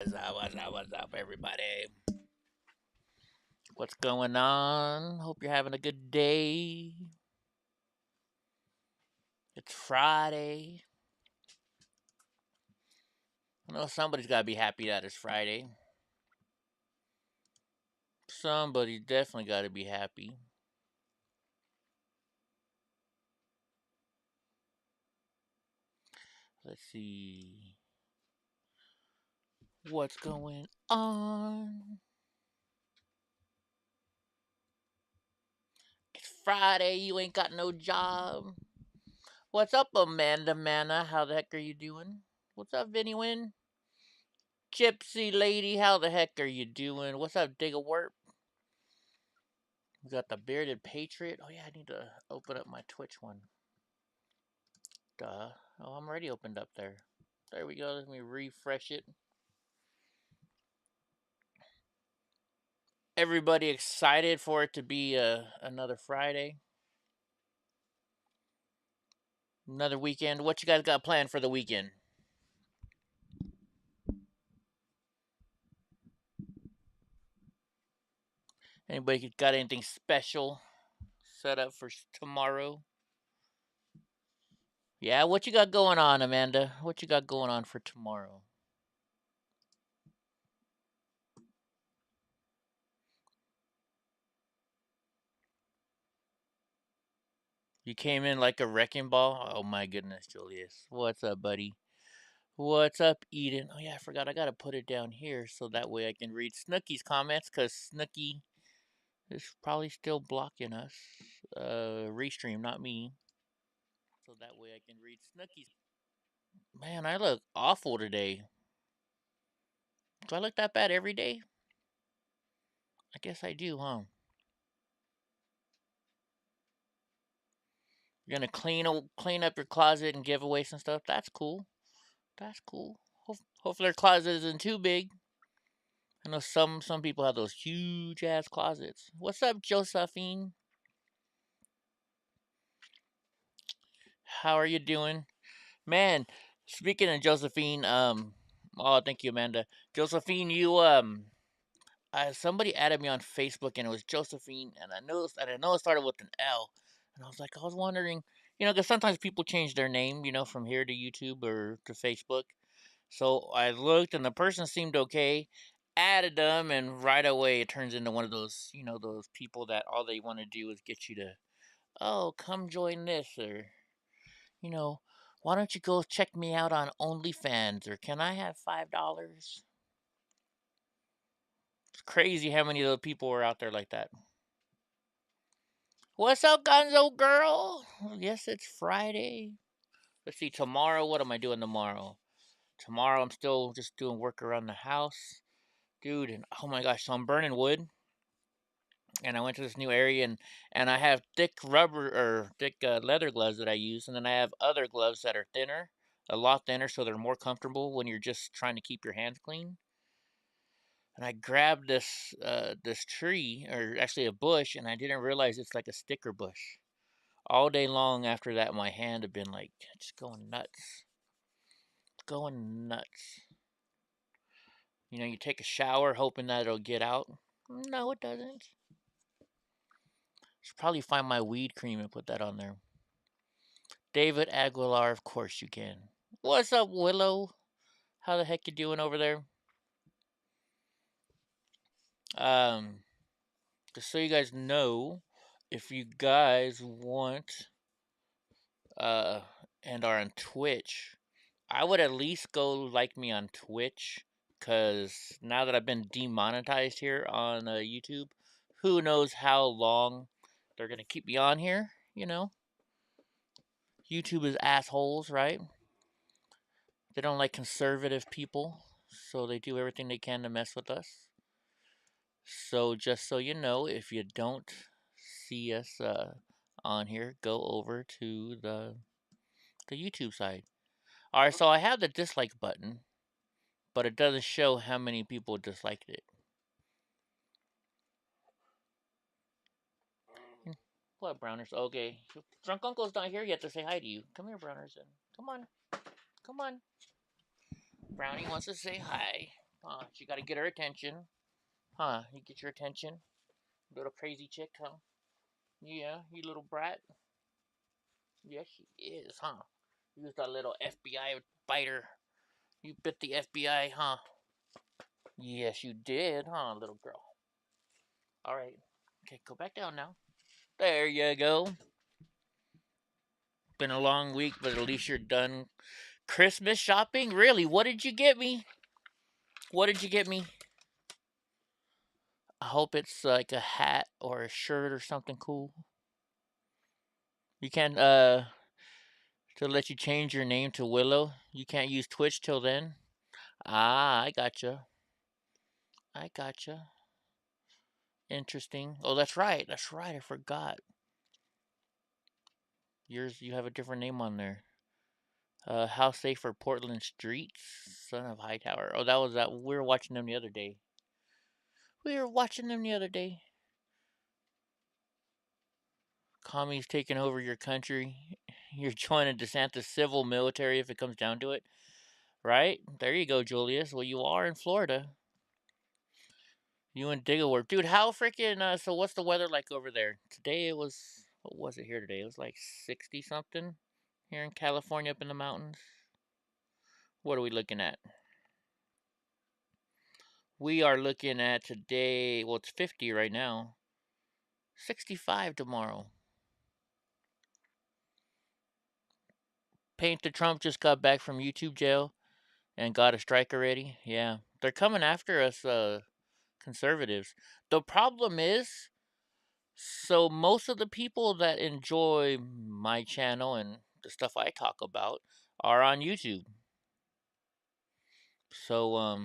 What's up, everybody? What's going on? Hope you're having a good day. It's Friday. I know somebody's got to be happy that it's Friday. Somebody's definitely got to be happy. Let's see. What's going on? It's Friday. You ain't got no job. What's up, Amanda Manna? How the heck are you doing? What's up, Vinny Win? Gypsy Lady, how the heck are you doing? What's up, Digga Warp? We got the Bearded Patriot. Oh, yeah, I need to open up my Twitch one. Duh. Oh, I'm already opened up there. There we go. Let me refresh it. Everybody excited for it to be another Friday? Another weekend? What you guys got planned for the weekend? Anybody got anything special set up for tomorrow? Yeah, what you got going on, Amanda? What you got going on for tomorrow? You came in like a wrecking ball? Oh my goodness, Julius. What's up, buddy? What's up, Eden? Oh yeah, I forgot. I gotta put it down here so that way I can read Snooky's comments, cause Snooky is probably still blocking us. Restream, not me. So that way I can read Snooky's. Man, I look awful today. Do I look that bad every day? I guess I do, huh? You're gonna clean up your closet and give away some stuff. That's cool. That's cool. Hopefully their closet isn't too big. I know some people have those huge ass closets. What's up, Josephine? How are you doing? Man, speaking of Josephine, oh, thank you, Amanda. Josephine, you, somebody added me on Facebook and it was Josephine, and I know it started with an L. And I was wondering, because sometimes people change their name, from here to YouTube or to Facebook. So I looked and the person seemed okay, added them, and right away it turns into one of those, those people that all they want to do is get you to, oh, come join this, or you know, why don't you go check me out on OnlyFans, or can I have $5? It's crazy how many of those people are out there like that. What's up, Gonzo girl? Yes, it's Friday. Let's see, tomorrow, what am I doing tomorrow? Tomorrow, I'm still just doing work around the house. Dude, and oh my gosh, so I'm burning wood, and I went to this new area, and I have thick rubber, or thick leather gloves that I use, and then I have other gloves that are thinner, a lot thinner, so they're more comfortable when you're just trying to keep your hands clean. And I grabbed this tree, or actually a bush, and I didn't realize it's like a sticker bush. All day long after that, my hand had been like just going nuts, going nuts. You take a shower hoping that it'll get out. No, it doesn't. Should probably find my weed cream and put that on there. David Aguilar, of course you can. What's up, Willow? How the heck you doing over there? Um, just so you guys know, if you guys want uh and are on Twitch, I would at least go like me on Twitch, cuz now that I've been demonetized here on YouTube, who knows how long they're going to keep me on here. YouTube is assholes, right? They don't like conservative people, so they do everything they can to mess with us. So just so you know, if you don't see us on here, go over to the YouTube side. All right, so I have the dislike button, but it doesn't show how many people disliked it. What, Browners? Okay, Drunk Uncle's not here yet to say hi to you. Come here, Browners. Come on, come on. Brownie wants to say hi. You gotta get her attention. Huh? You get your attention? Little crazy chick, huh? Yeah, you little brat. Yes, she is, huh? You was that little FBI biter. You bit the FBI, huh? Yes, you did, huh, little girl? Alright. Okay, go back down now. There you go. Been a long week, but at least you're done. Christmas shopping? Really? What did you get me? What did you get me? I hope it's like a hat or a shirt or something cool. You can't, to let you change your name to Willow. You can't use Twitch till then. Ah, I gotcha. I gotcha. Interesting. Oh, that's right. That's right. I forgot. Yours, you have a different name on there. How safe are Portland streets? Son of Hightower. Oh, that was that. We were watching them the other day. Commies taking over your country. You're joining DeSantis' civil military if it comes down to it. Right? There you go, Julius. Well, you are in Florida. You and Diggleworth. Dude, how freaking, so what's the weather like over there? Today it was, what was it here today? It was like 60 something here in California up in the mountains. What are we looking at? We are looking at today, well, it's 50 right now. 65 tomorrow. Paint the Trump just got back from YouTube jail and got a strike already. Yeah, they're coming after us, conservatives. The problem is, so most of the people that enjoy my channel and the stuff I talk about are on YouTube. So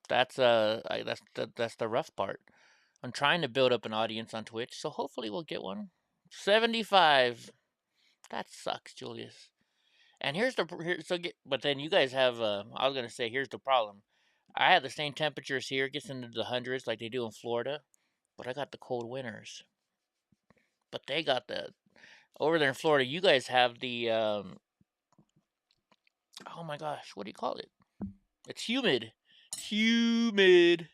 that's the rough part. I'm trying to build up an audience on Twitch, so hopefully we'll get one. 75. That sucks, Julius. And but then you guys have. I was gonna say, here's the problem. I have the same temperatures here, gets into the hundreds like they do in Florida, but I got the cold winters. But they got the over there in Florida. You guys have the oh my gosh, what do you call it? It's humid. Humid.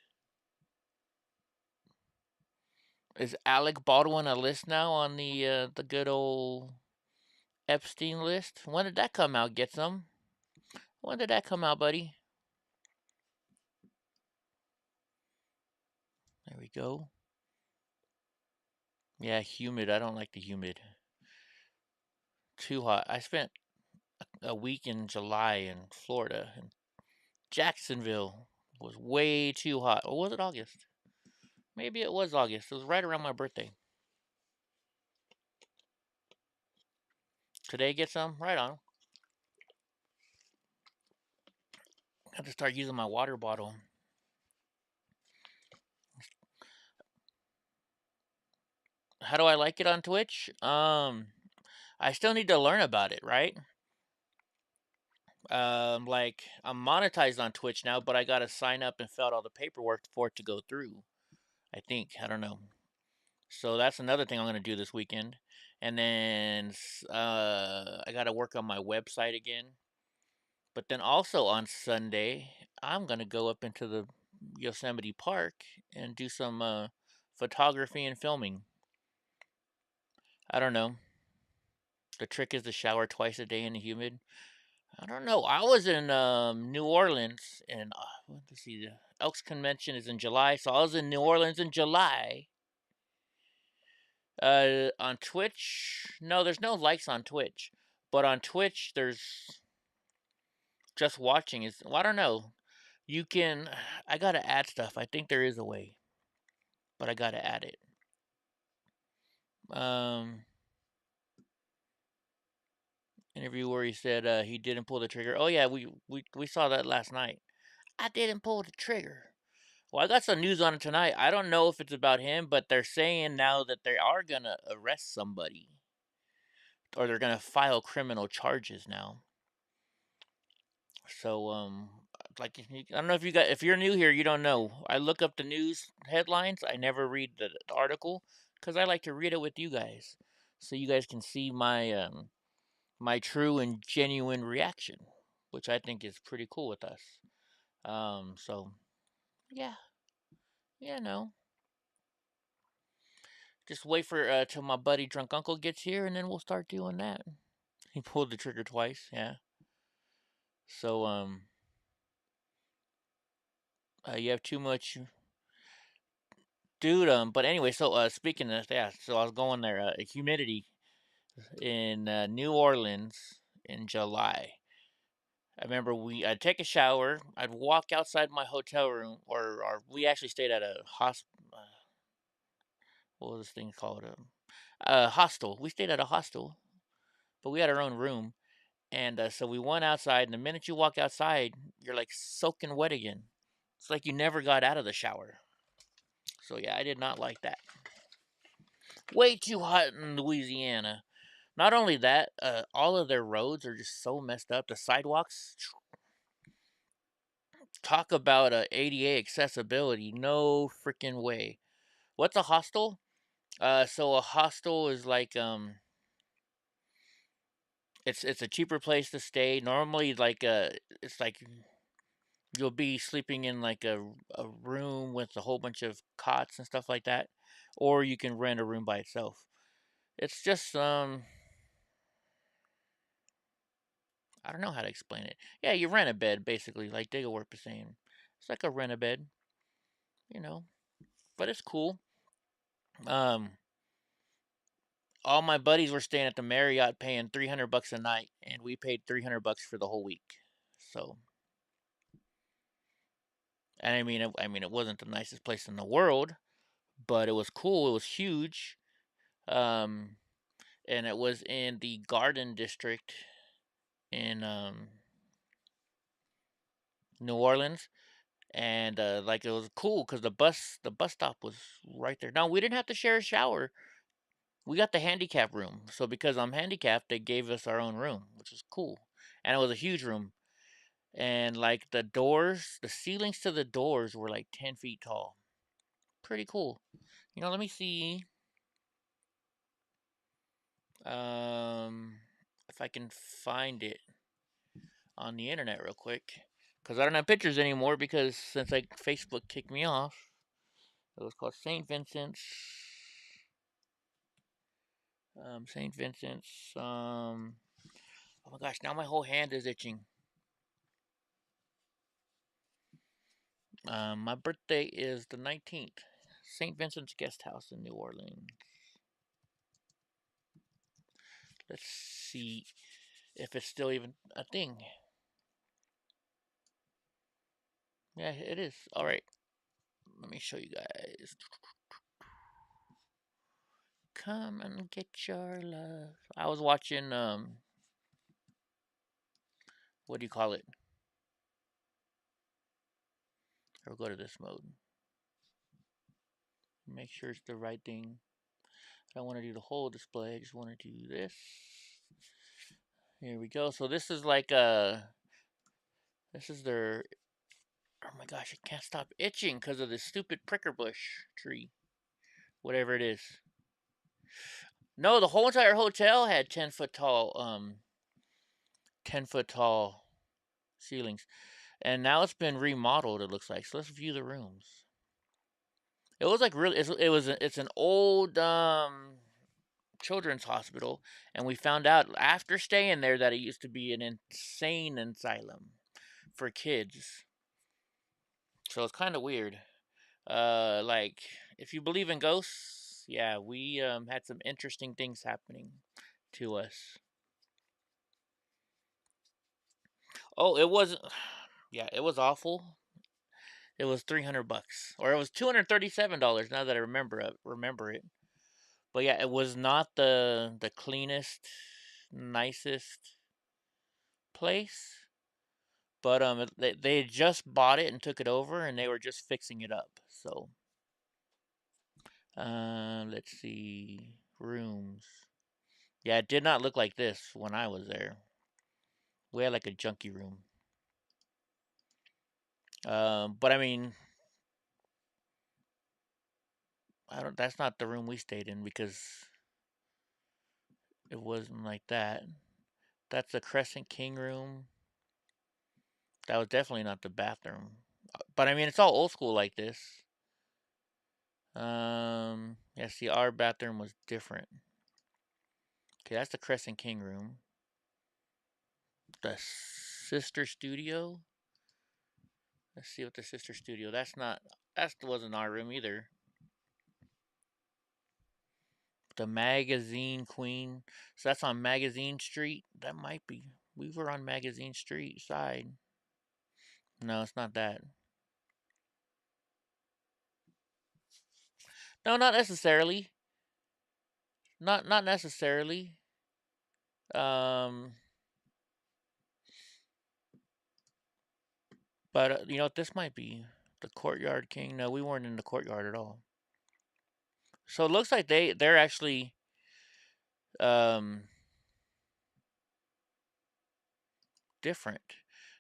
Is Alec Baldwin a list now on the good old Epstein list? When did that come out? Get some. When did that come out, buddy? There we go. Yeah, humid. I don't like the humid. Too hot. I spent a week in July in Florida, and Jacksonville was way too hot. Or was it August? Maybe it was August. It was right around my birthday. Today, get some? Right on. I have to start using my water bottle. How do I like it on Twitch? I still need to learn about it, right? Like I'm monetized on Twitch now, but I gotta sign up and fill out all the paperwork for it to go through. I think. I don't know. So that's another thing I'm gonna do this weekend. And then I gotta work on my website again. But then also on Sunday, I'm gonna go up into the Yosemite Park and do some photography and filming. I don't know. The trick is to shower twice a day in the humid. I don't know. I was in New Orleans, and let's see, the Elks Convention is in July, so I was in New Orleans in July. On Twitch, no, there's no likes on Twitch, but on Twitch, there's just watching. Is well, I don't know. You can. I gotta add stuff. I think there is a way, but I gotta add it. Um, Interview where he said he didn't pull the trigger. Oh yeah, we saw that last night. I didn't pull the trigger. Well, I got some news on it tonight. I don't know if it's about him, but they're saying now that they are gonna arrest somebody, or they're gonna file criminal charges now. So, like, I don't know if you got, if you're new here, you don't know. I look up the news headlines. I never read the article because I like to read it with you guys, so you guys can see my true and genuine reaction, which I think is pretty cool with us. So yeah, yeah, no. Just wait for till my buddy drunk uncle gets here, and then we'll start doing that. He pulled the trigger twice. Yeah. So you have too much, dude. But anyway, so speaking of that, so I was going there. Humidity in New Orleans in July. I remember I'd take a shower, I'd walk outside my hotel room, or we actually stayed at a what was this thing called? A hostel. We stayed at a hostel, but we had our own room. And so we went outside, and the minute you walk outside, you're like soaking wet again. It's like you never got out of the shower. So yeah, I did not like that. Way too hot in Louisiana. Not only that, all of their roads are just so messed up. The sidewalks, talk about ADA accessibility. No freaking way. What's a hostel? So a hostel is like it's a cheaper place to stay. Normally, like it's like you'll be sleeping in like a room with a whole bunch of cots and stuff like that, or you can rent a room by itself. It's just I don't know how to explain it. Yeah, you rent a bed basically, like Digglewort was saying. It's like a rent a bed, you know, but it's cool. Um, all my buddies were staying at the Marriott, paying $300 a night, and we paid $300 for the whole week. So, and I mean, it wasn't the nicest place in the world, but it was cool. It was huge. Um, and it was in the Garden District in New Orleans, and like it was cool because the bus stop was right there. Now we didn't have to share a shower. We got the handicap room, so because I'm handicapped, they gave us our own room, which was cool, and it was a huge room. And like the doors, the ceilings to the doors were like 10 feet tall. Pretty cool. Let me see um if I can find it on the internet real quick, because I don't have pictures anymore because since like Facebook kicked me off. It was called St. Vincent's. St. Vincent's. Oh my gosh! Now my whole hand is itching. My birthday is the 19th. St. Vincent's Guest House in New Orleans. Let's see if it's still even a thing. Yeah, it is. All right. Let me show you guys. Come and get your love. I was watching what do you call it? Or go to this mode. Make sure it's the right thing. I don't want to do the whole display. I just want to do this. Here we go. So this is like this is their. Oh my gosh! I can't stop itching because of this stupid pricker bush tree, whatever it is. No, the whole entire hotel had 10 foot tall 10 foot tall ceilings, and now it's been remodeled. It looks like. So let's view the rooms. It was like really. It's an old children's hospital, and we found out after staying there that it used to be an insane asylum for kids. So it's kind of weird. Like if you believe in ghosts, yeah, we had some interesting things happening to us. Oh, it wasn't. Yeah, it was awful. It was $300, or it was $237. Now that I remember it. But yeah, it was not the cleanest, nicest place. But they had just bought it and took it over, and they were just fixing it up. So, let's see, rooms. Yeah, it did not look like this when I was there. We had like a junkie room. But I mean, I don't. That's not the room we stayed in because it wasn't like that. That's the Crescent King room. That was definitely not the bathroom. But I mean, it's all old school like this. Yeah, see, our bathroom was different. Okay, that's the Crescent King room. The sister studio. Let's see what the sister studio. That wasn't our room either. The Magazine Queen. So that's on Magazine Street. That might be. We were on Magazine Street side. No, it's not that. No, not necessarily. Not necessarily. Um, but you know what? This might be the Courtyard King. No, we weren't in the courtyard at all. So it looks like they're actually um different.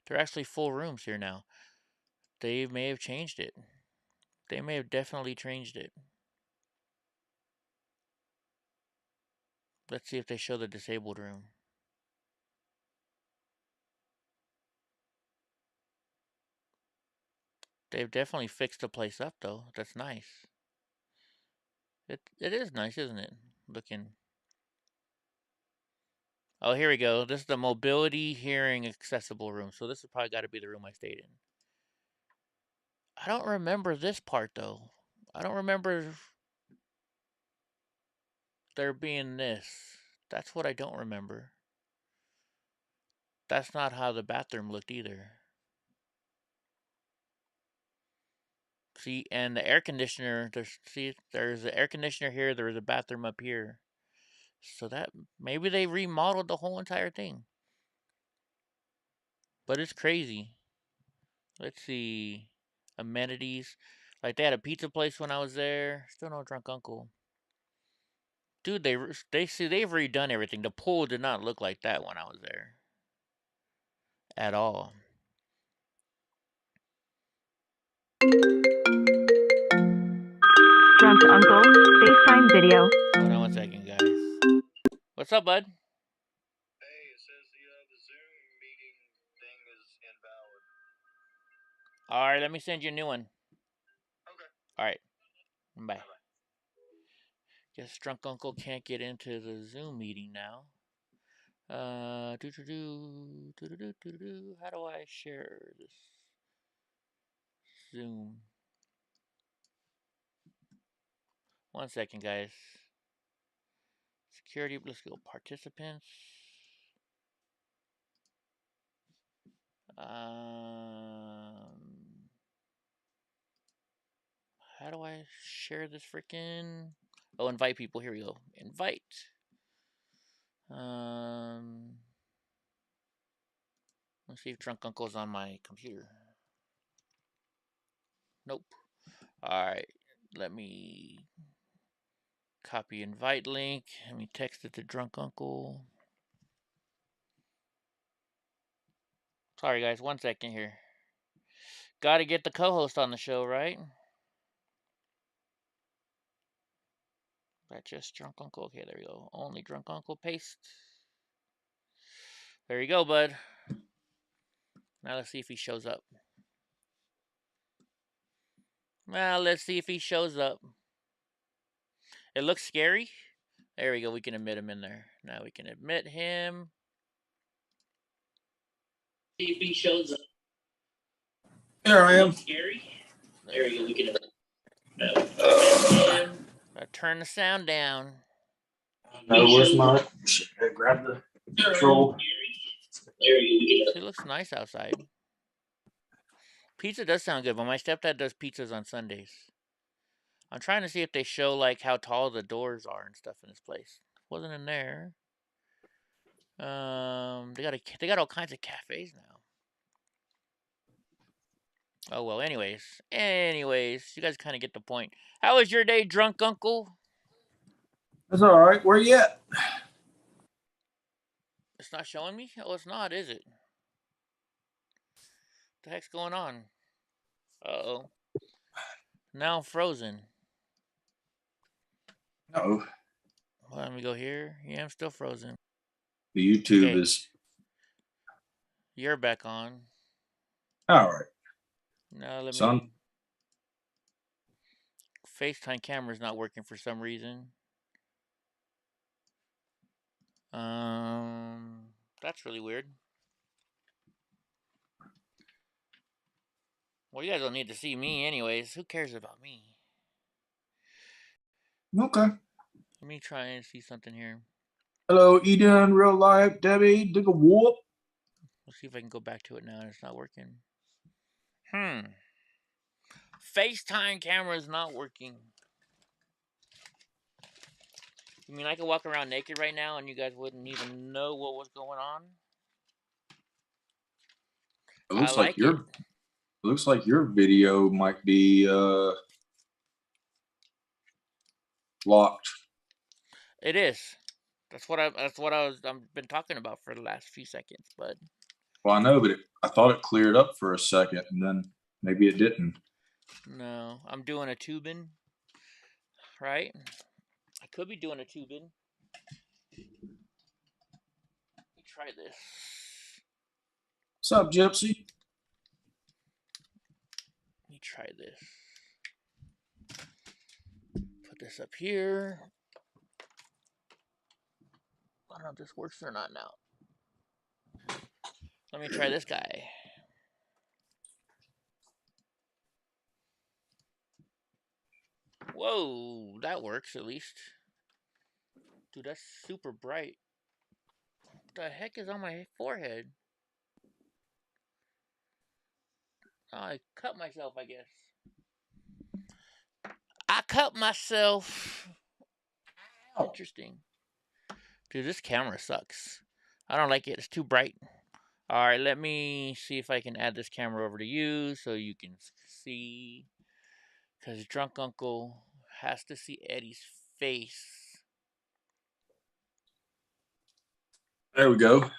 They're actually full rooms here now. They may have changed it. They may have definitely changed it. Let's see if they show the disabled room. They've definitely fixed the place up though. That's nice. It is nice, isn't it? Looking. Oh, here we go. This is the mobility hearing accessible room. So this has probably got to be the room I stayed in. I don't remember this part though. I don't remember there being this. That's what I don't remember. That's not how the bathroom looked either. See, and the air conditioner, there's the air conditioner here, there was a bathroom up here. So that maybe they remodeled the whole entire thing. But it's crazy. Let's see. Amenities. Like they had a pizza place when I was there. Still no drunk uncle. Dude, they've redone everything. The pool did not look like that when I was there. At all. Drunk Uncle, FaceTime video. Hold on 1 second, guys. What's up, bud? Hey, it says the Zoom meeting thing is invalid. Alright, let me send you a new one. Okay. Alright. Bye. Guess drunk uncle can't get into the Zoom meeting now. How do I share this Zoom? 1 second, guys. Security, let's go participants. How do I share this freaking? Oh, invite people. Here we go. Invite. Let's see if Drunk Uncle's on my computer. Nope. Alright. Let me copy invite link. Let me text it to Drunk Uncle. Sorry, guys. 1 second here. Gotta get the co-host on the show, right? That's just Drunk Uncle. Okay, there we go. Only Drunk Uncle. Paste. There you go, bud. Now let's see if he shows up. Now let's see if he shows up. It looks scary. There we go. We can admit him in there. Now we can admit him. See if he shows up. Here I am. Scary. There we go. We can admit him. Turn the sound down. No, where's my? Grab the control. It looks nice outside. Pizza does sound good, but my stepdad does pizzas on Sundays. I'm trying to see if they show like how tall the doors are and stuff in this place. Wasn't in there. They got all kinds of cafes now. Oh well. Anyways, you guys kind of get the point. How was your day, Drunk Uncle? That's all right. Where you at? It's not showing me. Oh, it's not, is it? What the heck's going on? Uh-oh. Now I'm frozen. No. Well, let me go here. Yeah, I'm still frozen. The YouTube Okay. is. You're back on. All right. Now let Son. me. FaceTime camera's not working for some reason. That's really weird. Well, you guys don't need to see me anyways. Who cares about me? Okay. Let me try and see something here. Hello, Eden, real life, Debbie, dig a whoop. Let's see if I can go back to it now and it's not working. FaceTime camera is not working. You mean I could walk around naked right now and you guys wouldn't even know what was going on? It I looks like like it. looks like your video might be locked. It is. I've been talking about for the last few seconds, but Well, I know, but I thought it cleared up for a second, and then maybe it didn't. no, I'm doing a tubing, right? I could be doing a tubing. Let me try this. What's up, Gypsy? Let me try this. Put this up here. I don't know if this works or not now. Let me try this guy. Whoa, that works at least. Dude, that's super bright. What the heck is on my forehead? Oh, I cut myself, I guess. I cut myself. Interesting. Dude, this camera sucks. I don't like it. It's too bright. All right, let me see if I can add this camera over to you so you can see. Because Drunk Uncle has to see Eddie's face. There we go.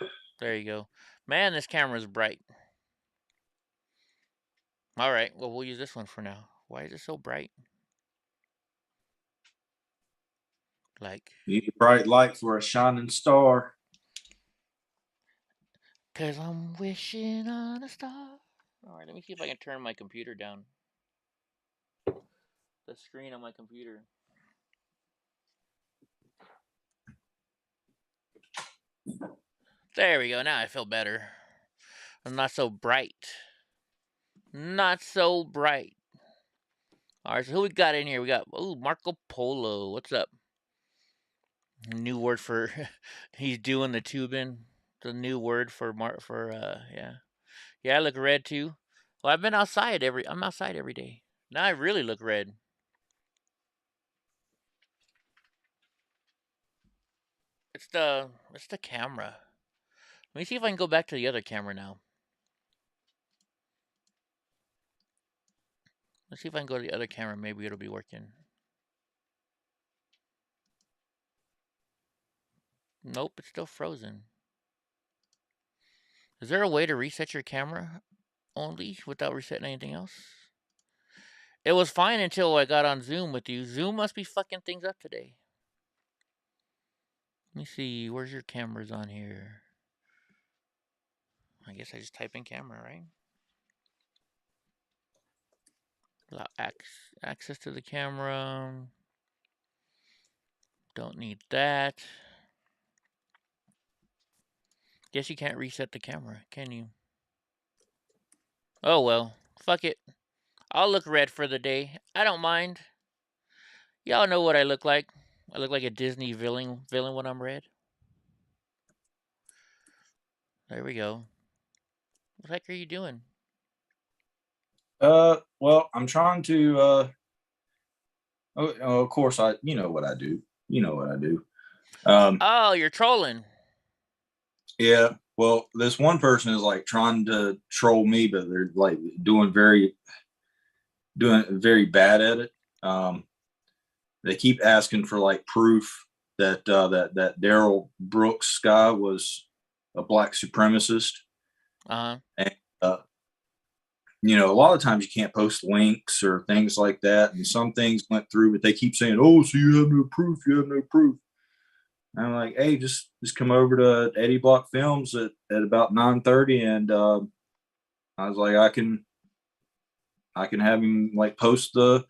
There you go. Man, this camera is bright. All right, well, we'll use this one for now. Why is it so bright? Like, You need a bright light for a shining star. 'cause I'm wishing on a star. All right, let me see if I can turn my computer down. The screen on my computer. There we go. Now I feel better. I'm not so bright. Not so bright. All right, so who we got in here? We got Marco Polo. What's up? New word for he's doing the tubing. The new word for yeah. Yeah, I look red too. Well, I'm outside every day. Now I really look red. It's the camera. Let me see if I can go back to the other camera now. Let's see if I can go to the other camera. Maybe it'll be working. Nope, it's still frozen. Is there a way to reset your camera only without resetting anything else? It was fine until I got on Zoom with you. Zoom must be fucking things up today. Let me see. Where's your cameras on here? I guess I just type in camera, right? Allow access to the camera. Don't need that. Guess you can't reset the camera, can you? Oh well. Fuck it. I'll look red for the day. I don't mind. Y'all know what I look like. I look like a Disney villain when I'm red. There we go. What the heck are you doing? Well, I'm trying to of course you know what I do. You know what I do. Oh, you're trolling. Yeah. Well, this one person is like trying to troll me, but they're like doing very bad at it. They keep asking for like proof that that Daryl Brooks guy was a black supremacist. And you know, a lot of times you can't post links or things like that, and some things went through, but they keep saying, "Oh, so you have no proof? You have no proof." And I'm like, "Hey, just come over to EddieBlockFilms at about 9:30, and I was like, I can have him like post the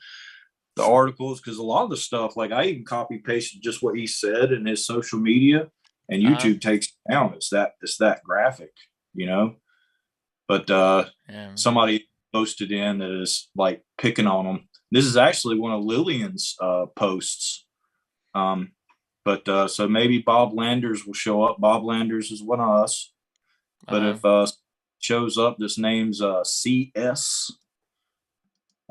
articles, because a lot of the stuff, like I even copy pasted just what he said in his social media, and YouTube takes it down. It's that graphic, you know. But somebody posted in that is like picking on him. This is actually one of Lillian's posts. But so maybe Bob Landers will show up. Bob Landers is one of us. But if shows up, this name's CS.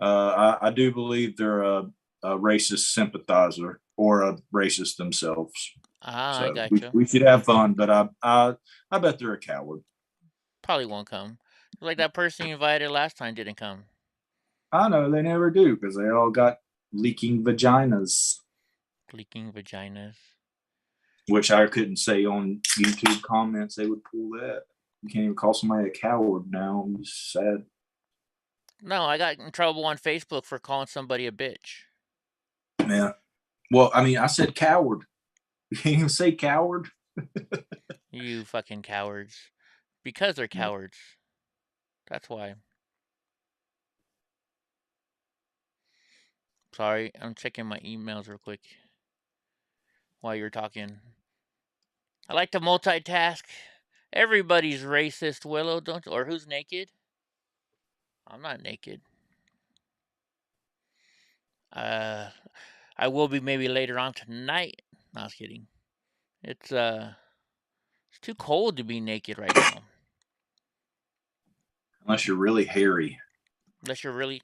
I do believe they're a racist sympathizer or a racist themselves. So I gotcha. We should have fun, but I bet they're a coward. Probably won't come. Like that person you invited last time didn't come. I know they never do, because they all got leaking vaginas. Leaking vaginas. Which I couldn't say on YouTube comments. They would pull that. You can't even call somebody a coward now. I'm just sad. No, I got in trouble on Facebook for calling somebody a bitch. Yeah. Well, I mean, I said coward. You can't even say coward. You fucking cowards. Because they're cowards. That's why. Sorry, I'm checking my emails real quick while you're talking. I like to multitask. Everybody's racist, Willow, don't you? Or who's naked? I'm not naked. I will be maybe later on tonight. No, I was kidding. It's too cold to be naked right now. Unless you're really hairy. Unless you're really...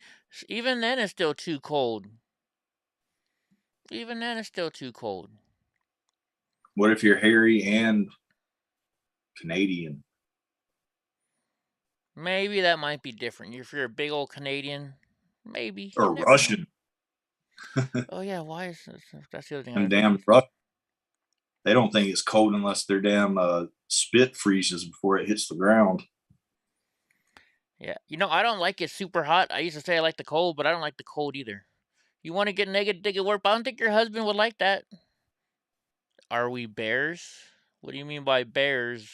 Even then it's still too cold. Even then it's still too cold. What if you're hairy and Canadian? Maybe that might be different. If you're a big old Canadian, maybe. Or Russian. Oh yeah, why is this? That's the other thing. And damn Russian. They don't think it's cold unless their damn spit freezes before it hits the ground. Yeah, you know, I don't like it super hot. I used to say I like the cold, but I don't like the cold either. You want to get naked, dig it work, but I don't think your husband would like that. Are we bears? What do you mean by bears?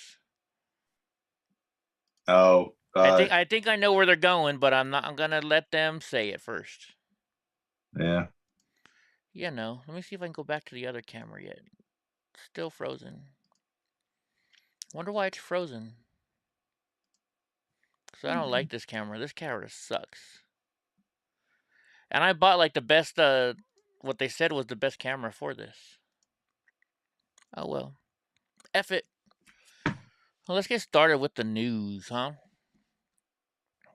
Oh, I think I know where they're going, but I'm gonna let them say it first. Yeah. Yeah, no. Let me see if I can go back to the other camera yet. Still frozen. Wonder why it's frozen. So I don't like this camera. This camera sucks. And I bought like the best, what they said was the best camera for this. Oh well. F it. Well, let's get started with the news, huh?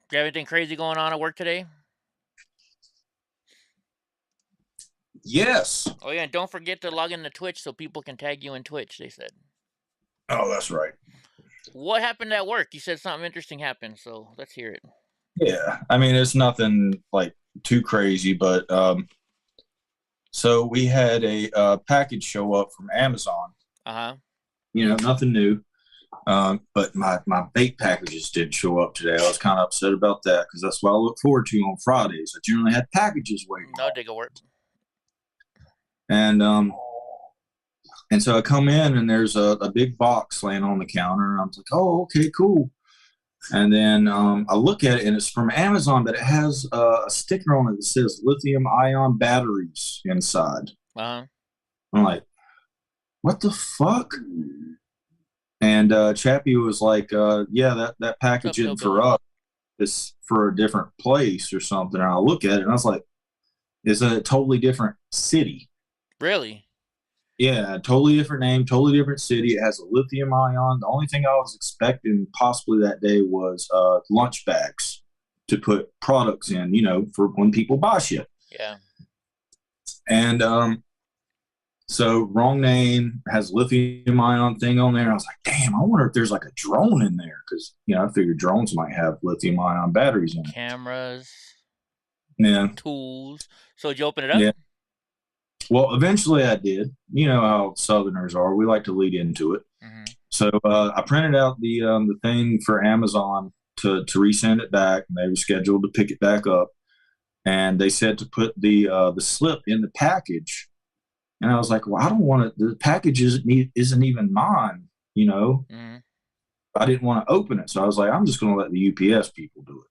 Do you have anything crazy going on at work today? Yes. Oh yeah, and don't forget to log into Twitch so people can tag you in Twitch, they said. Oh, that's right. What happened at work? You said something interesting happened, so let's hear it. Yeah. I mean, it's nothing like too crazy, but so we had a package show up from Amazon. Uh-huh. You know, nothing new. But my bait packages didn't show up today. I was kind of upset about that, because that's what I look forward to on Fridays. I generally had packages waiting. No dig a work. And so I come in and there's a big box laying on the counter. And I was like, oh, okay, cool. And then I look at it and it's from Amazon, but it has a sticker on it that says lithium ion batteries inside. Uh-huh. I'm like, what the fuck? And Chappie was like, yeah, that package isn't for us. It's for a different place or something. And I look at it and I was like, it's a totally different city. Really? Yeah, totally different name, totally different city. It has a lithium ion. The only thing I was expecting possibly that day was lunch bags to put products in, you know, for when people buy shit. Yeah. And so wrong name, has lithium ion thing on there. I was like, damn, I wonder if there's like a drone in there, because, you know, I figured drones might have lithium ion batteries in it. Cameras. Yeah. Tools. So did you open it up? Yeah. Well, eventually I did. You know how Southerners are. We like to lead into it. Mm-hmm. So I printed out the thing for Amazon to resend it back. And they were scheduled to pick it back up. And they said to put the slip in the package. And I was like, well, I don't want it. The package isn't even mine, you know. Mm-hmm. I didn't want to open it. So I was like, I'm just going to let the UPS people do it.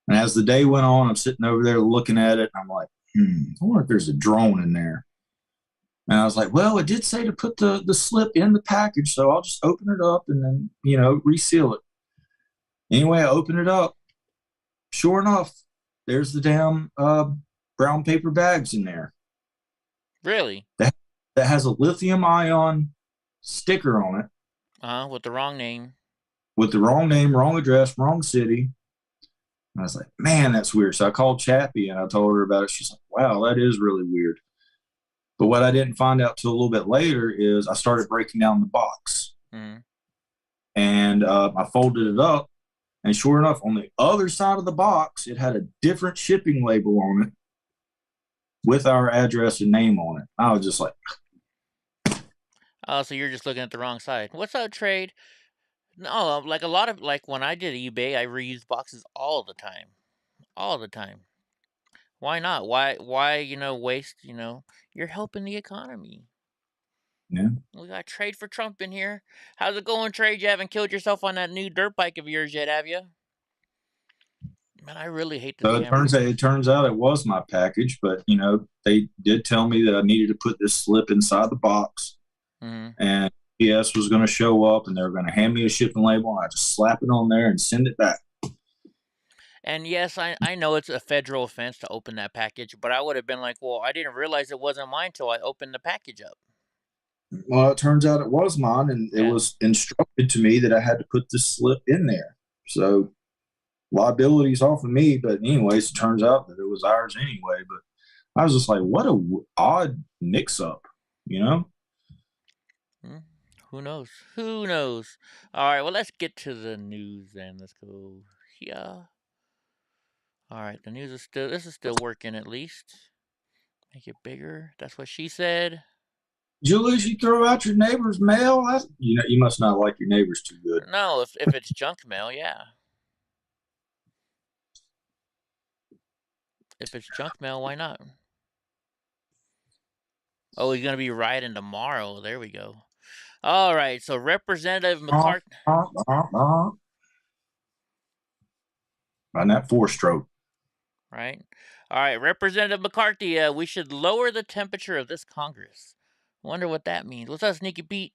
And as the day went on, I'm sitting over there looking at it. And I'm like, I wonder if there's a drone in there. And I was like, well, it did say to put the slip in the package. So I'll just open it up and then, reseal it. Anyway, I open it up. Sure enough, there's the damn brown paper bags in there. Really? That has a lithium ion sticker on it. With the wrong name. With the wrong name, wrong address, wrong city. And I was like, man, that's weird. So I called Chappie and I told her about it. She's like, wow, that is really weird. But what I didn't find out till a little bit later is I started breaking down the box. And I folded it up. And sure enough, on the other side of the box, it had a different shipping label on it with our address and name on it. I was just like, oh, so you're just looking at the wrong side. What's up, trade? No, like a lot of, like when I did eBay, I reused boxes all the time. All the time. Why not? Why, waste, you're helping the economy. yeah. We got Trade for Trump in here. How's it going, Trade? You haven't killed yourself on that new dirt bike of yours yet, have you? Man, I really hate the So it turns out it was my package, but they did tell me that I needed to put this slip inside the box, and UPS was going to show up and they were going to hand me a shipping label, and I just slap it on there and send it back. And yes, I know it's a federal offense to open that package, but I would have been like, well, I didn't realize it wasn't mine until I opened the package up. Well, it turns out it was mine, and it was instructed to me that I had to put this slip in there. So liability's off of me, but anyways, it turns out that it was ours anyway. But I was just like, what a odd mix-up, Who knows? Who knows? All right, well, let's get to the news then. Let's go here. All right, the news is still working at least. Make it bigger. That's what she said. Julius, you throw out your neighbor's mail? You must not like your neighbors too good. No, if it's junk mail, yeah. If it's junk mail, why not? Oh, he's going to be riding tomorrow. There we go. All right, so Representative McCarthy. On that four-stroke. Right? All right, Representative McCarthy, we should lower the temperature of this Congress. Wonder what that means. What's up, Sneaky Pete?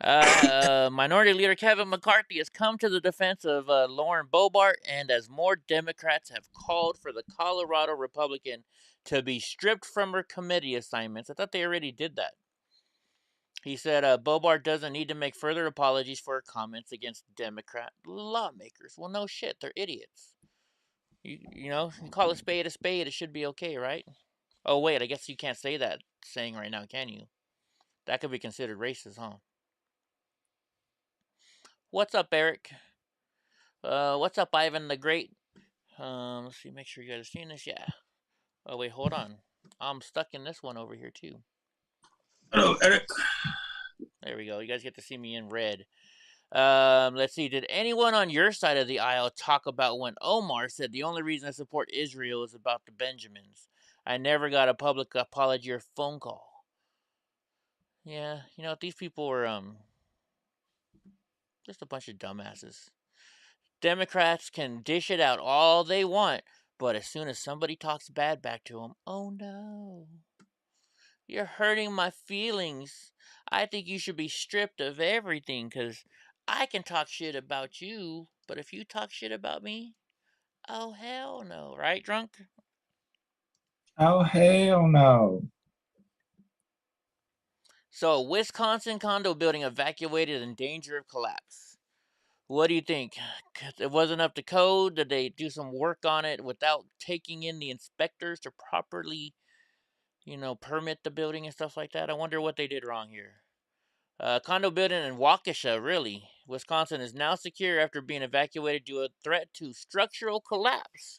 Minority Leader Kevin McCarthy has come to the defense of Lauren Boebert, and as more Democrats have called for the Colorado Republican to be stripped from her committee assignments. I thought they already did that. He said Boebert doesn't need to make further apologies for her comments against Democrat lawmakers. Well, no shit, they're idiots. You call a spade, it should be okay, right? Oh, wait, I guess you can't say that saying right now, can you? That could be considered racist, huh? What's up, Eric? What's up, Ivan the Great? Let's see, make sure you guys are seeing this. Yeah. Oh, wait, hold on. I'm stuck in this one over here, too. Hello, Eric. There we go. You guys get to see me in red. Let's see. Did anyone on your side of the aisle talk about when Omar said the only reason I support Israel is about the Benjamins? I never got a public apology or phone call. Yeah, these people were just a bunch of dumbasses. Democrats can dish it out all they want, but as soon as somebody talks bad back to them, oh no, you're hurting my feelings. I think you should be stripped of everything because I can talk shit about you, but if you talk shit about me, oh hell no, right, drunk? Oh, hell no. So, Wisconsin condo building evacuated in danger of collapse. What do you think? It wasn't up to code? Did they do some work on it without taking in the inspectors to properly, permit the building and stuff like that? I wonder what they did wrong here. Condo building in Waukesha, really. Wisconsin is now secure after being evacuated due to a threat to structural collapse.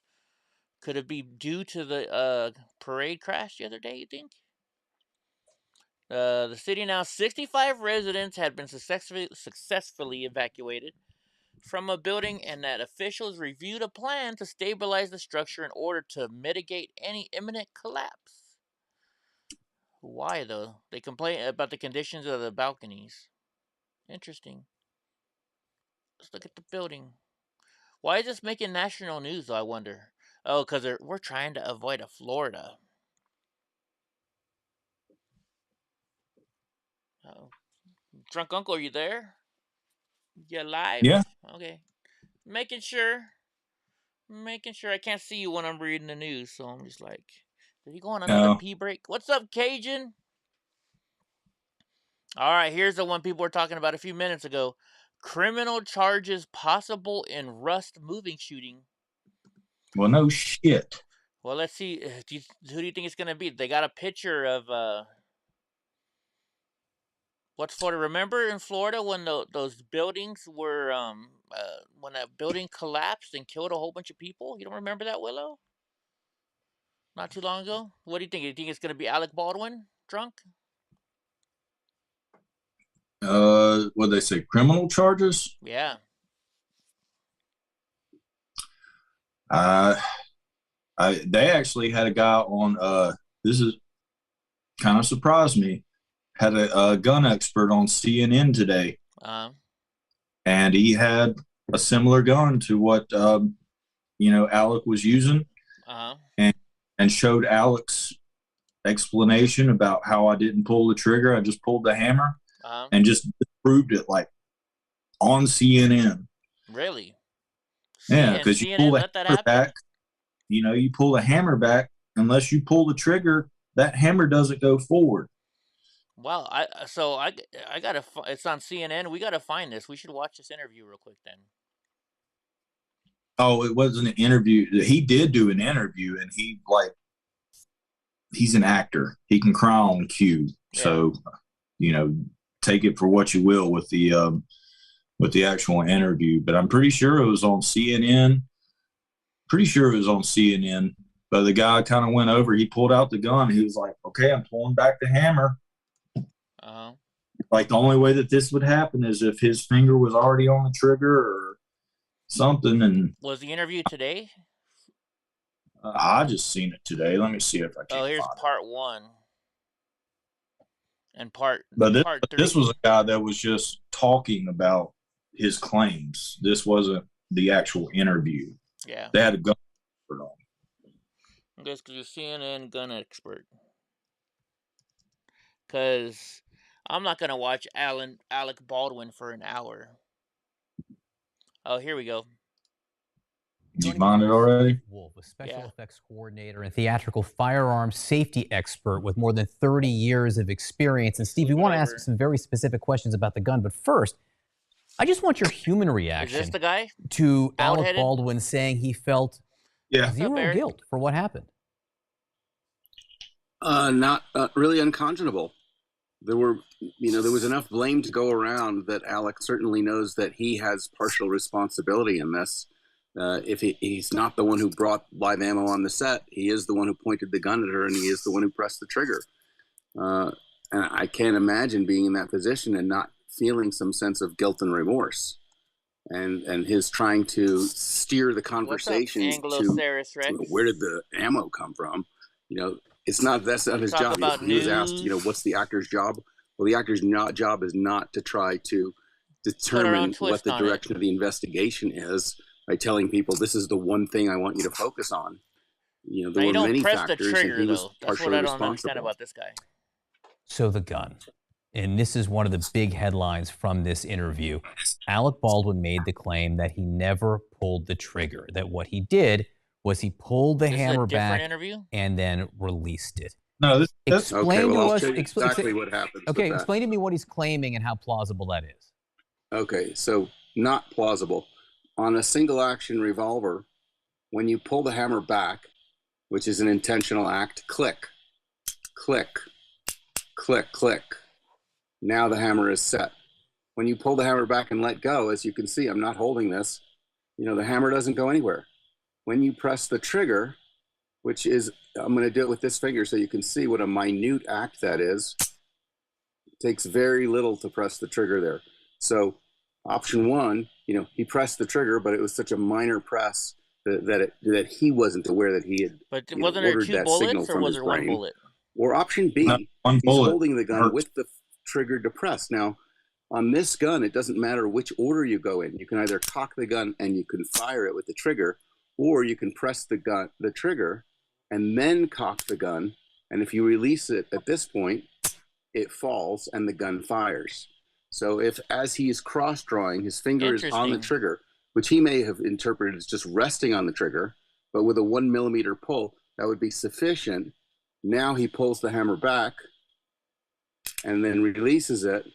Could it be due to the parade crash the other day, you think? The city announced 65 residents had been successfully evacuated from a building and that officials reviewed a plan to stabilize the structure in order to mitigate any imminent collapse. Why, though? They complain about the conditions of the balconies. Interesting. Let's look at the building. Why is this making national news, though, I wonder? Oh, because we're trying to avoid a Florida. Oh, Drunk Uncle, are you there? You live? Yeah. Okay. Making sure. I can't see you when I'm reading the news, so I'm just like, did he go on another pee break? What's up, Cajun? All right, here's the one people were talking about a few minutes ago. Criminal charges possible in Rust moving shooting. Well, no shit. Well, let's see. Who do you think it's going to be? They got a picture of what's Florida? Remember in Florida when those buildings were when that building collapsed and killed a whole bunch of people? You don't remember that, Willow? Not too long ago. What do you think? You think it's going to be Alec Baldwin drunk? What they say? Criminal charges? Yeah. They actually had a guy on. This is kind of surprised me. Had a gun expert on CNN today, and he had a similar gun to what Alec was using, and showed Alec's explanation about how I didn't pull the trigger. I just pulled the hammer, and just proved it like on CNN. Really? Yeah, because you pull the hammer back. You pull the hammer back. Unless you pull the trigger, that hammer doesn't go forward. Well, I gotta. It's on CNN. We gotta find this. We should watch this interview real quick then. Oh, it wasn't an interview. He did do an interview, and he's an actor. He can cry on cue. Yeah. So, take it for what you will with the actual interview. But I'm pretty sure it was on CNN. But the guy kind of went over. He pulled out the gun. He was like, "Okay, I'm pulling back the hammer." Like the only way that this would happen is if his finger was already on the trigger or something. And was the interview today? I just seen it today. Let me see if I can. Oh, here's part 1 and part. But part 3. This was a guy that was just talking about his claims. This wasn't the actual interview. Yeah, they had a gun expert on. I guess because you're CNN gun expert. Because I'm not going to watch Alec Baldwin for an hour. Oh, here we go. You find it already? Wolf, a special effects coordinator and theatrical firearms safety expert with more than 30 years of experience. And Steve, we want to ask some very specific questions about the gun. But first, I just want your human reaction. Is this the guy? To Alec Baldwin saying he felt zero guilt for what happened. Not really unconscionable. There was enough blame to go around that Alec certainly knows that he has partial responsibility in this. If he's not the one who brought live ammo on the set, he is the one who pointed the gun at her, and he is the one who pressed the trigger. And I can't imagine being in that position and not feeling some sense of guilt and remorse. And his trying to steer the conversation to where did the ammo come from? That's not his job. He was asked, what's the actor's job? Well, the actor's job is not to try to determine what the direction of the investigation is by telling people this is the one thing I want you to focus on. There were many factors, and he was partially responsible. That's what I don't understand about this guy. So the gun. And this is one of the big headlines from this interview. Alec Baldwin made the claim that he never pulled the trigger, that what he did was he pulled the hammer back and then released it. No, explain to us exactly what happens. Okay, explain to me what he's claiming and how plausible that is. Okay, so not plausible. On a single action revolver, when you pull the hammer back, which is an intentional act, click, click, click, click. Now the hammer is set. When you pull the hammer back and let go, as you can see, I'm not holding this, the hammer doesn't go anywhere. When you press the trigger, which is, I'm going to do it with this finger so you can see what a minute act that is. It takes very little to press the trigger there. So option 1, he pressed the trigger, but it was such a minor press that he wasn't aware that he had wasn't ordered there 2 bullets, or was there 1 bullet? Or option B, he's holding the gun with the trigger depressed. Now, On this gun, it doesn't matter which order you go in. You can either cock the gun and you can fire it with the trigger, or you can press the trigger and then cock the gun. And if you release it at this point, it falls and the gun fires. So if, as he is cross-drawing, his finger is on the trigger, which he may have interpreted as just resting on the trigger, but with a 1 millimeter pull, that would be sufficient. Now he pulls the hammer back and then releases it.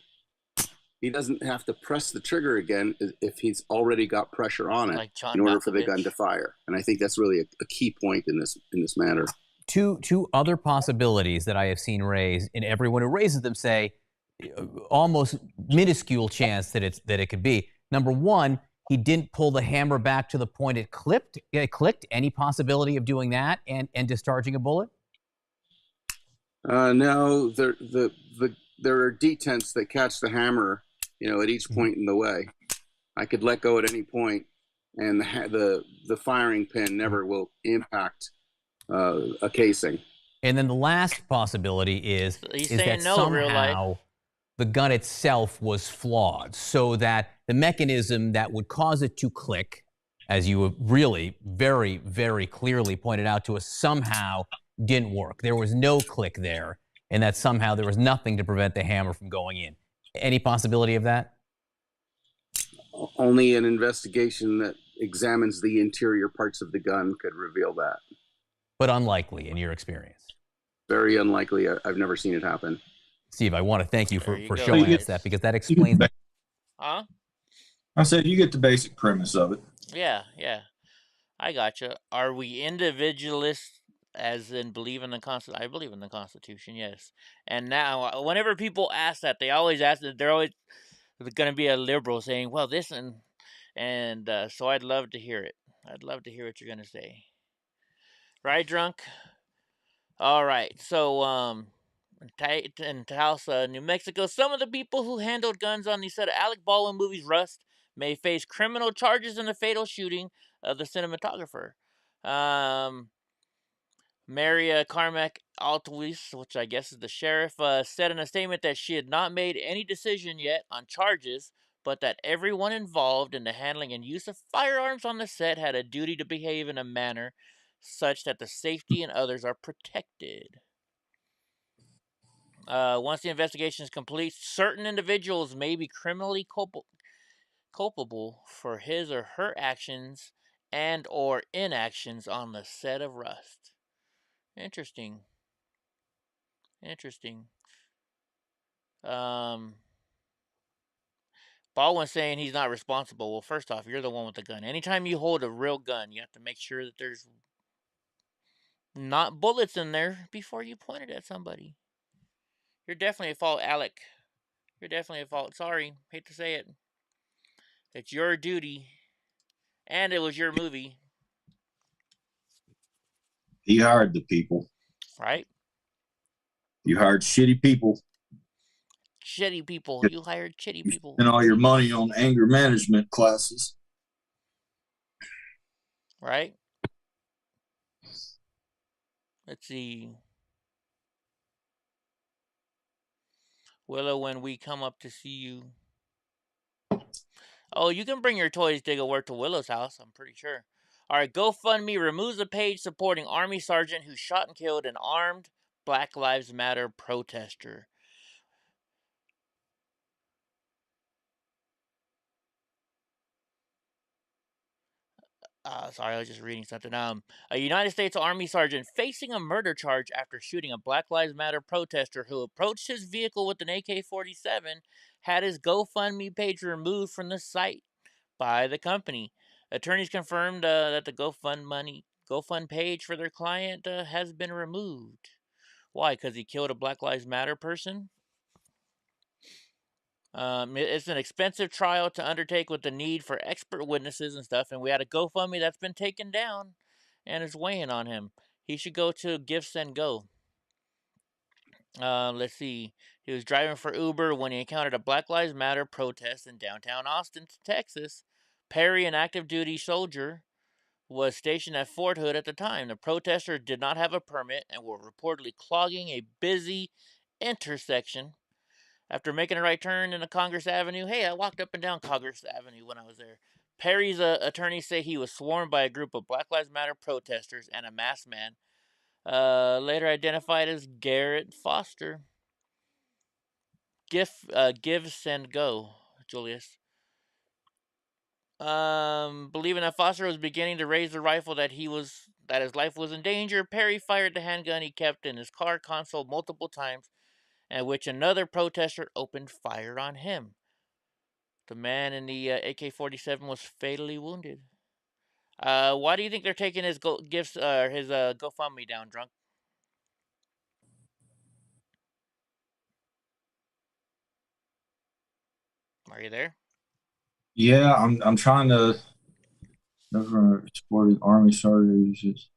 He doesn't have to press the trigger again if he's already got pressure on it in order for the gun to fire. And I think that's really a key point in this matter. Two other possibilities that I have seen raised, and everyone who raises them say almost minuscule chance that it could be. Number one, he didn't pull the hammer back to the point it clicked. Any possibility of doing that and discharging a bullet? No, there are detents that catch the hammer, at each point in the way. I could let go at any point, and the firing pin never will impact a casing. And then the last possibility is that somehow the gun itself was flawed, so that the mechanism that would cause it to click, as you have really very, very clearly pointed out to us, somehow didn't work. There was no click there, and that somehow there was nothing to prevent the hammer from going in. Any possibility of that? Only an investigation that examines the interior parts of the gun could reveal that. But unlikely in your experience? Very unlikely. I've never seen it happen. Steve, I want to thank you for showing us that, because that explains... Huh? I said you get the basic premise of it. Yeah. I gotcha. Are we individualists, as in believe in the Constitution? I believe in the Constitution, yes. And now, whenever people ask that, they always ask that. They're always going to be a liberal saying, well, this and so I'd love to hear it. I'd love to hear what you're going to say. Right, drunk? All right. So, in Tulsa, New Mexico, some of the people who handled guns on the set of Alec Baldwin movie's Rust may face criminal charges in the fatal shooting of the cinematographer. Maria Carmack Altwis, which I guess is the sheriff, said in a statement that she had not made any decision yet on charges, but that everyone involved in the handling and use of firearms on the set had a duty to behave in a manner such that the safety and others are protected. Once the investigation is complete, certain individuals may be criminally culpable for his or her actions and or inactions on the set of Rust. Interesting. Baldwin's saying he's not responsible. Well, first off, you're the one with the gun. Anytime you hold a real gun, you have to make sure that there's not bullets in there before you point it at somebody. You're definitely at fault, Alec. You're definitely at fault. Sorry. Hate to say it. It's your duty. And it was your movie. He hired the people. Right? You hired shitty people. Shitty people. You hired shitty people. And all your money on anger management classes. Right? Let's see. Willow, when we come up to see you. Oh, you can bring your toys to go work to Willow's house, I'm pretty sure. All right, GoFundMe removes a page supporting Army Sergeant who shot and killed an armed Black Lives Matter protester. Sorry, I was just reading something. A United States Army sergeant facing a murder charge after shooting a Black Lives Matter protester who approached his vehicle with an AK-47 had his GoFundMe page removed from the site by the company. Attorneys confirmed that the GoFund page for their client has been removed. Why? Because he killed a Black Lives Matter person? It's an expensive trial to undertake with the need for expert witnesses and stuff, and we had a GoFundMe that's been taken down, and it's weighing on him. He should go to Gifts and Go. Let's see. He was driving for Uber when he encountered a Black Lives Matter protest in downtown Austin, Texas. Perry, an active duty soldier, was stationed at Fort Hood at the time. The protesters did not have a permit and were reportedly clogging a busy intersection After making a right turn into Congress Avenue, hey, I walked up and down Congress Avenue when I was there. Perry's attorneys say he was swarmed by a group of Black Lives Matter protesters and a masked man, later identified as Garrett Foster. Give, send, go, Julius. Believing that Foster was beginning to raise the rifle that his life was in danger, Perry fired the handgun he kept in his car console multiple times, at which another protester opened fire on him. The man in the AK-47 was fatally wounded. Why do you think they're taking his GoFundMe down, drunk? Are you there? Yeah, I'm trying to. Never supporting Army sergeants.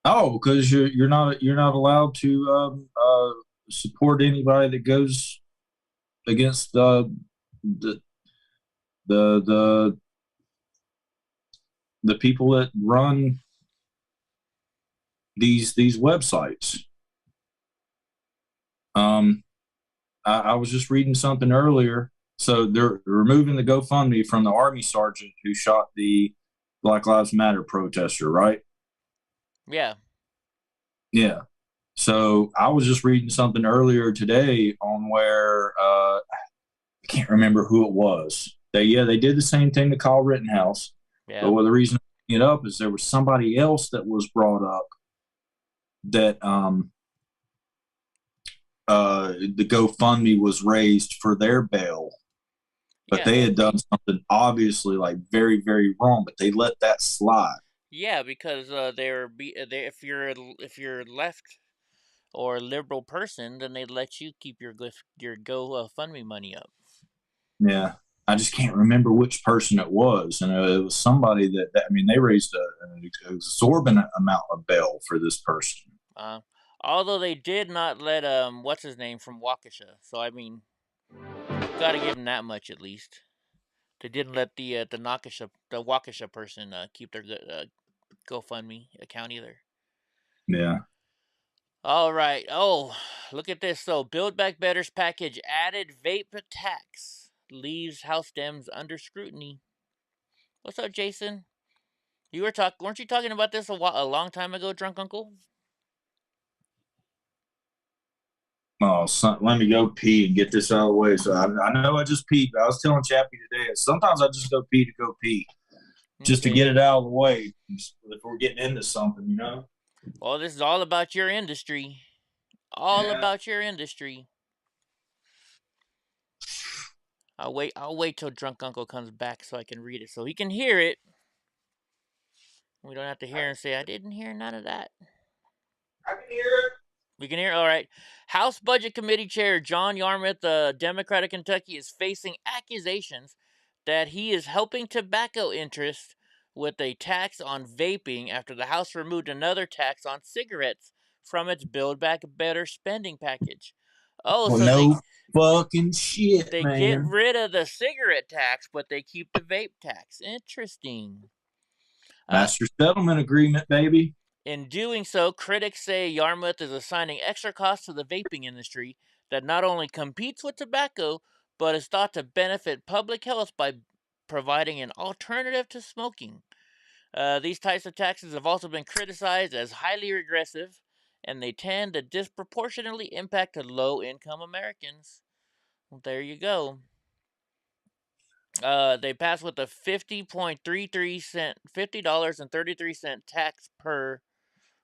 Oh, because you're not allowed to support anybody that goes against the the people that run these websites. I was just reading something earlier. So they're removing the GoFundMe from the Army sergeant who shot the Black Lives Matter protester, right? Yeah. Yeah. So I was just reading something earlier today on where I can't remember who it was. They did the same thing to Kyle Rittenhouse. Yeah. But the reason I bring it up is there was somebody else that was brought up that the GoFundMe was raised for their bail. But they had done something obviously like very, very wrong, but they let that slide. Yeah, because if you're left or liberal person, then they'd let you keep your GoFundMe money up. Yeah, I just can't remember which person it was, and it was somebody that I mean, they raised an exorbitant amount of bail for this person. Although they did not let what's his name from Waukesha, so I mean, gotta give them that much at least. They didn't let the Waukesha person keep their GoFundMe account either. Yeah. All right. Oh, look at this. So, Build Back Better's package added vape tax leaves House Dems under scrutiny. What's up, Jason? Weren't you talking about this a long time ago, drunk uncle? Oh, son, let me go pee and get this out of the way. So I know I just peed, but I was telling Chappie today, sometimes I just go pee to go pee, just to get it out of the way if we're getting into something, you know? Well, this is all about your industry. About your industry. I'll wait till drunk uncle comes back so I can read it, so he can hear it. We don't have to hear him say, I didn't hear none of that. I can hear it. We can hear it? All right. House Budget Committee Chair John Yarmuth, the Democrat of Kentucky, is facing accusations that he is helping tobacco interests with a tax on vaping after the House removed another tax on cigarettes from its Build Back Better spending package. Oh, well, so no fucking shit, they man. get rid of the cigarette tax, but they keep the vape tax. Interesting. Master settlement agreement, baby. In doing so, critics say Yarmouth is assigning extra costs to the vaping industry that not only competes with tobacco, but is thought to benefit public health by providing an alternative to smoking. These types of taxes have also been criticized as highly regressive, and they tend to disproportionately impact low-income Americans. Well, there you go. They passed with a $50.33 tax per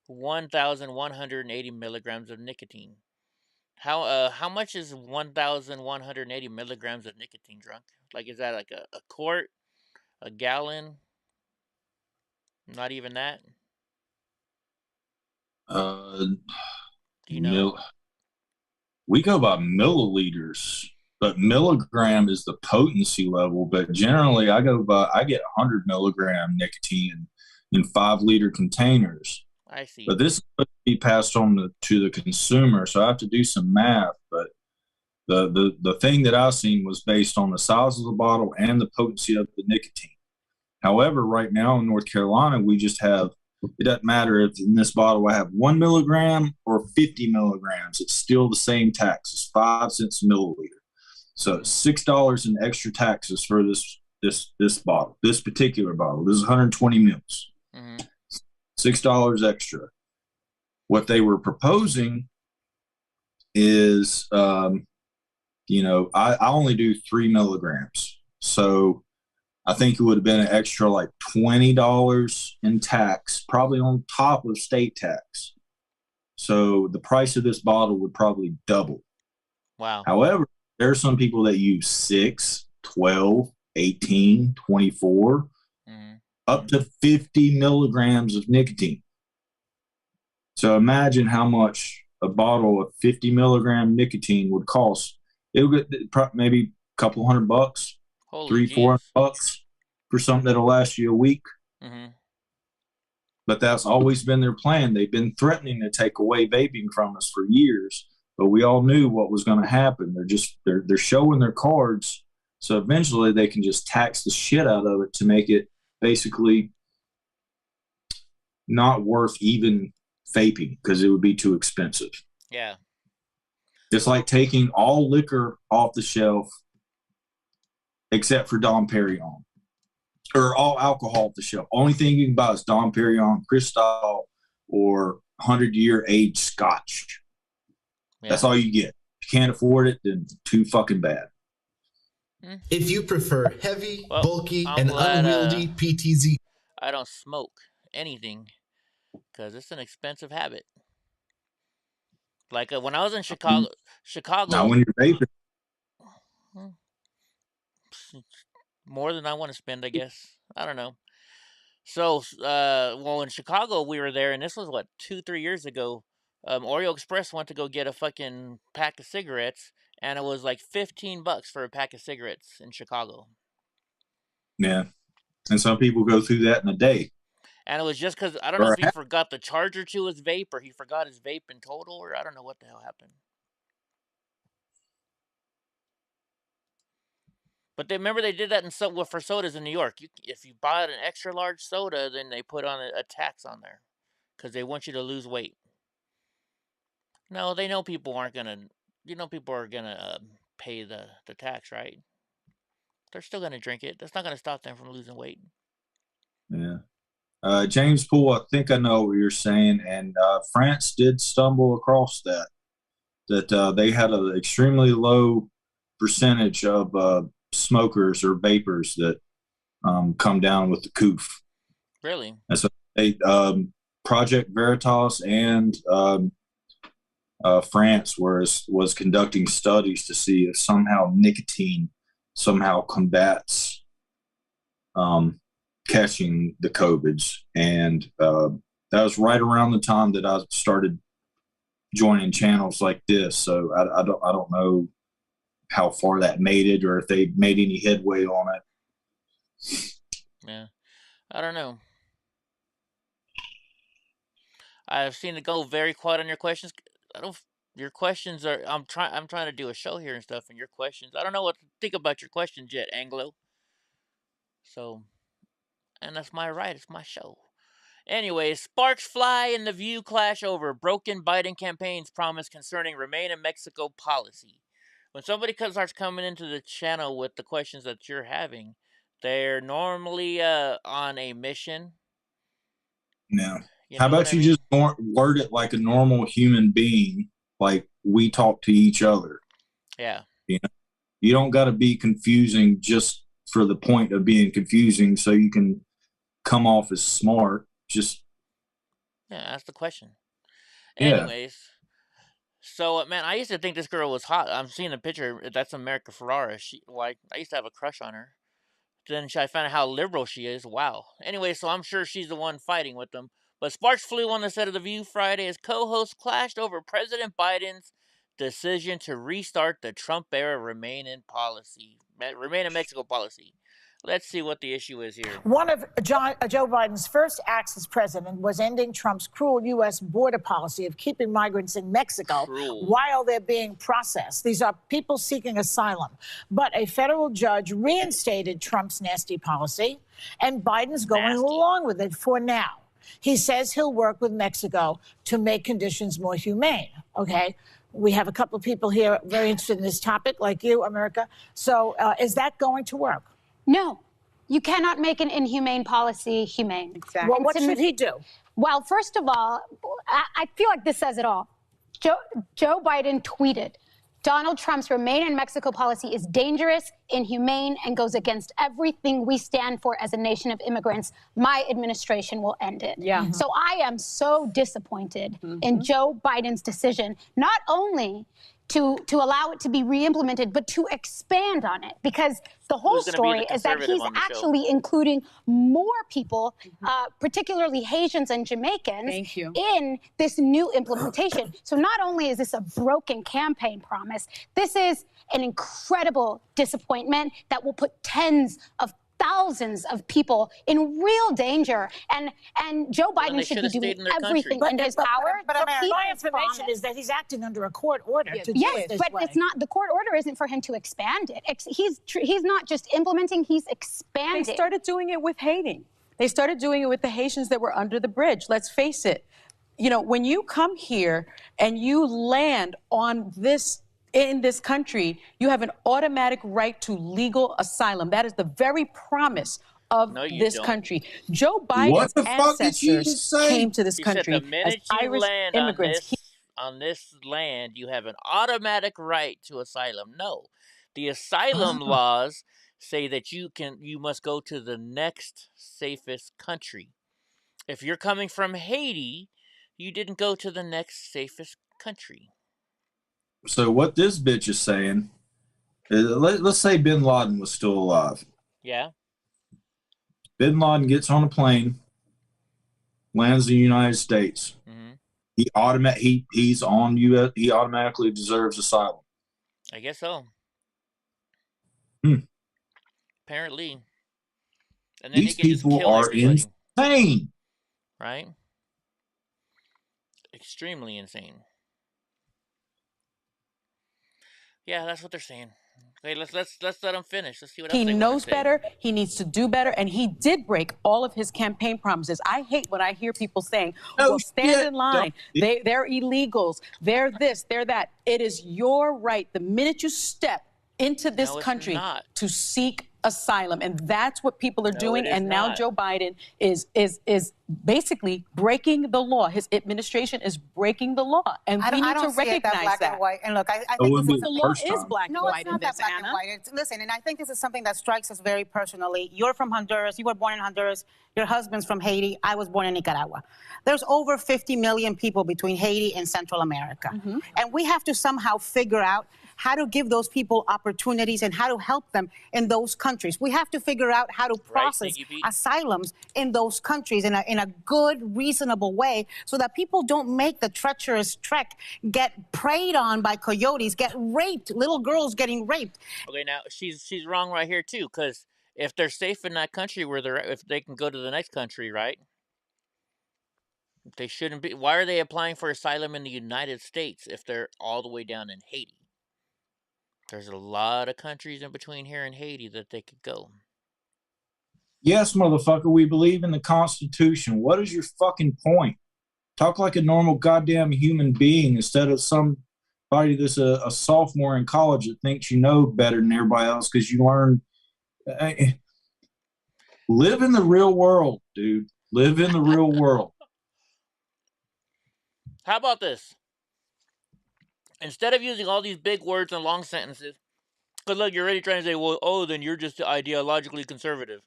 1,180 milligrams of nicotine. How much is 1,180 milligrams of nicotine, drunk? Like, is that like a quart, a gallon? Not even that. Do you know? We go by milliliters, but milligram is the potency level. But generally, I get 100 milligram nicotine in 5-liter containers. I see. But this is supposed to be passed on to the consumer, so I have to do some math. But the thing that I seen was based on the size of the bottle and the potency of the nicotine. However, right now in North Carolina, we just have It doesn't matter if in this bottle I have 1 milligram or 50 milligrams. It's still the same tax. It's 5 cents a milliliter. So it's $6 in extra taxes for this bottle, this particular bottle. This is 120 mils. $6 extra. What they were proposing is, you know, I only do 3 milligrams. So I think it would have been an extra like $20 in tax, probably on top of state tax. So the price of this bottle would probably double. Wow. However, there are some people that use 6, 12, 18, 24, up to 50 milligrams of nicotine. So imagine how much a bottle of 50 milligram nicotine would cost. It would get maybe a couple $100, $300-$400 for something that'll last you a week. But that's always been their plan. They've been threatening to take away vaping from us for years, but we all knew what was going to happen. They're showing their cards, so eventually they can just tax the shit out of it to make it basically not worth even vaping because it would be too expensive. Yeah. It's like taking all liquor off the shelf except for Dom Perignon, or all alcohol off the shelf. Only thing you can buy is Dom Perignon, Cristal, or 100-year aged Scotch. Yeah. That's all you get. If you can't afford it, then too fucking bad. If you prefer heavy, bulky, and unwieldy PTZ, I don't smoke anything because it's an expensive habit. Like when I was in Chicago. Now, when you're vaping, more than I want to spend, I guess. I don't know. So, well, in Chicago, we were there, and this was, what, 2-3 years ago. Oreo Express went to go get a fucking pack of cigarettes, and it was like $15 for a pack of cigarettes in Chicago. Yeah. And some people go through that in a day. And it was just because, I don't know if he forgot the charger to his vape, or he forgot his vape in total, or I don't know what the hell happened. But remember they did that for sodas in New York. If you buy an extra large soda, then they put on a tax on there because they want you to lose weight. No, they know people aren't gonna. You know, people are gonna pay the tax, right? They're still gonna drink it. That's not gonna stop them from losing weight. Yeah. James Poole, I think I know what you're saying, and France did stumble across that they had an extremely low percentage of smokers or vapors that come down with the coof. Really? And so they, Project Veritas and France was conducting studies to see if somehow nicotine somehow combats catching the COVIDs. And that was right around the time that I started joining channels like this. So I don't know how far that made it or if they made any headway on it. Yeah, I don't know. I've seen it go very quiet on your questions. Your questions are. I'm trying to do a show here and stuff, and your questions. I don't know what to think about your questions yet, Anglo. So, and that's my right. It's my show. Anyway, sparks fly and the View clash over broken Biden campaign's promise concerning Remain in Mexico policy. When somebody starts coming into the channel with the questions that you're having, they're normally on a mission. No. How about you just word it like a normal human being, like we talk to each other? Yeah. You know, you don't got to be confusing just for the point of being confusing so you can come off as smart. Just ask the question. Yeah. Anyways, so man, I used to think this girl was hot. I'm seeing a picture. That's America Ferrara. I used to have a crush on her. Then I found out how liberal she is. Wow. Anyway, so I'm sure she's the one fighting with them. But sparks flew on the set of The View Friday as co-hosts clashed over President Biden's decision to restart the Trump-era Remain in Mexico policy. Let's see what the issue is here. One of Joe Biden's first acts as president was ending Trump's cruel U.S. border policy of keeping migrants in Mexico while they're being processed. These are people seeking asylum. But a federal judge reinstated Trump's nasty policy, and Biden's going along with it for now. He says he'll work with Mexico to make conditions more humane, okay? We have a couple of people here very interested in this topic, like you, America. So is that going to work? No. You cannot make an inhumane policy humane. Exactly. Well, what should he do? Well, first of all, I feel like this says it all. Joe Biden tweeted, Donald Trump's Remain in Mexico policy is dangerous, inhumane, and goes against everything we stand for as a nation of immigrants. My administration will end it. Yeah. So I am so disappointed in Joe Biden's decision, not only to allow it to be re-implemented, but to expand on it, because the whole story is that he's actually including more people, particularly Haitians and Jamaicans, in this new implementation. So not only is this a broken campaign promise, this is an incredible disappointment that will put tens of thousands of people in real danger, and Joe Biden should be doing everything in his power. But my information is that he's acting under a court order to do it this way. It's not. The court order isn't for him to expand it. He's not just implementing; he's expanding. They started doing it with Haiti. They started doing it with the Haitians that were under the bridge. Let's face it. You know, when you come here and you land on this. In this country, you have an automatic right to legal asylum. That is the very promise of this country. Joe Biden's ancestors came to this country as Irish immigrants. On this land, you have an automatic right to asylum. No, the asylum laws say that you must go to the next safest country. If you're coming from Haiti, you didn't go to the next safest country. So what this bitch is saying is, let's say Bin Laden was still alive. Yeah. Bin Laden gets on a plane, lands in the United States. He's on U.S. He automatically deserves asylum. I guess so. Apparently. And then these people are insane. Right? Extremely insane. Yeah, that's what they're saying. Okay, let's let them finish. Let's see what else he knows better. He needs to do better, and he did break all of his campaign promises. I hate when I hear people saying, "Well, stand in line. They're illegals. They're this. They're that." It is your right the minute you step into this country to seek asylum, and that's what people are doing. And now Joe Biden is basically breaking the law. His administration is breaking the law, and we need to recognize that. White. And look, I think the law is black and white. No, it's not that black and white. Listen, and I think this is something that strikes us very personally. You're from Honduras. You were born in Honduras. Your husband's from Haiti. I was born in Nicaragua. There's over 50 million people between Haiti and Central America, and we have to somehow figure out how to give those people opportunities and how to help them in those countries. We have to figure out how to process asylums in those countries in a good, reasonable way so that people don't make the treacherous trek, get preyed on by coyotes, get raped, little girls getting raped. Okay, now she's wrong right here too, because if they're safe in that country if they can go to the next country, right? They shouldn't be. Why are they applying for asylum in the United States if they're all the way down in Haiti? There's a lot of countries in between here and Haiti that they could go. Yes, motherfucker, we believe in the Constitution. What is your fucking point? Talk like a normal goddamn human being instead of somebody that's a sophomore in college that thinks you know better than everybody else because you learn. Live in the real world, dude. Live in the real world. How about this? Instead of using all these big words and long sentences, because look, you're already trying to say, well, then you're just ideologically conservative.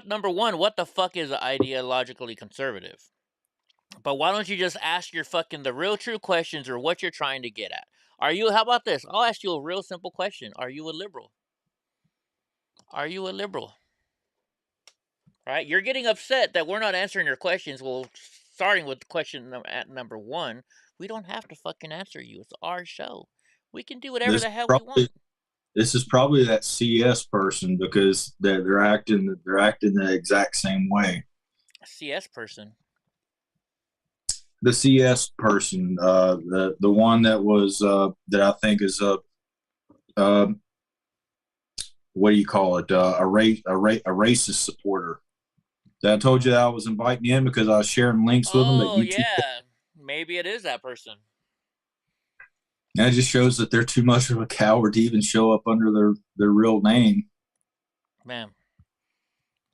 Number one, what the fuck is ideologically conservative? But why don't you just ask the real true questions or what you're trying to get at? How about this? I'll ask you a real simple question. Are you a liberal? Are you a liberal? Right? You're getting upset that we're not answering your questions. Well, starting with question at number one, we don't have to fucking answer you. It's our show. We can do whatever the hell we want. This is probably that CS person because they're acting the exact same way. A CS person. The CS person, the one that was that I think is what do you call it? A racist supporter. I told you that I was inviting in because I was sharing links with them. That Oh, YouTube. yeah. Maybe it is that person. That just shows that they're too much of a coward to even show up under their real name. Man.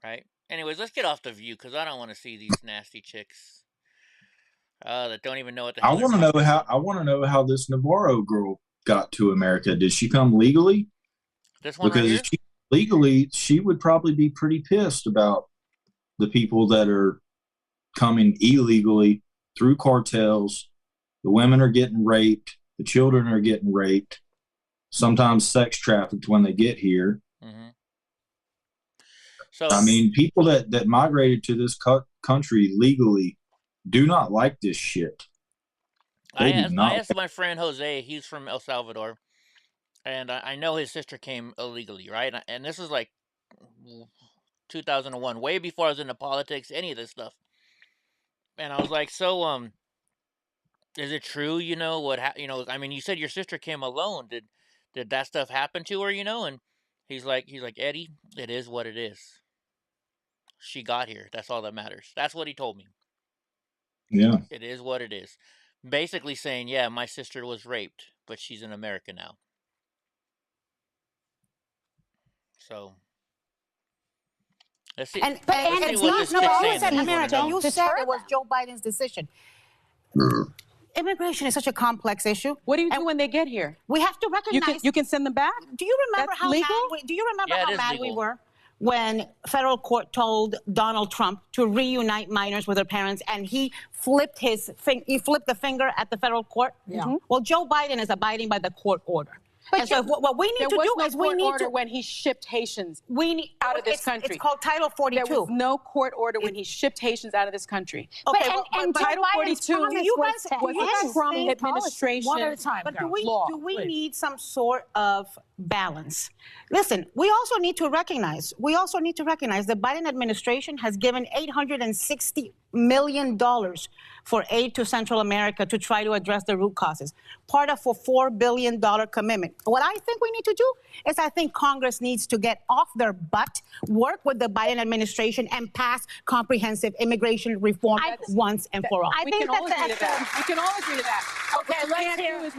Right? Anyways, let's get off the View because I don't want to see these nasty chicks that don't even know what the hell I want to know how this Navarro girl got to America. Did she come legally? This one because right if she legally, she would probably be pretty pissed about the people that are coming illegally through cartels. The women are getting raped. The children are getting raped. Sometimes sex trafficked when they get here. Mm-hmm. So I mean, people that migrated to this country legally do not like this shit. I asked my friend Jose. He's from El Salvador, and I know his sister came illegally, right? And this is like 2001, way before I was into politics, any of this stuff. And I was like, so is it true? You know what? I mean, you said your sister came alone. Did that stuff happen to her? You know? And he's like, Eddie, it is what it is. She got here. That's all that matters. That's what he told me. Yeah. It is what it is. Basically saying, yeah, my sister was raped, but she's in America now. So let's see. It's not you said America. You said it was Joe Biden's decision. Immigration is such a complex issue. What do you do when they get here? We have to recognize. You can send them back. Do you remember how mad we were when federal court told Donald Trump to reunite minors with their parents, and he flipped the finger at the federal court? Yeah. Well, Joe Biden is abiding by the court order. But and so what we need to do is we need to when he shipped Haitians out of this country. It's called Title 42. There was no court order when he shipped Haitians out of this country. Okay, but Title 42 was a Trump administration. One at a time. But do we need some sort of balance? Listen, we also need to recognize the Biden administration has given $860 million for aid to Central America to try to address the root causes, part of a $4 billion commitment. What I think we need to do is I think Congress needs to get off their butt, work with the Biden administration, and pass comprehensive immigration reform once and for all. We can all agree to that. We can all agree to that. Okay, let's hear. Is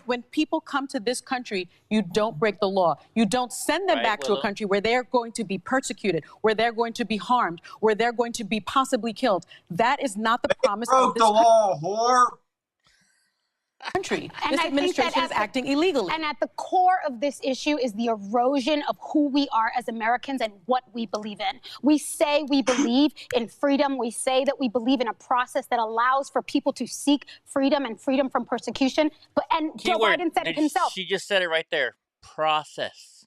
when people come to this country, you don't break the law. You don't send them back to a country where they're going to be persecuted, where they're going to be harmed, where they're going to be possibly killed. That is not the promise of this law, whore. Country. And this administration is acting illegally. And at the core of this issue is the erosion of who we are as Americans and what we believe in. We say we believe in freedom. We say that we believe in a process that allows for people to seek freedom and freedom from persecution. And Joe Biden said it himself. She just said it right there. Process.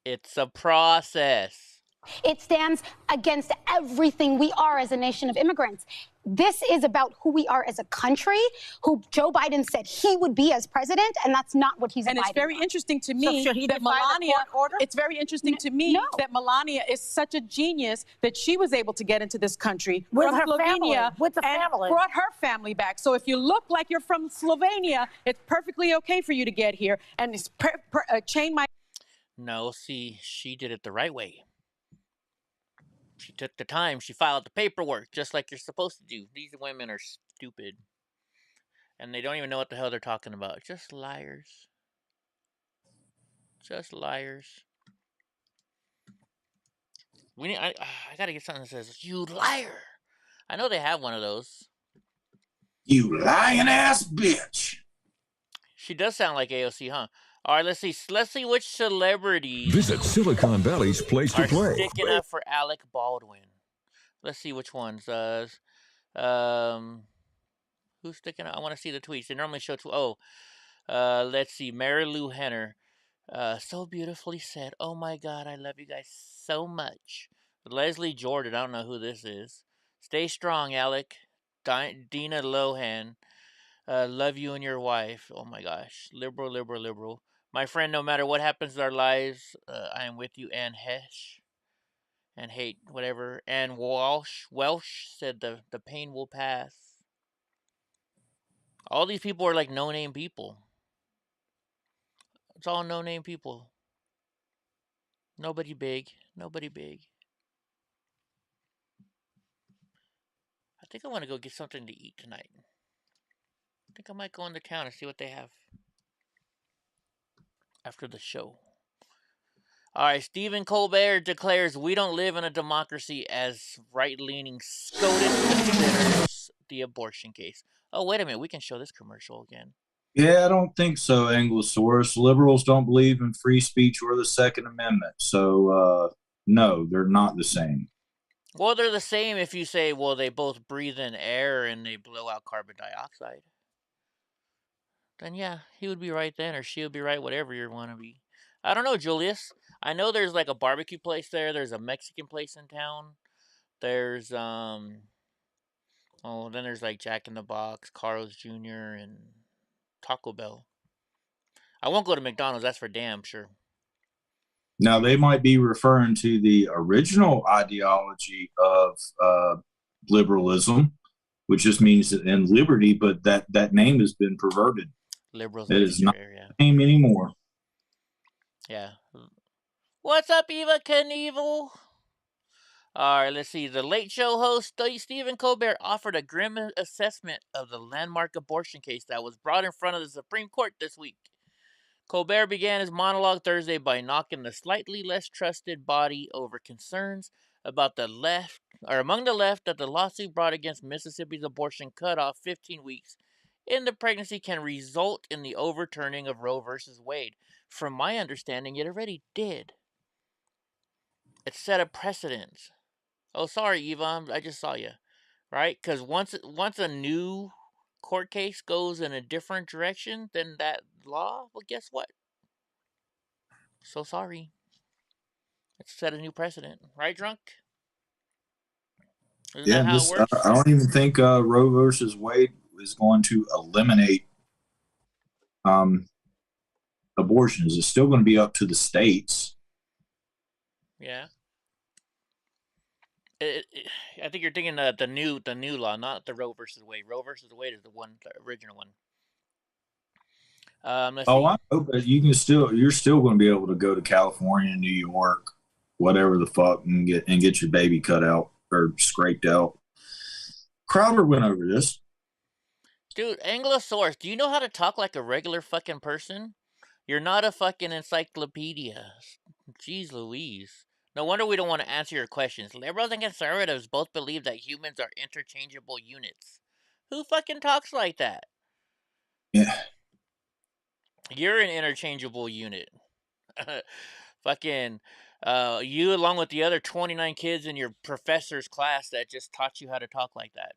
It's a process. It stands against everything we are as a nation of immigrants. This is about who we are as a country, who Joe Biden said he would be as president, and that's not what he's abiding by. And it's very interesting to me that Melania, that Melania is such a genius that she was able to get into this country with from her Slovenia family, with the and family. Brought her family back. So if you look like you're from Slovenia, it's perfectly okay for you to get here and chain my. No, see, she did it the right way. She took the time. She filed the paperwork just like you're supposed to do. These women are stupid. And they don't even know what the hell they're talking about. Just liars. Just liars. I gotta get something that says, "You liar." I know they have one of those. You lying ass bitch. She does sound like AOC, huh? All right, let's see which celebrities visit Silicon Valley's place to play. Sticking up for Alec Baldwin. Let's see which ones. Who's sticking up? I want to see the tweets. They normally show let's see. Mary Lou Henner. So beautifully said. Oh my God, I love you guys so much. Leslie Jordan. I don't know who this is. Stay strong, Alec. Dina Lohan. Love you and your wife. Oh my gosh. Liberal. My friend, no matter what happens in our lives, I am with you. Ann Hesh. And hate, whatever. And Welsh said the pain will pass. All these people are like no-name people. It's all no-name people. Nobody big. Nobody big. I think I want to go get something to eat tonight. I think I might go into town and see what they have after the show. All right, Stephen Colbert declares we don't live in a democracy as right-leaning SCOTUS considers the abortion case. Oh, wait a minute. We can show this commercial again. Yeah, I don't think so, Anglosaurus. Liberals don't believe in free speech or the Second Amendment. So, no, they're not the same. Well, they're the same if you say, well, they both breathe in air and they blow out carbon dioxide. Then, yeah, he would be right then, or she would be right, whatever you want to be. I don't know, Julius. I know there's like a barbecue place there. There's a Mexican place in town. There's, then there's like Jack in the Box, Carl's Jr., and Taco Bell. I won't go to McDonald's, that's for damn sure. Now, they might be referring to the original ideology of liberalism, which just means in liberty, but that name has been perverted. Liberals. It is not the name anymore. Yeah. What's up, Eva Knievel? All right, let's see. The Late Show host, Stephen Colbert, offered a grim assessment of the landmark abortion case that was brought in front of the Supreme Court this week. Colbert began his monologue Thursday by knocking the slightly less trusted body over concerns about the left, or among the left, that the lawsuit brought against Mississippi's abortion cutoff 15 weeks into pregnancy can result in the overturning of Roe versus Wade. From my understanding, it already did. It set a precedent. Oh, sorry, Eva, I just saw you. Right? Because once a new court case goes in a different direction than that law, well, guess what? So sorry. It's set a new precedent. Right, Drunk? Isn't that how it works? I don't even think Roe versus Wade is going to eliminate abortions. It's still going to be up to the states. Yeah. I think you're thinking the new law, not the Roe versus Wade. Roe versus Wade is the original one. Let's see. I hope that you're still going to be able to go to California, New York, whatever the fuck, and get your baby cut out or scraped out. Crowder went over this. Dude, Anglosaurus, do you know how to talk like a regular fucking person? You're not a fucking encyclopedia. Jeez Louise. No wonder we don't want to answer your questions. Liberals and conservatives both believe that humans are interchangeable units. Who fucking talks like that? Yeah. You're an interchangeable unit. Fucking, you along with the other 29 kids in your professor's class that just taught you how to talk like that.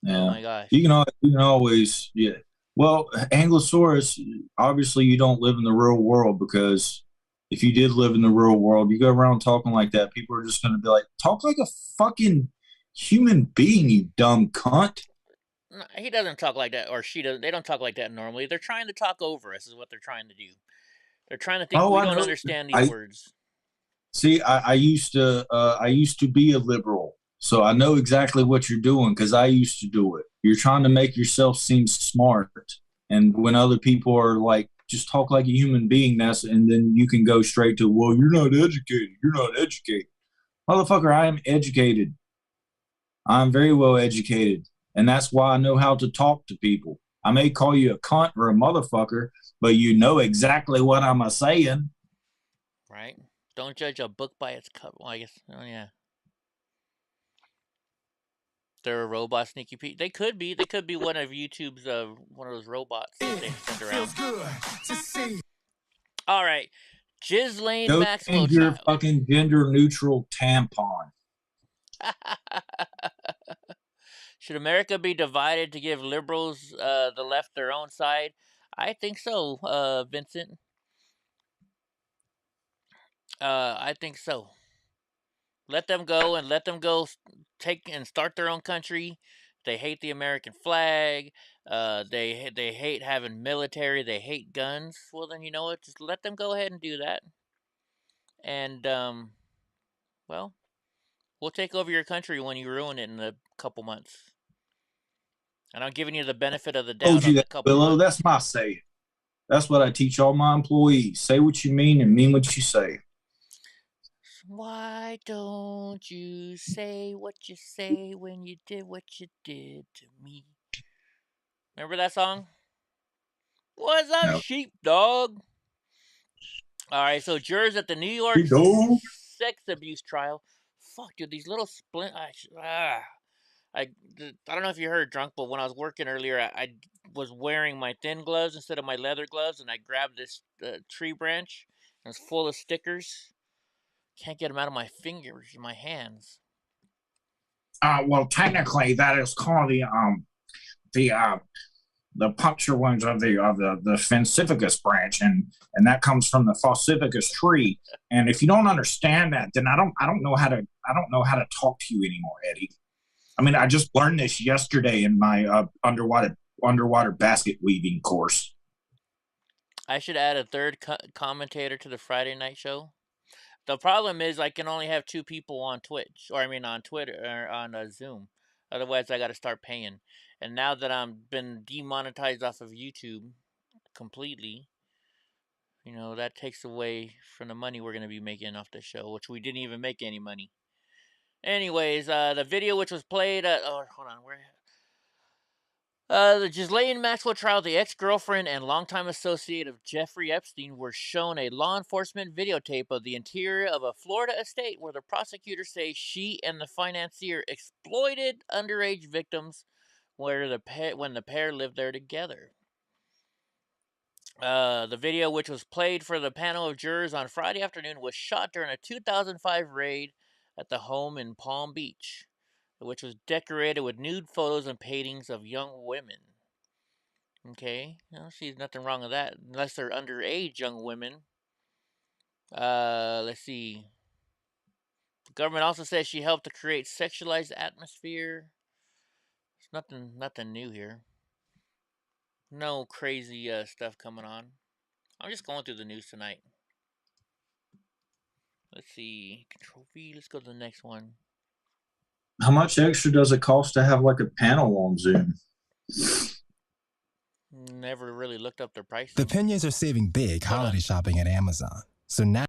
Yeah. Oh my gosh. You can always, yeah. Well, Anglosaurus, obviously you don't live in the real world, because if you did live in the real world, you go around talking like that, people are just going to be like, talk like a fucking human being, you dumb cunt. No, he doesn't talk like that, or she doesn't. They don't talk like that normally. They're trying to talk over us is what they're trying to do. They're trying to think we don't understand these words. See, I used to be a liberal, so I know exactly what you're doing, because I used to do it. You're trying to make yourself seem smart, and when other people are like, just talk like a human being, and then you can go straight to, well, you're not educated. You're not educated. Motherfucker, I am educated. I'm very well educated, and that's why I know how to talk to people. I may call you a cunt or a motherfucker, but you know exactly what I'm a-saying. Right? Don't judge a book by its cover. Well, I guess, oh yeah. They're a robot, Sneaky Pete. They could be. They could be one of YouTube's, one of those robots that they send around. Good to see. All right. Ghislaine Maxwell. Change your fucking gender-neutral tampon. Should America be divided to give liberals, the left, their own side? I think so, Vincent. I think so. Let them go and let them go take and start their own country. They hate the American flag. They hate having military. They hate guns. Well, then, you know what? Just let them go ahead and do that. And, well, we'll take over your country when you ruin it in a couple months. And I'm giving you the benefit of the doubt. Told you that, Willow. That's my saying. That's what I teach all my employees. Say what you mean and mean what you say. Why don't you say what you say when you did what you did to me? Remember that song? What's up, No. sheepdog? All right, so jurors at the New York sex abuse trial. Fuck, dude, these little I don't know if you heard, drunk, but when I was working earlier, I was wearing my thin gloves instead of my leather gloves, and I grabbed this tree branch. And it was full of stickers. Can't get them out of my fingers, my hands. Well, technically, that is called the puncture wounds of the Fincificus branch, and that comes from the Falsificus tree. And if you don't understand that, then I don't know how to talk to you anymore, Eddie. I mean, I just learned this yesterday in my underwater basket weaving course. I should add a third commentator to the Friday night show. The problem is I can only have 2 people on Twitch, or I mean on Twitter or on Zoom. Otherwise, I got to start paying. And now that I've been demonetized off of YouTube completely, you know, that takes away from the money we're going to be making off the show, which we didn't even make any money. Anyways, the video which was played at... Oh, hold on. Where... the Ghislaine Maxwell trial, the ex-girlfriend and longtime associate of Jeffrey Epstein were shown a law enforcement videotape of the interior of a Florida estate where the prosecutors say she and the financier exploited underage victims when the pair lived there together. The video, which was played for the panel of jurors on Friday afternoon, was shot during a 2005 raid at the home in Palm Beach, which was decorated with nude photos and paintings of young women. Okay, I don't see nothing wrong with that, unless they're underage young women. Let's see. The government also says she helped to create sexualized atmosphere. There's nothing new here. No crazy stuff coming on. I'm just going through the news tonight. Let's see. Control V. Let's go to the next one. How much extra does it cost to have like a panel on Zoom? Never really looked up their prices. The Peñas are saving big holiday shopping at Amazon. So now...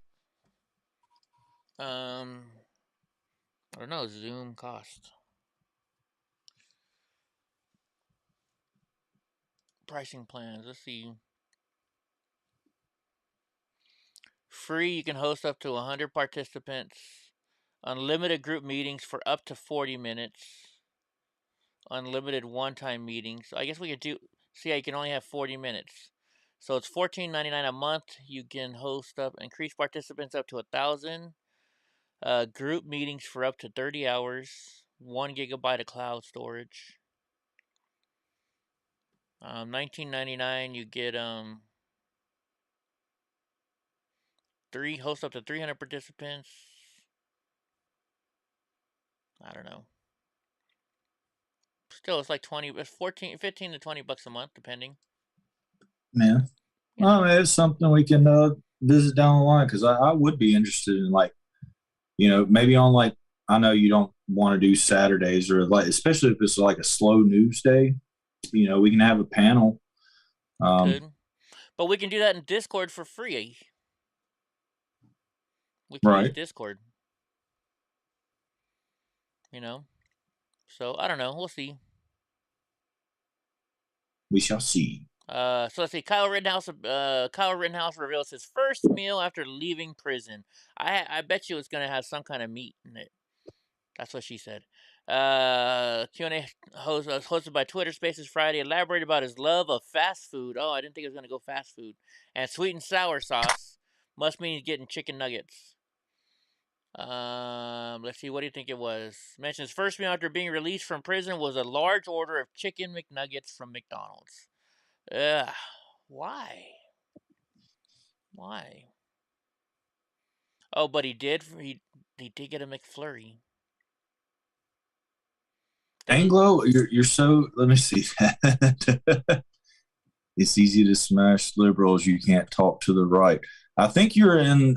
I don't know. Zoom cost. Pricing plans. Let's see. Free, you can host up to 100 participants. Unlimited group meetings for up to 40 minutes. Unlimited one-time meetings. I guess we could do... See, you can only have 40 minutes. So it's $14.99 a month. You can host up... Increase participants up to 1,000. Group meetings for up to 30 hours. 1 gigabyte of cloud storage. $19.99. You get... host up to 300 participants. I don't know. Still, it's like 15 to 20 bucks a month, depending. Man, well, it's something we can visit down the line, because I would be interested in, like, you know, maybe on, like, I know you don't want to do Saturdays, or like, especially if it's like a slow news day, you know, we can have a panel. Good. But we can do that in Discord for free. We can use Discord. You know? So, I don't know. We'll see. We shall see. So let's see. Kyle Rittenhouse reveals his first meal after leaving prison. I bet you it's going to have some kind of meat in it. That's what she said. Q&A hosted by Twitter Spaces Friday elaborated about his love of fast food. Oh, I didn't think it was going to go fast food. And sweet and sour sauce. Must mean he's getting chicken nuggets. Let's see. What do you think it was? Mentions his first meal after being released from prison was a large order of chicken McNuggets from McDonald's. Why? Oh, but he did get a McFlurry. Anglo, you're so, let me see that. It's easy to smash liberals. You can't talk to the right. I think you're in,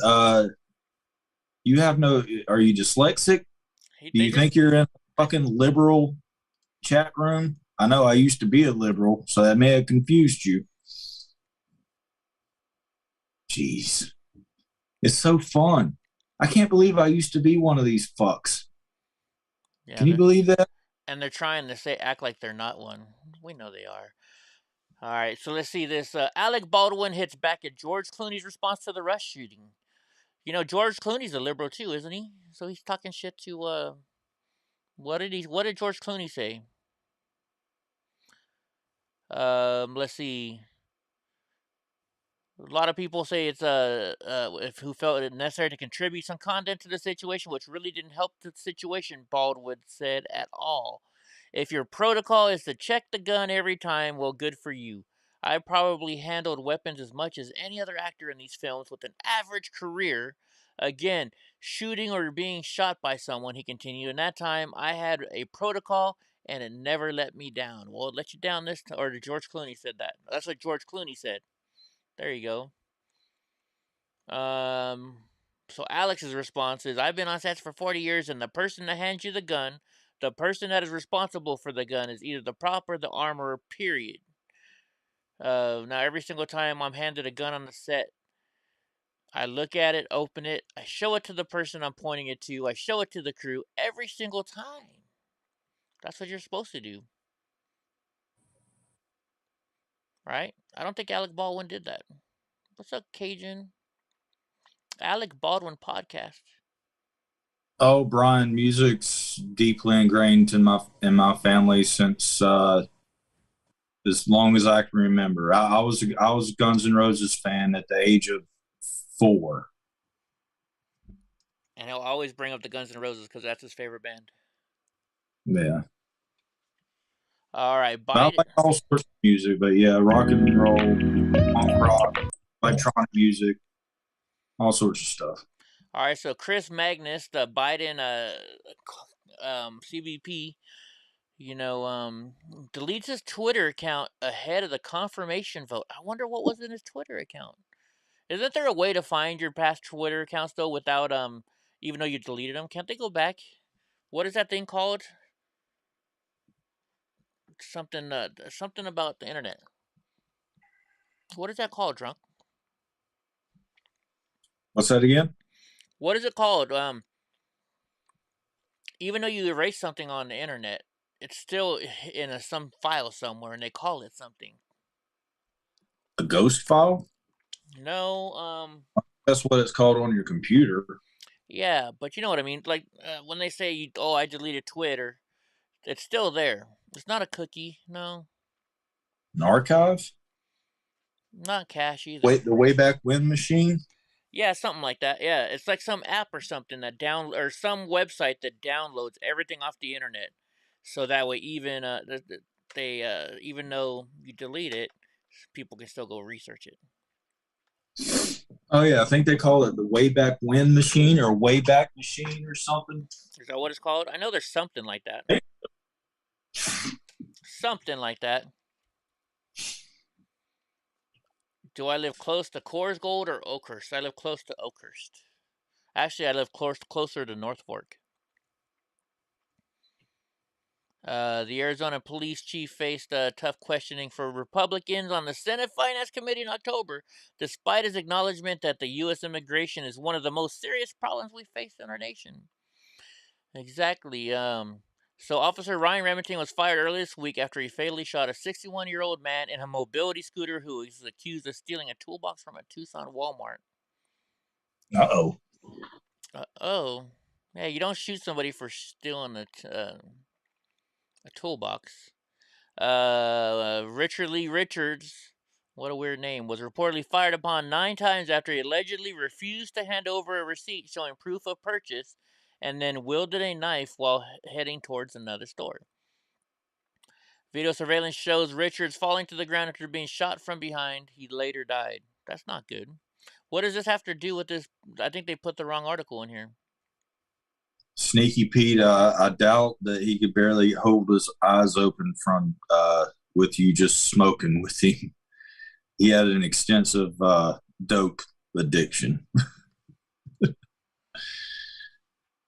you have no, are you dyslexic? Do you think you're in a fucking liberal chat room? I know I used to be a liberal, so that may have confused you. Jeez. It's so fun. I can't believe I used to be one of these fucks. Yeah, can you believe that? And they're trying to act like they're not one. We know they are. All right, so let's see this. Alec Baldwin hits back at George Clooney's response to the Rush shooting. You know, George Clooney's a liberal too, isn't he? So he's talking shit to what did George Clooney say? Let's see. A lot of people say it's who felt it necessary to contribute some content to the situation, which really didn't help the situation, Baldwin said at all. If your protocol is to check the gun every time, well, good for you. I probably handled weapons as much as any other actor in these films with an average career. Again, shooting or being shot by someone, he continued. In that time, I had a protocol, and it never let me down. Well, it let you down this time, or George Clooney said that. That's what George Clooney said. There you go. So Alex's response is, I've been on sets for 40 years, and the person that hands you the gun, the person that is responsible for the gun, is either the prop or the armorer, period. Now, every single time I'm handed a gun on the set, I look at it, open it, I show it to the person I'm pointing it to, I show it to the crew every single time. That's what you're supposed to do. Right? I don't think Alec Baldwin did that. What's up, Cajun? Alec Baldwin podcast. Oh, Brian, music's deeply ingrained in my family since as long as I can remember. I was a Guns N' Roses fan at the age of 4. And he'll always bring up the Guns N' Roses because that's his favorite band. Yeah. All right, I like all sorts of music, but yeah, rock and roll, punk rock, electronic music, all sorts of stuff. All right, so Chris Magnus, the Biden CBP, deletes his Twitter account ahead of the confirmation vote. I wonder what was in his Twitter account. Isn't there a way to find your past Twitter accounts though without even though you deleted them? Can't they go back? What is that thing called? Something about the internet. What is that called, Drunk? What's that again? What is it called? Even though you erase something on the internet, it's still in some file somewhere, and they call it something. A ghost file? No, that's what it's called on your computer. Yeah, but you know what I mean. Like when they say, I deleted Twitter, it's still there. It's not a cookie, no. An archive? Not cache either. Wait, the Wayback When machine? Yeah, something like that. Yeah, it's like some app or something that or some website that downloads everything off the internet, so that way even even though you delete it, people can still go research it. Oh yeah, I think they call it the Wayback When machine or Wayback machine or something. Is that what it's called? I know there's something like that. Something like that. Do I live close to Coors Gold or Oakhurst? I live close to Oakhurst. Actually, I live closer to North Fork. The Arizona police chief faced tough questioning for Republicans on the Senate Finance Committee in October, despite his acknowledgement that the U.S. immigration is one of the most serious problems we face in our nation. Exactly. So Officer Ryan Remington was fired earlier this week after he fatally shot a 61-year-old man in a mobility scooter who was accused of stealing a toolbox from a Tucson Walmart. Uh-oh. Uh-oh. Yeah, you don't shoot somebody for stealing a toolbox. Richard Lee Richards, what a weird name, was reportedly fired upon 9 times after he allegedly refused to hand over a receipt showing proof of purchase and then wielded a knife while heading towards another store. Video surveillance shows Richards falling to the ground after being shot from behind. He later died. That's not good. What does this have to do with this? I think they put the wrong article in here. Sneaky Pete, I doubt that he could barely hold his eyes open from with you just smoking with him. He had an extensive dope addiction.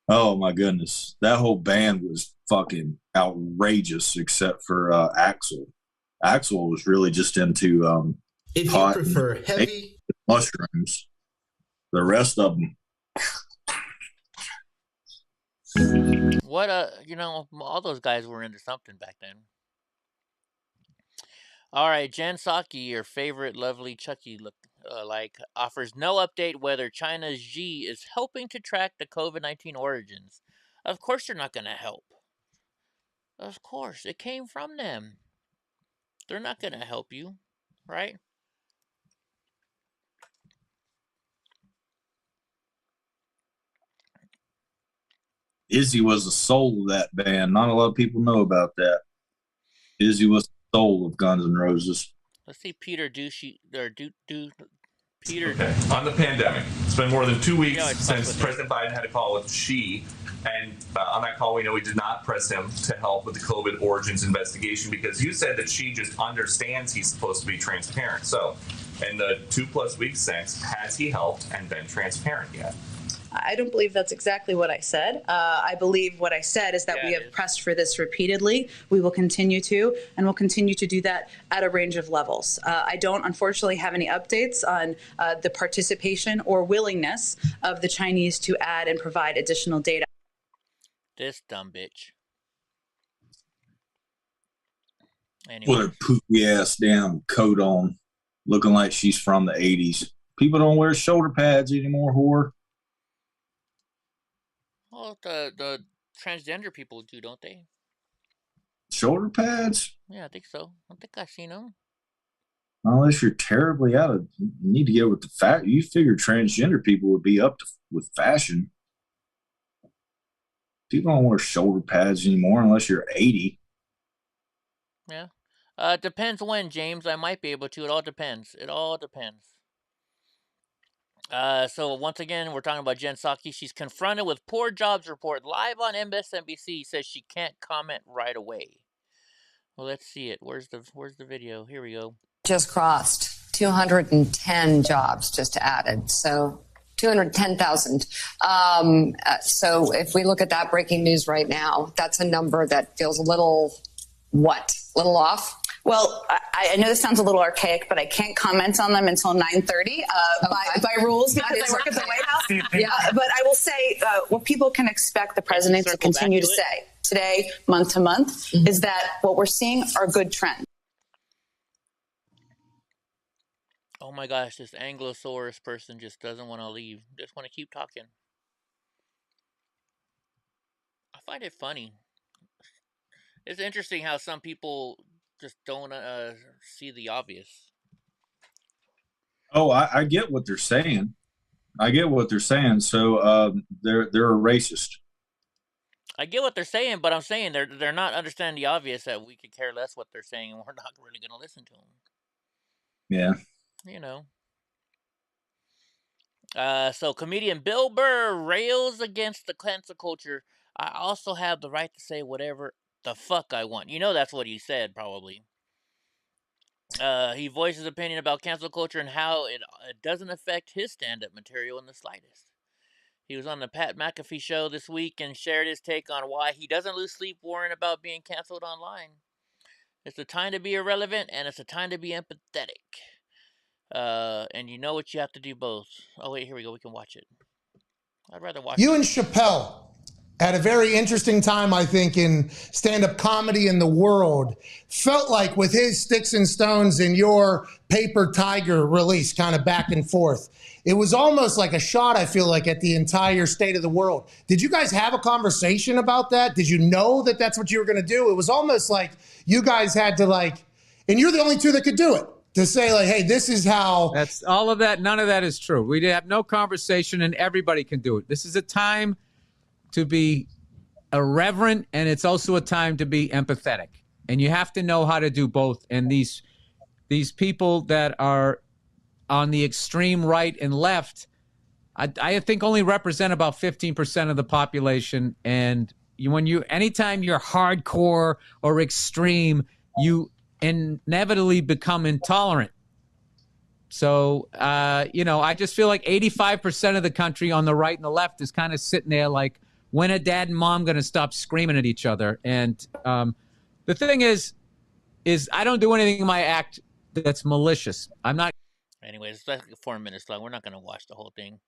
Oh my goodness, that whole band was fucking outrageous, except for Axl. Axl was really just into if you prefer heavy mushrooms. The rest of them, What all those guys were into something back then. All right, Jen Psaki, your favorite lovely Chucky offers no update whether China's Xi is helping to track the COVID-19 origins. Of course they're not going to help. Of course, it came from them. They're not going to help you, right? Izzy was the soul of that band. Not a lot of people know about that. Izzy was the soul of Guns N' Roses. Let's see Peter Peter. Okay. On the pandemic, it's been more than 2 weeks since President Biden had a call with Xi, and on that call, we know he did not press him to help with the COVID origins investigation because you said that Xi just understands he's supposed to be transparent. So, in the 2+ weeks since, has he helped and been transparent yet? I don't believe that's exactly what I said. I believe what I said is that we have pressed for this repeatedly. We will continue to, and we'll continue to do that at a range of levels. I don't, unfortunately, have any updates on the participation or willingness of the Chinese to add and provide additional data. This dumb bitch. Anyway. Put her poopy ass damn coat on, looking like she's from the 80s. People don't wear shoulder pads anymore, whore. Well, the transgender people do, don't they? Shoulder pads? Yeah, I think so. I think I've seen them. Unless you're terribly out of, you need to get with the fact. You figure transgender people would be up with fashion. People don't wear shoulder pads anymore unless you're 80. Yeah. Depends when, James. I might be able to. It all depends. It all depends. So once again, we're talking about Jen Psaki. She's confronted with poor jobs report live on MSNBC. Says she can't comment right away. Well, let's see it. Where's the video? Here we go. Just crossed 210 jobs just added. So 210,000. So if we look at that breaking news right now, that's a number that feels a little off. Well, I know this sounds a little archaic, but I can't comment on them until 9:30 by rules because I work at the White House. Yeah, but I will say what people can expect the president to continue to say today, month to month, is that what we're seeing are good trends. Oh my gosh, this Anglosaurus person just doesn't want to leave. Just want to keep talking. I find it funny. It's interesting how some people just don't see the obvious. Oh, I get what they're saying. So they're a racist. I get what they're saying, but I'm saying they're not understanding the obvious that we could care less what they're saying and we're not really going to listen to them. Yeah. You know. So comedian Bill Burr rails against the cancel culture. I also have the right to say whatever the fuck I want. You know that's what he said, probably. He voiced his opinion about cancel culture and how it doesn't affect his stand-up material in the slightest. He was on the Pat McAfee show this week and shared his take on why he doesn't lose sleep worrying about being canceled online. It's a time to be irrelevant, and it's a time to be empathetic. And you know what? You have to do both. Oh, wait, here we go. We can watch it. I'd rather watch You it. and Chappelle at a very interesting time, I think, in stand-up comedy in the world, felt like with his Sticks and Stones and your Paper Tiger release kind of back and forth, it was almost like a shot, I feel like, at the entire state of the world. Did you guys have a conversation about that? Did you know that that's what you were going to do? It was almost like you guys had to and you're the only two that could do it, to say hey, this is how. That's all of that. None of that is true. We have no conversation and everybody can do it. This is a time to be irreverent, and it's also a time to be empathetic. And you have to know how to do both. And these people that are on the extreme right and left, I think only represent about 15% of the population. And anytime you're hardcore or extreme, you inevitably become intolerant. So, I just feel like 85% of the country on the right and the left is kind of sitting there like, when are dad and mom going to stop screaming at each other? And the thing is I don't do anything in my act that's malicious. I'm not. Anyways, it's like 4 minutes long. We're not going to watch the whole thing.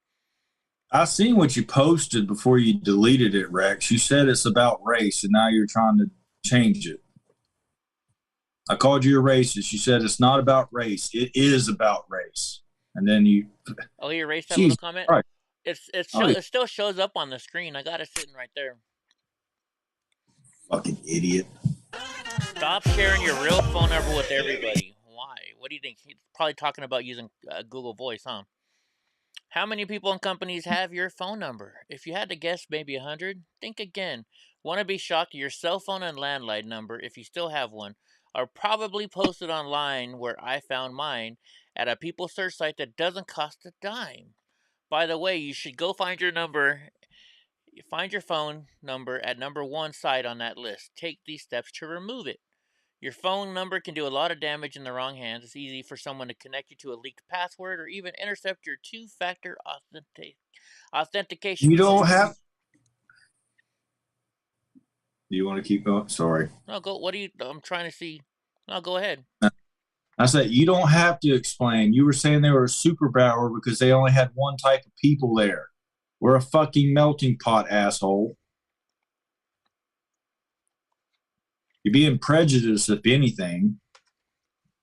I seen what you posted before you deleted it, Rex. You said it's about race, and now you're trying to change it. I called you a racist. You said it's not about race. It is about race. And then you. Oh, you erased that little comment? Right. It still shows up on the screen. I got it sitting right there. Fucking idiot. Stop sharing your real phone number with everybody. Why? What do you think? He's probably talking about using Google Voice, huh? How many people and companies have your phone number? If you had to guess, maybe 100. Think again. Want to be shocked? Your cell phone and landline number, if you still have one, are probably posted online where I found mine at a people search site that doesn't cost a dime. By the way, you should go find your number. Find your phone number at number 1 site on that list. Take these steps to remove it. Your phone number can do a lot of damage in the wrong hands. It's easy for someone to connect you to a leaked password or even intercept your two-factor authentication. You don't have. Do you want to keep going? Sorry. No, go. What do you? I'm trying to see. No, go ahead. I said you don't have to explain. You were saying they were a superpower because they only had one type of people there. We're a fucking melting pot, asshole. You're being prejudiced, if anything.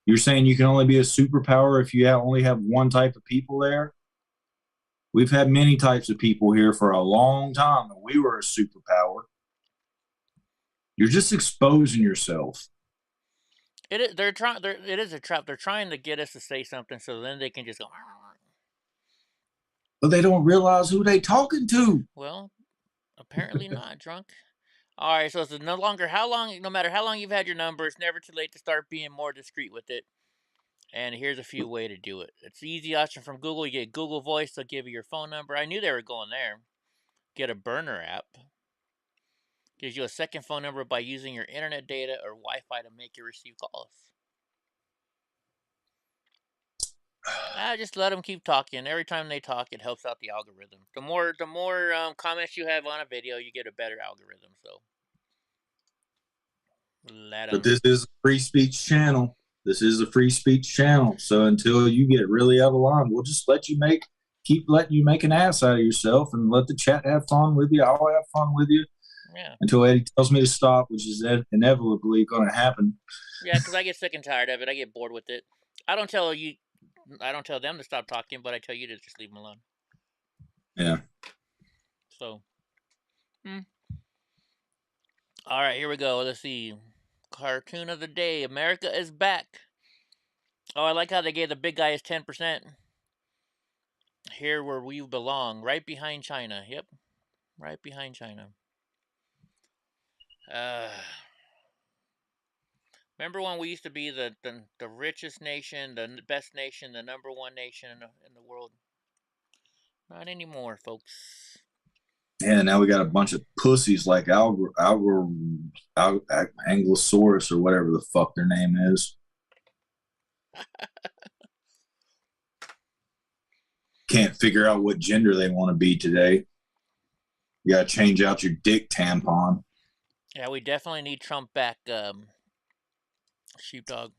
You're saying you can only be a superpower if you only have one type of people there? We've had many types of people here for a long time, and we were a superpower. You're just exposing yourself. It is a trap. They're trying to get us to say something so then they can just go. But they don't realize who they talking to. Well, apparently not, drunk. All right, so it's no matter how long you've had your number, it's never too late to start being more discreet with it. And here's a few ways to do it. It's the easy option from Google. You get Google Voice. They'll give you your phone number. I knew they were going there. Get a burner app. Gives you a second phone number by using your internet data or Wi-Fi to make you receive calls. Just let them keep talking. Every time they talk, it helps out the algorithm. The more comments you have on a video, you get a better algorithm. So, but this is a free speech channel. This is a free speech channel. So until you get really out of line, we'll just keep letting you make an ass out of yourself and let the chat have fun with you. I'll have fun with you. Yeah. Until Eddie tells me to stop, which is inevitably going to happen. Yeah, because I get sick and tired of it. I get bored with it. I don't tell them to stop talking, but I tell you to just leave them alone. Yeah. So. All right, here we go. Let's see. Cartoon of the day. America is back. Oh, I like how they gave the big guy his 10%. Here where we belong. Right behind China. Yep. Right behind China. Remember when we used to be the richest nation, the best nation, the number one nation in the world? Not anymore, folks. Yeah, now we got a bunch of pussies like Angulosaurus or whatever the fuck their name is. Can't figure out what gender they want to be today. You got to change out your dick tampon. Yeah, we definitely need Trump back, sheepdog.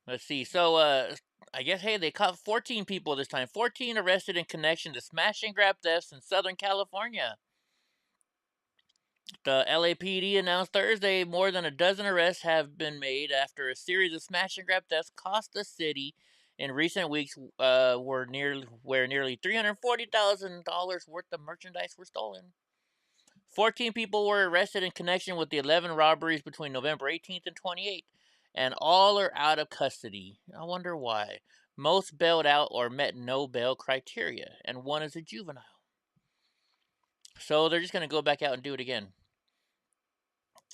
Let's see. So, I guess, hey, they caught 14 people this time. 14 arrested in connection to smash and grab thefts in Southern California. The LAPD announced Thursday more than a dozen arrests have been made after a series of smash and grab thefts cost the city in recent weeks where nearly $340,000 worth of merchandise were stolen. 14 people were arrested in connection with the 11 robberies between November 18th and 28th, and all are out of custody. I wonder why. Most bailed out or met no bail criteria, and one is a juvenile. So they're just going to go back out and do it again.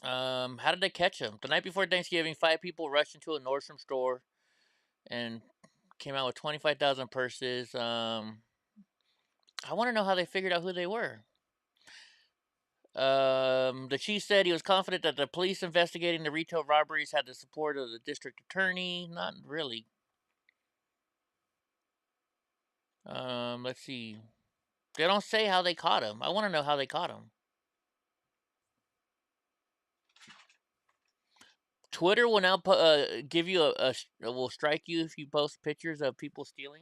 How did they catch him? The night before Thanksgiving, 5 people rushed into a Nordstrom store and came out with 25,000 purses. I want to know how they figured out who they were. The chief said he was confident that the police investigating the retail robberies had the support of the district attorney. Not really. Let's see. They don't say how they caught him. I want to know how they caught him. Twitter will now give you will strike you if you post pictures of people stealing.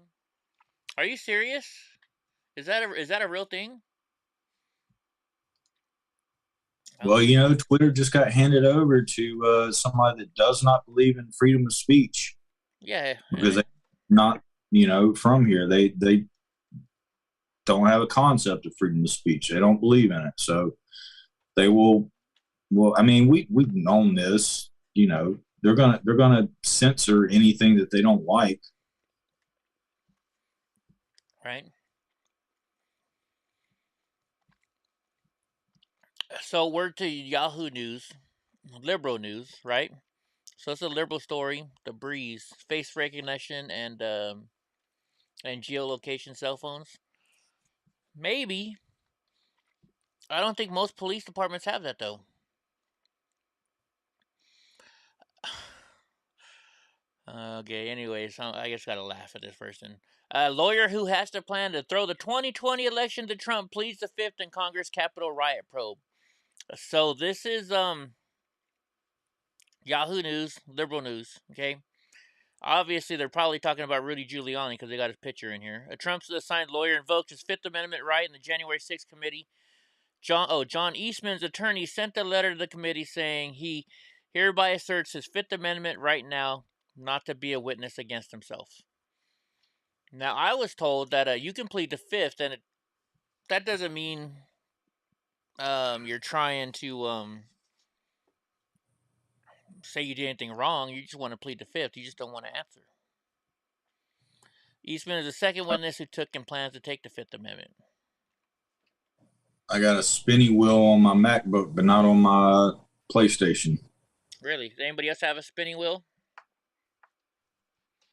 Are you serious? Is that a real thing? Well, you know, Twitter just got handed over to somebody that does not believe in freedom of speech. Yeah, because they're not, you know, from here. They don't have a concept of freedom of speech. They don't believe in it. So they will. Well, I mean, we've known this. You know, they're gonna censor anything that they don't like. Right. So we're to Yahoo News, liberal news, right? So it's a liberal story. The Breeze, face recognition and geolocation cell phones. Maybe. I don't think most police departments have that though. Okay, anyways, I just gotta laugh at this person. A lawyer who has to plan to throw the 2020 election to Trump pleads the fifth in Congress Capitol riot probe. So this is Yahoo News, liberal news, okay? Obviously, they're probably talking about Rudy Giuliani because they got his picture in here. A Trump's assigned lawyer invoked his Fifth Amendment right in the January 6th committee. John Eastman's attorney sent a letter to the committee saying he hereby asserts his Fifth Amendment right now not to be a witness against himself. Now, I was told that you can plead the Fifth, and that doesn't mean you're trying to say you did anything wrong. You just want to plead the Fifth. You just don't want to answer. Eastman is the second witness who took and plans to take the Fifth Amendment. I got a spinny wheel on my MacBook, but not on my PlayStation. Really? Does anybody else have a spinning wheel?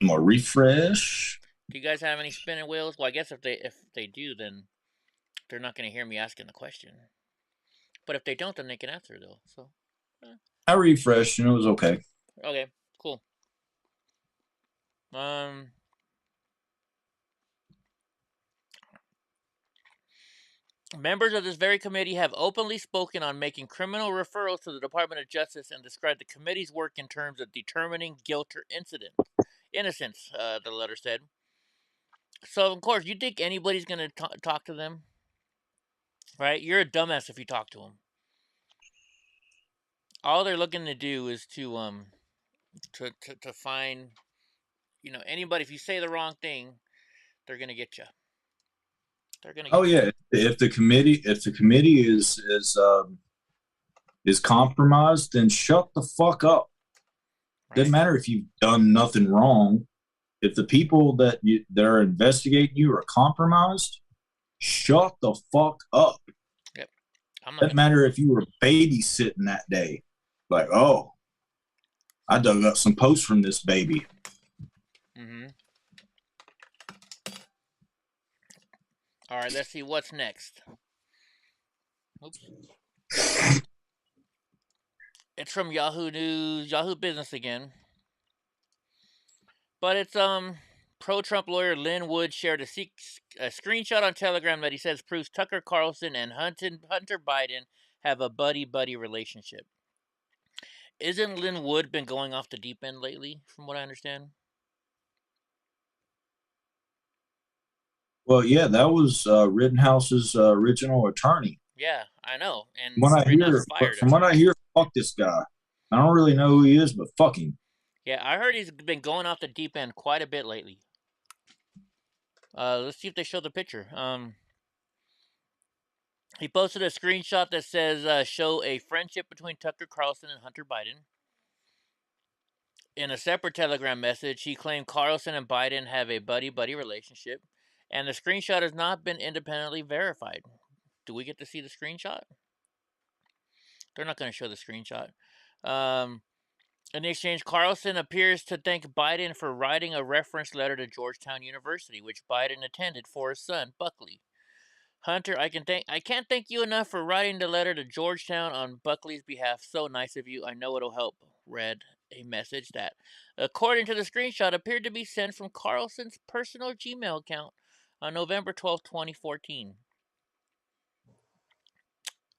I'm gonna refresh. Do you guys have any spinning wheels? Well, I guess if they do, then they're not going to hear me asking the question. But if they don't, then they can answer though. So I refreshed and it was okay. Okay, cool. Members of this very committee have openly spoken on making criminal referrals to the Department of Justice and described the committee's work in terms of determining guilt or innocence, the letter said. So, of course, you think anybody's going to talk to them? Right? You're a dumbass if you talk to them. All they're looking to do is to find, you know, anybody. If you say the wrong thing, they're going to get you. They're going to Oh yeah, if the committee is compromised, then shut the fuck up. Right. Doesn't matter if you've done nothing wrong. If the people that are investigating you are compromised, shut the fuck up. Yep. Doesn't matter if you were babysitting that day. Like, oh, I dug up some posts from this baby. Mm-hmm. All right, let's see what's next. Oops. It's from Yahoo News, Yahoo Business again. But it's pro-Trump lawyer Lynn Wood shared a screenshot on Telegram that he says proves Tucker Carlson and Hunter Biden have a buddy-buddy relationship. Isn't Lynn Wood been going off the deep end lately, from what I understand? Well, yeah, that was Rittenhouse's original attorney. Yeah, I know. And from what I hear, fuck this guy. I don't really know who he is, but fuck him. Yeah, I heard he's been going off the deep end quite a bit lately. Let's see if they show the picture. He posted a screenshot that says, show a friendship between Tucker Carlson and Hunter Biden. In a separate Telegram message, he claimed Carlson and Biden have a buddy-buddy relationship, and the screenshot has not been independently verified. Do we get to see the screenshot? They're not going to show the screenshot. In the exchange, Carlson appears to thank Biden for writing a reference letter to Georgetown University, which Biden attended for his son, Buckley. Hunter, I can't thank you enough for writing the letter to Georgetown on Buckley's behalf. So nice of you. I know it'll help. Read a message that, according to the screenshot, appeared to be sent from Carlson's personal Gmail account on November 12, 2014.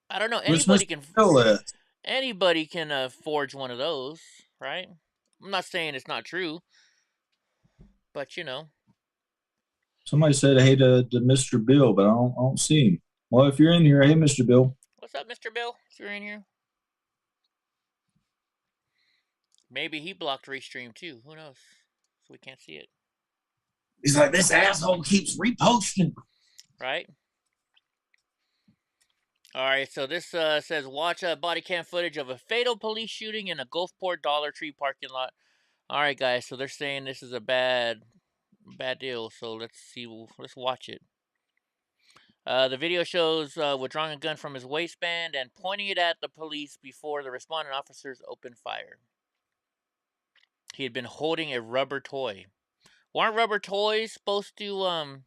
I don't know. Anybody can forge one of those, right? I'm not saying it's not true, but you know. Somebody said hey to Mr. Bill, but I don't see him. Well, if you're in here, hey, Mr. Bill. What's up, Mr. Bill? If you're in here. Maybe he blocked Restream too. Who knows? So we can't see it. He's like, this asshole keeps reposting. Right? All right, so this says, watch body cam footage of a fatal police shooting in a Gulfport Dollar Tree parking lot. All right, guys, so they're saying this is a bad deal, so let's see. Let's watch it. The video shows withdrawing a gun from his waistband and pointing it at the police before the responding officers opened fire. He had been holding a rubber toy. Weren't rubber toys supposed to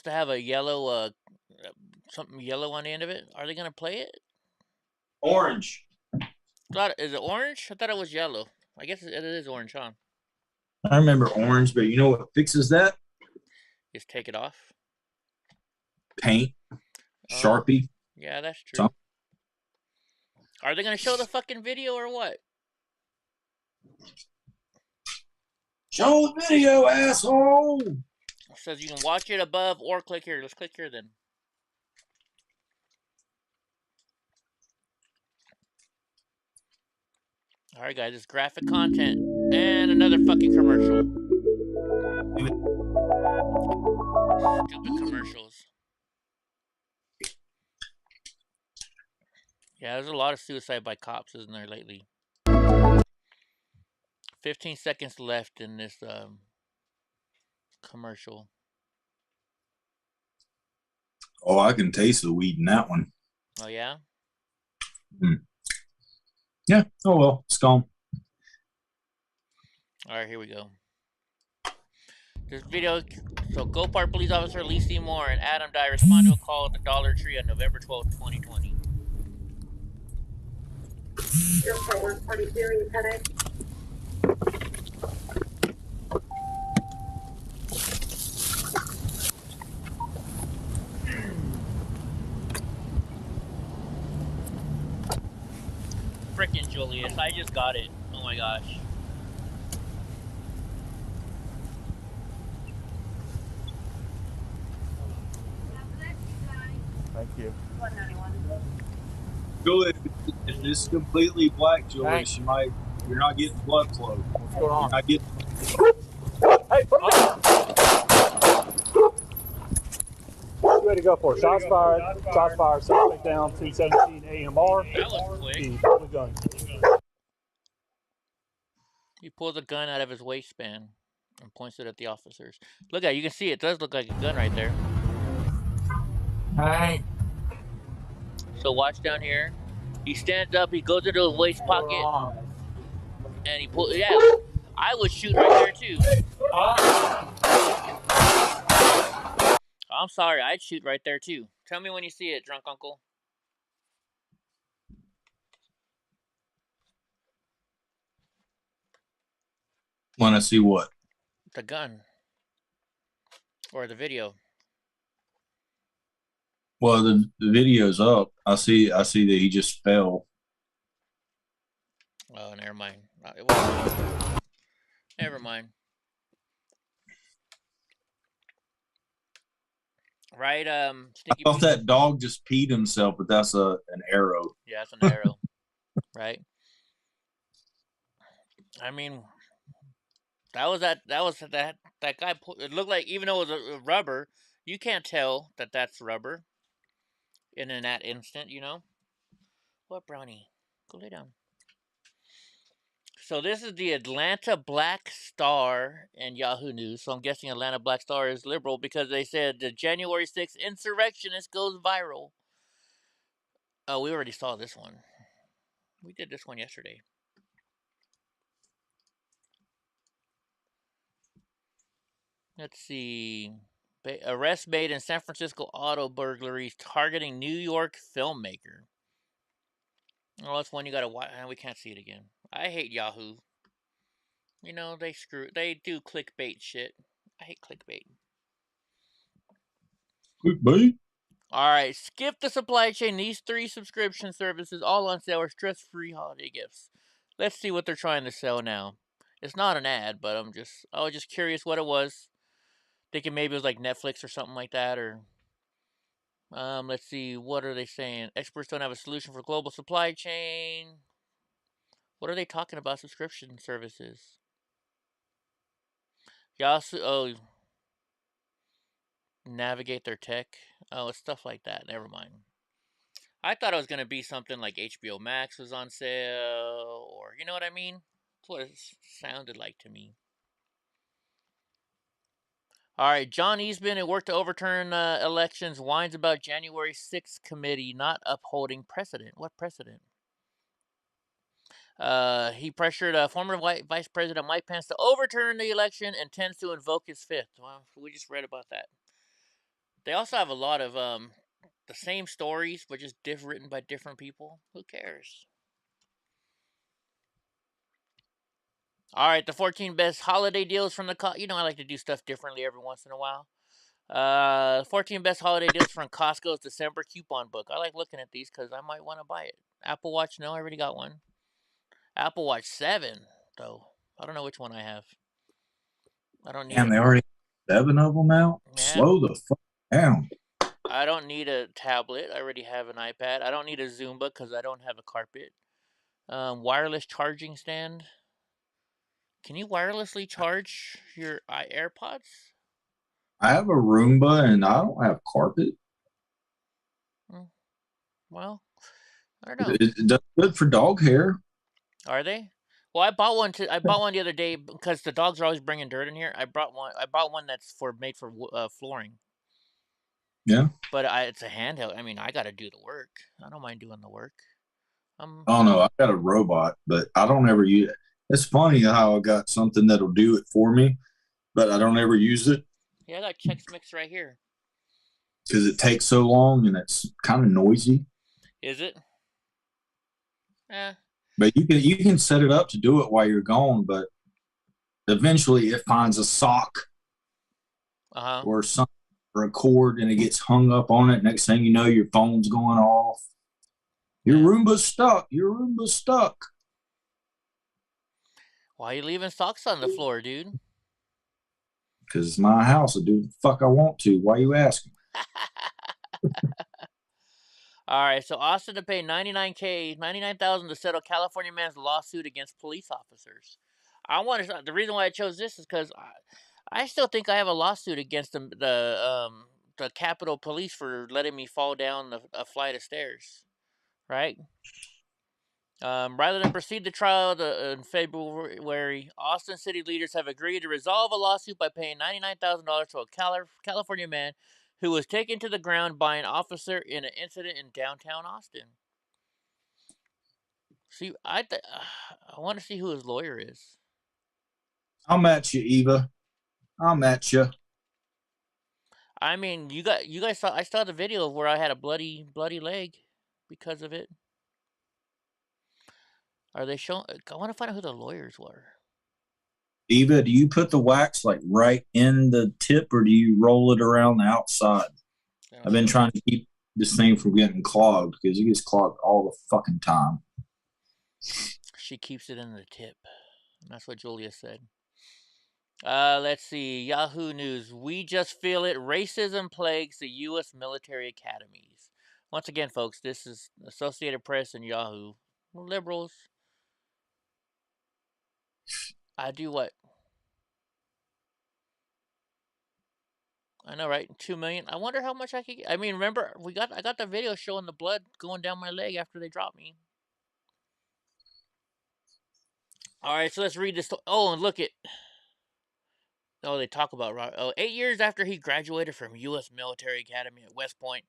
have a yellow something yellow on the end of it? Are they gonna play it? Orange. Is it orange? I thought it was yellow. I guess it is orange, huh? I remember orange, but you know what fixes that? Just take it off. Paint. Sharpie. Yeah, that's true. Are they gonna show the fucking video or what? Show the video, asshole. It says you can watch it above or click here. Let's click here then. Alright guys, it's graphic content and another fucking commercial. Stupid commercials. Yeah, there's a lot of suicide by cops, isn't there, lately? 15 seconds left in this commercial. Oh, I can taste the weed in that one. Oh, yeah? Yeah. Oh, well. It's gone. All right, here we go. This video, so Gulfport police officer Lee Seymour and Adam Dye respond to a call at the Dollar Tree on November 12th, 2020. Gulfport 140 hearing today. Frickin' Julius, I just got it. Oh my gosh. Thank you. Julius, if this is completely black, Julius, you're not getting blood flow. What's going on? You're not getting. Hey, put it down. What you ready to go for? Shots fired. Shots fired. Suspect down. 217 AMR. That was quick. He pulled the gun. He pulls a gun out of his waistband and points it at the officers. Look at it. You can see it does look like a gun right there. Hey. So watch down here. He stands up. He goes into his waist pocket. And he pulls. Yeah. I would shoot right there too. I'm sorry. I'd shoot right there too. Tell me when you see it, drunk uncle. Want to see what? The gun. Or the video. Well, the video's up. I see that he just fell. Oh, never mind. It wasn't. Never mind. Right, I thought that dog just peed himself, but that's an arrow. Yeah, it's an arrow. Right. I mean, that guy. It looked like, even though it was a rubber, you can't tell that that's rubber. In that instant, you know. What, Brownie? Go lay down. So this is the Atlanta Black Star and Yahoo News. So I'm guessing Atlanta Black Star is liberal because they said the January 6th insurrectionist goes viral. Oh, we already saw this one. We did this one yesterday. Let's see. Arrest made in San Francisco auto burglaries targeting New York filmmaker. Oh, that's one you gotta watch. We can't see it again. I hate Yahoo. You know, they do clickbait shit. I hate clickbait. Clickbait? Alright, skip the supply chain. These 3 subscription services all on sale are stress-free holiday gifts. Let's see what they're trying to sell now. It's not an ad, but I was just curious what it was. Thinking maybe it was like Netflix or something like that, or let's see, what are they saying? Experts don't have a solution for global supply chain. What are they talking about? Subscription services. Navigate their tech. Oh, it's stuff like that. Never mind. I thought it was gonna be something like HBO Max was on sale, or you know what I mean. That's what it sounded like to me. All right, John Eastman, who worked to overturn elections, whines about January 6th committee not upholding precedent. What precedent? He pressured former Vice President Mike Pence to overturn the election and tends to invoke his fifth. Well, we just read about that. They also have a lot of the same stories, but just written by different people. Who cares? All right, the 14 best holiday deals from the I like to do stuff differently every once in a while. 14 best holiday deals from Costco's December coupon book. I like looking at these because I might want to buy it. Apple Watch, no, I already got one. Apple Watch 7, though. I don't know which one I have. I don't need And they already have 7 of them out? Yeah. Slow the fuck down. I don't need a tablet. I already have an iPad. I don't need a Zumba because I don't have a carpet. Wireless charging stand. Can you wirelessly charge your AirPods? I have a Roomba and I don't have carpet. Well, I don't know. It does good for dog hair. Are they? Well, I bought one the other day because the dogs are always bringing dirt in here. I bought one that's made for flooring. Yeah. But it's a handheld. I mean, I got to do the work. I don't mind doing the work. Oh no, I got a robot, but I don't ever use it. It's funny how I got something that'll do it for me, but I don't ever use it. Yeah, I got Chex Mix right here. Because it takes so long and it's kind of noisy. Is it? Yeah. But you can set it up to do it while you're gone, but eventually it finds a sock or something or a cord and it gets hung up on it. Next thing you know, your phone's going off. Your Roomba's stuck. Your Roomba's stuck. Why are you leaving socks on the floor, dude? Because it's my house. I do the fuck I want to. Why are you asking? All right, so Austin to pay $99,000 to settle California man's lawsuit against police officers. The reason why I chose this is because I still think I have a lawsuit against the Capitol Police for letting me fall down a flight of stairs, right? Rather than proceed to trial in February, Austin city leaders have agreed to resolve a lawsuit by paying $99,000 to a California man who was taken to the ground by an officer in an incident in downtown Austin. See, I want to see who his lawyer is. I'm at you, Eva. I'm at you. I mean, you guys saw. I saw the video of where I had a bloody leg because of it. Are they showing? I want to find out who the lawyers were. Eva, do you put the wax like right in the tip or do you roll it around the outside? I've been trying to keep this thing from getting clogged because it gets clogged all the fucking time. She keeps it in the tip. That's what Julia said. Let's see. Yahoo News. We just feel it. Racism plagues the U.S. military academies. Once again, folks, this is Associated Press and Yahoo. Liberals. I do what? I know, right? 2 million. I wonder how much I could get. I mean, remember, I got the video showing the blood going down my leg after they dropped me. All right, so let's read this. Oh, and look at. Oh, they talk about 8 years after he graduated from U.S. Military Academy at West Point,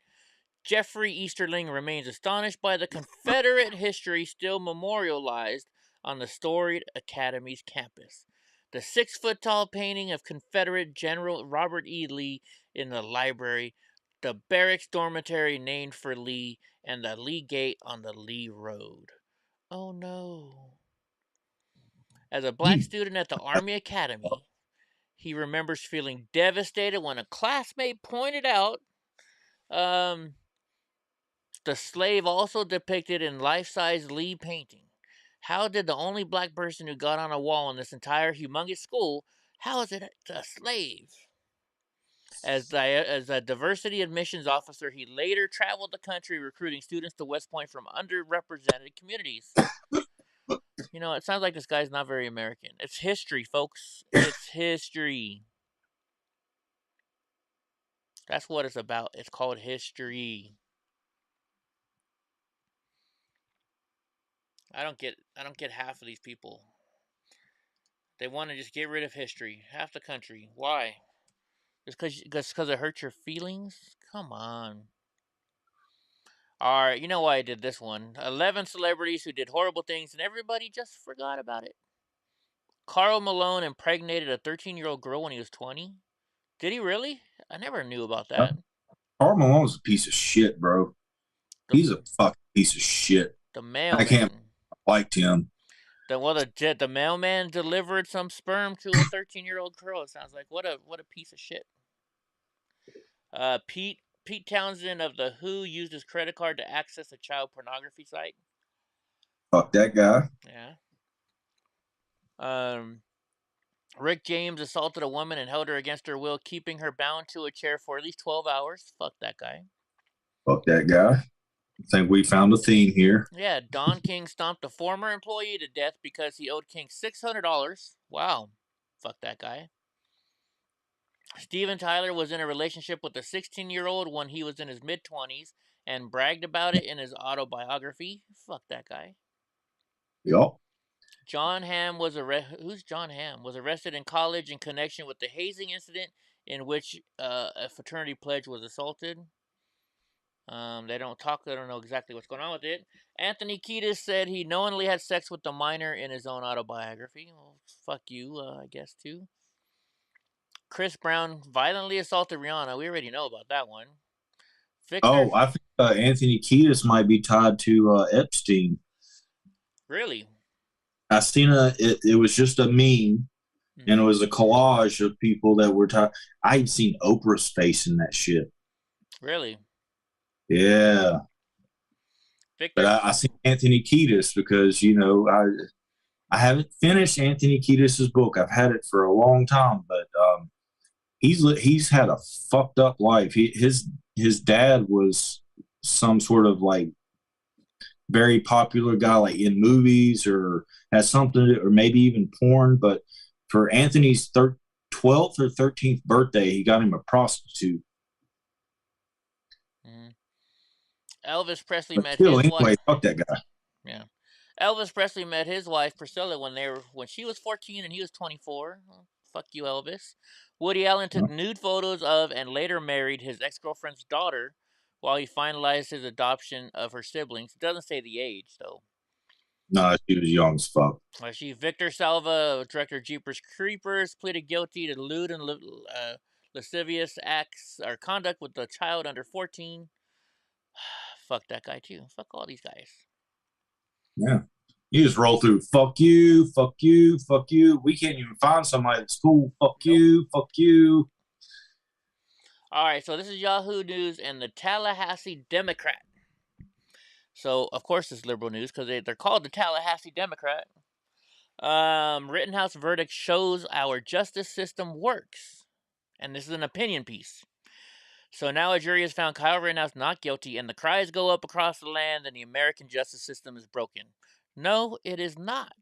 Jeffrey Easterling remains astonished by the Confederate history still memorialized on the storied Academy's campus. The 6-foot-tall painting of Confederate General Robert E. Lee in the library, the barracks dormitory named for Lee, and the Lee Gate on the Lee Road. Oh no. As a black student at the Army Academy, he remembers feeling devastated when a classmate pointed out the slave also depicted in life-size Lee painting How did the only black person who got on a wall in this entire humongous school, how is it a slave? As a diversity admissions officer, he later traveled the country recruiting students to West Point from underrepresented communities. You know, it sounds like this guy's not very American. It's history, folks. It's history. That's what it's about. It's called history. I don't get half of these people. They want to just get rid of history. Half the country. Why? Just because it hurts your feelings? Come on. Alright, you know why I did this one. 11 celebrities who did horrible things and everybody just forgot about it. Karl Malone impregnated a 13-year-old girl when he was 20. Did he really? I never knew about that. Karl Malone's a piece of shit, bro. He's a fucking piece of shit. The mailman. I can't like him. The mailman delivered some sperm to a 13-year-old girl. It sounds like what a piece of shit. Pete Townsend of The Who used his credit card to access a child pornography site. Fuck that guy. Yeah. Rick James assaulted a woman and held her against her will, keeping her bound to a chair for at least 12 hours. Fuck that guy. Fuck that guy. I think we found a theme here. Yeah, Don King stomped a former employee to death because he owed King $600. Wow. Fuck that guy. Steven Tyler was in a relationship with a 16-year-old when he was in his mid-20s and bragged about it in his autobiography. Fuck that guy. Yup. John Hamm was Who's John Hamm? Was arrested in college in connection with the hazing incident in which a fraternity pledge was assaulted. They don't know exactly what's going on with it. Anthony Kiedis said he knowingly had sex with the minor in his own autobiography. Well, fuck you, I guess, too. Chris Brown violently assaulted Rihanna. We already know about that one. Victor, I think Anthony Kiedis might be tied to Epstein. Really? I seen it was just a meme, and it was a collage of people that were tied. I'd seen Oprah's face in that shit. Really? Yeah. Victor? But I seen Anthony Kiedis because, you know, I haven't finished Anthony Kiedis's book. I've had it for a long time, but he's had a fucked up life. His dad was some sort of like very popular guy, like in movies or has something, or maybe even porn. But for Anthony's 12th or 13th birthday, he got him a prostitute. Elvis Presley But still, anyway, fuck that guy. Yeah. Elvis Presley met his wife Priscilla when she was 14 and he was 24. Oh, fuck you, Elvis. Woody Allen took nude photos of and later married his ex-girlfriend's daughter while he finalized his adoption of her siblings. It doesn't say the age, though. No, she was young as fuck. Victor Salva, director of Jeepers Creepers, pleaded guilty to lewd and lascivious acts or conduct with a child under 14. Fuck that guy, too. Fuck all these guys. Yeah. You just roll through, fuck you, fuck you, fuck you. We can't even find somebody that's cool. Fuck you, fuck you. All right, so this is Yahoo News and the Tallahassee Democrat. So, of course, it's liberal news because they're called the Tallahassee Democrat. Rittenhouse verdict shows our justice system works. And this is an opinion piece. So now a jury has found Kyle Rittenhouse not guilty, and the cries go up across the land, and the American justice system is broken. No, it is not,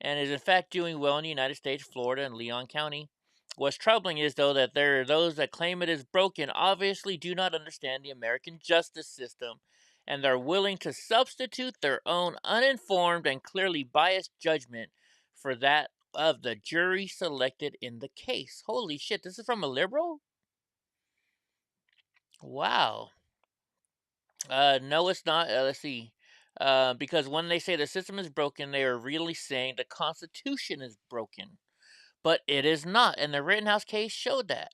and is in fact doing well in the United States, Florida, and Leon County. What's troubling is, though, that there are those that claim it is broken obviously do not understand the American justice system, and are willing to substitute their own uninformed and clearly biased judgment for that of the jury selected in the case. Holy shit, this is from a liberal? Wow. No, it's not. Let's see. Because when they say the system is broken, they are really saying the Constitution is broken. But it is not, and the Rittenhouse case showed that.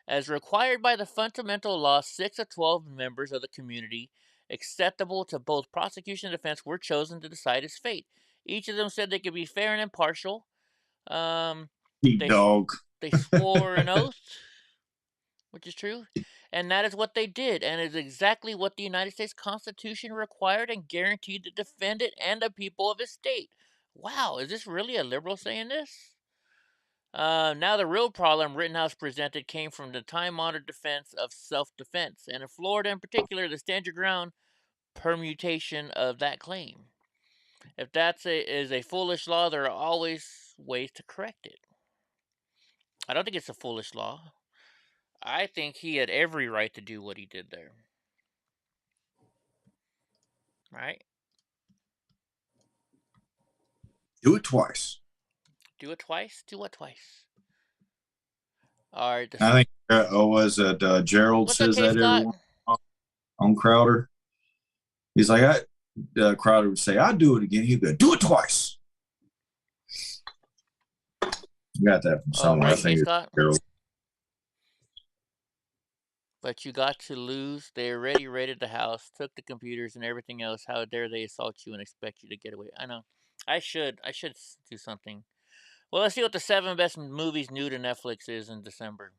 As required by the fundamental law, 6 of 12 members of the community acceptable to both prosecution and defense were chosen to decide his fate. Each of them said they could be fair and impartial. They swore an oath, which is true. And that is what they did, and it is exactly what the United States Constitution required and guaranteed the defendant and the people of his state. Wow, is this really a liberal saying this? Now the real problem Rittenhouse presented came from the time-honored defense of self-defense, and in Florida in particular, the stand your ground permutation of that claim. If that is a foolish law, there are always ways to correct it. I don't think it's a foolish law. I think he had every right to do what he did there. Right? Do it twice. Do it twice? Do what twice? All right. I think Gerald says that everyone on Crowder. He's like, Crowder would say, "I'd do it again." He'd go, "Do it twice." Got that from somewhere. I think it's Gerald. But you got to lose. They already raided the house, took the computers and everything else. How dare they assault you and expect you to get away? I know. I should do something. Well, let's see what the 7 best movies new to Netflix is in December.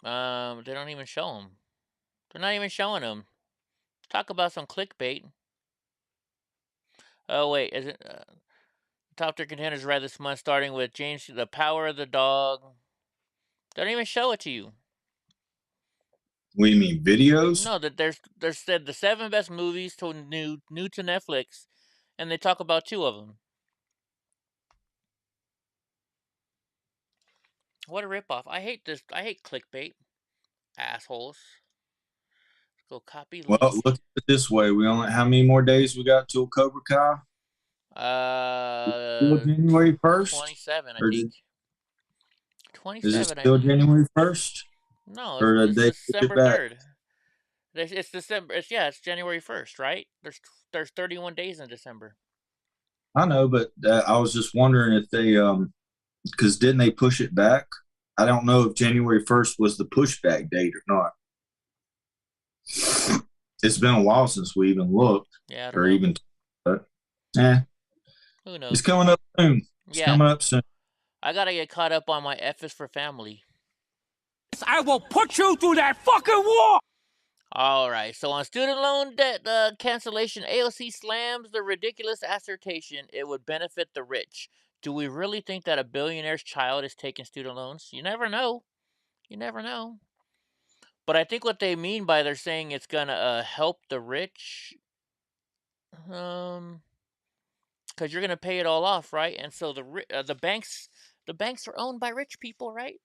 They don't even show them. They're not even showing them. Talk about some clickbait. Oh wait, is it top 3 contenders right this month? Starting with James, The Power of the Dog. They don't even show it to you. What do you mean, videos? No, that there's said the 7 best movies to new to Netflix, and they talk about 2 of them. What a ripoff! I hate this. I hate clickbait, assholes. Go copy link. Well, look at it this way: how many more days we got till Cobra Kai? January 1st. 27, I think. 27. Is it still January 1st? No, it's December 3rd. It's December. It's January 1st, right? There's 31 days in December. I know, but I was just wondering if they because didn't they push it back? I don't know if January 1st was the pushback date or not. It's been a while since we even looked. Yeah, or even. Who knows? It's coming up soon. It's coming up soon. I gotta get caught up on my F is for Family. I will put you through that fucking wall! All right, so on student loan debt cancellation, AOC slams the ridiculous assertion it would benefit the rich. Do we really think that a billionaire's child is taking student loans? You never know. You never know. But I think what they mean by they're saying it's gonna help the rich, because you're gonna pay it all off, right? And so the banks are owned by rich people, right?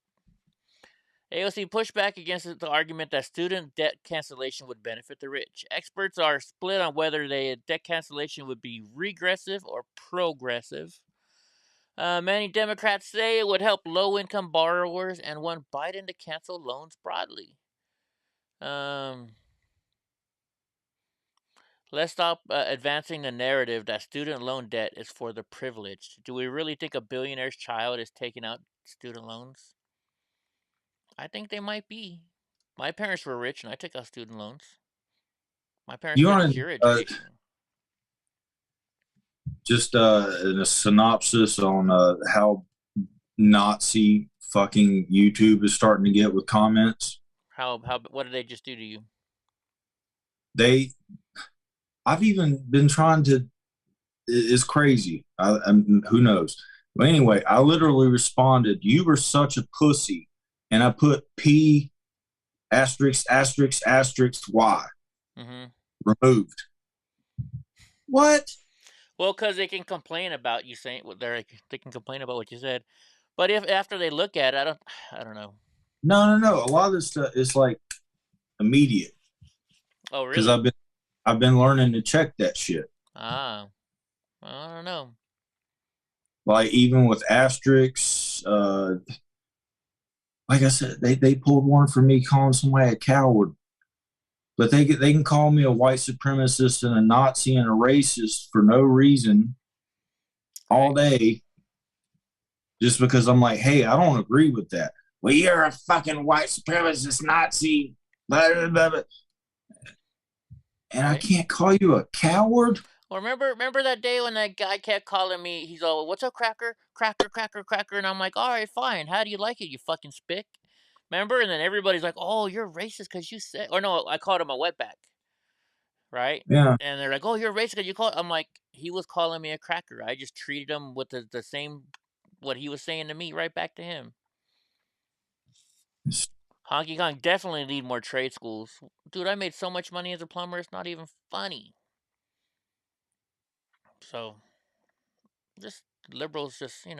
AOC pushed back against the argument that student debt cancellation would benefit the rich. Experts are split on whether debt cancellation would be regressive or progressive. Many Democrats say it would help low-income borrowers and want Biden to cancel loans broadly. Let's stop advancing the narrative that student loan debt is for the privileged. Do we really think a billionaire's child is taking out student loans? I think they might be. My parents were rich, and I took out student loans. My parents got pure education. Just a synopsis on how Nazi fucking YouTube is starting to get with comments. What did they just do to you? I've even been trying to. It's crazy. Who knows? But anyway, I literally responded, "You were such a pussy," and I put P asterisk asterisk asterisk Y removed. What? Well, because they can complain about you saying they can complain about what you said, but if after they look at it, I don't know. No. A lot of this stuff is like immediate. Oh, really? Because I've been learning to check that shit. I don't know. Like even with asterisks, like I said, they pulled one for me calling somebody a coward. But they can call me a white supremacist and a Nazi and a racist for no reason all day just because I'm like, hey, I don't agree with that. Well, you're a fucking white supremacist Nazi. Blah, blah, blah, blah. And I can't call you a coward? Well, remember that day when that guy kept calling me, he's all, what's up, cracker? Cracker, cracker, cracker. And I'm like, all right, fine. How do you like it, you fucking spick? Remember? And then everybody's like, oh, you're racist because you said, or no, I called him a wetback. right? Yeah. And they're like, "Oh, you're racist." You call it? I'm like, he was calling me a cracker. I just treated him with the same what he was saying to me right back to him. Honky Kong definitely need more trade schools. Dude, I made so much money as a plumber, it's not even funny. So, just liberals just, they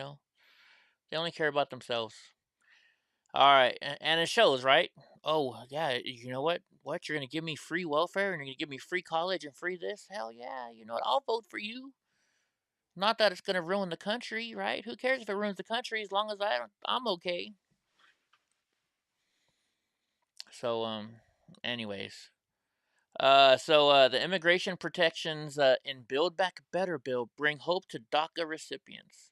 only care about themselves. All right, and it shows, right? Oh, yeah, you know what? What, you're going to give me free welfare and you're going to give me free college and free this? Hell yeah, you know what? I'll vote for you. Not that it's going to ruin the country, right? Who cares if it ruins the country as long as I'm okay. So, anyways. The immigration protections in Build Back Better bill bring hope to DACA recipients.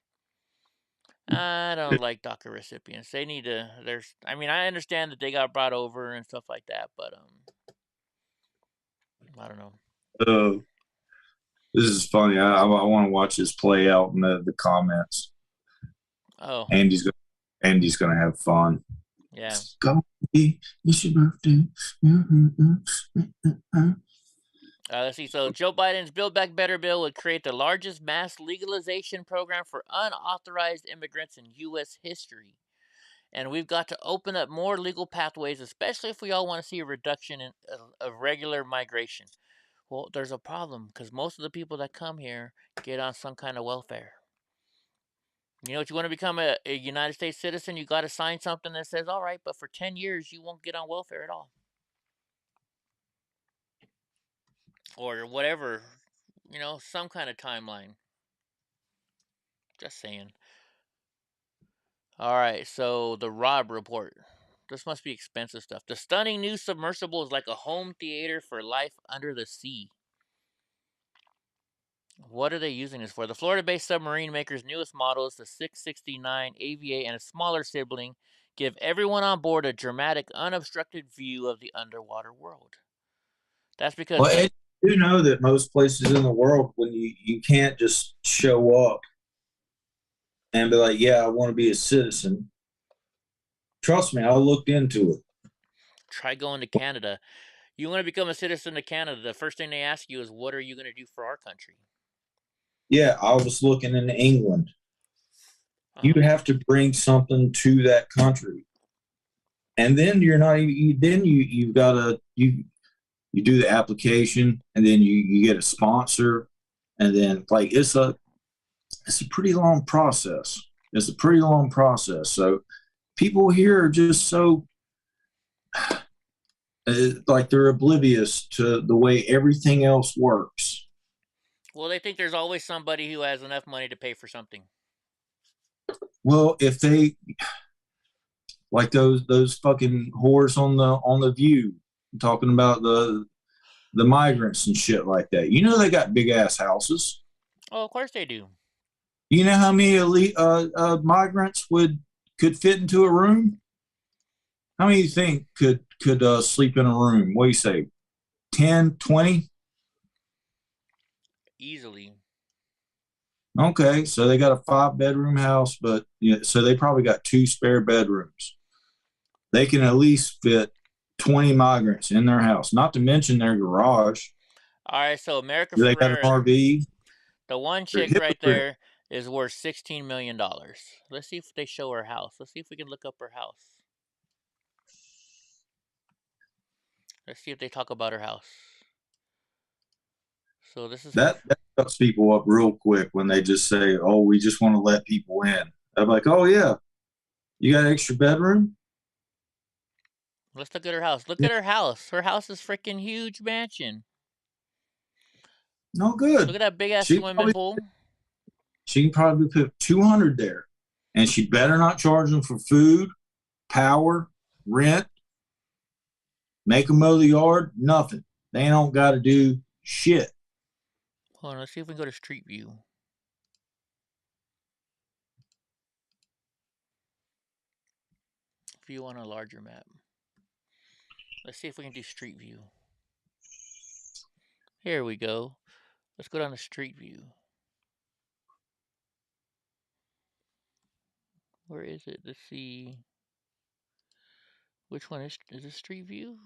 I don't like DACA recipients. They need to. I understand that they got brought over and stuff like that, but I don't know. This is funny. I want to watch this play out in the comments. Oh. Andy's gonna have fun. Yeah. It's your birthday. Let's see. So Joe Biden's Build Back Better bill would create the largest mass legalization program for unauthorized immigrants in U.S. history. And we've got to open up more legal pathways, especially if we all want to see a reduction of regular migration. Well, there's a problem because most of the people that come here get on some kind of welfare. You know, if you want to become a United States citizen, you got to sign something that says, all right, but for 10 years, you won't get on welfare at all. Or whatever, some kind of timeline. Just saying. All right, so the Rob report. This must be expensive stuff. The stunning new submersible is like a home theater for life under the sea. What are they using this for? The Florida-based submarine maker's newest models, the 669 AVA and a smaller sibling, give everyone on board a dramatic, unobstructed view of the underwater world. That's because... Well, you know that most places in the world, when you can't just show up and be like, yeah, I want to be a citizen. Trust me, I looked into it. Try going to Canada. You want to become a citizen of Canada, the first thing they ask you is, what are you going to do for our country? Yeah, I was looking in England. You have to bring something to that country. And then you're not even, then you've got to, you do the application and then you get a sponsor. And then like, it's a pretty long process. It's a pretty long process. So people here are just so like they're oblivious to the way everything else works. Well, they think there's always somebody who has enough money to pay for something. Well, if they like those fucking whores on the View talking about the migrants and shit like that. You know they got big ass houses. Oh, of course they do. You know how many migrants could fit into a room? How many do you think could sleep in a room? What do you say? 10, 20? Easily. Okay, so they got a 5-bedroom house, but so they probably got 2 spare bedrooms. They can at least fit 20 migrants in their house, not to mention their garage. All right, so America They got an RV. The one chick right there is worth $16 million. Let's see if they show her house. Let's see if we can look up her house. Let's see if they talk about her house. So this is that shuts people up real quick when they just say, "Oh, we just want to let people in." I'm like, "Oh yeah, you got an extra bedroom?" Let's look at her house. Look at her house. Her house is freaking huge mansion. No good. Look at that big ass swimming pool. She can probably put 200 there, and she better not charge them for food, power, rent, make them mow the yard. Nothing. They don't got to do shit. Hold on. Let's see if we can go to Street View. View on a larger map. Let's see if we can do Street View. Here we go. Let's go down to Street View. Where is it? Let's see. Which one is it Street View?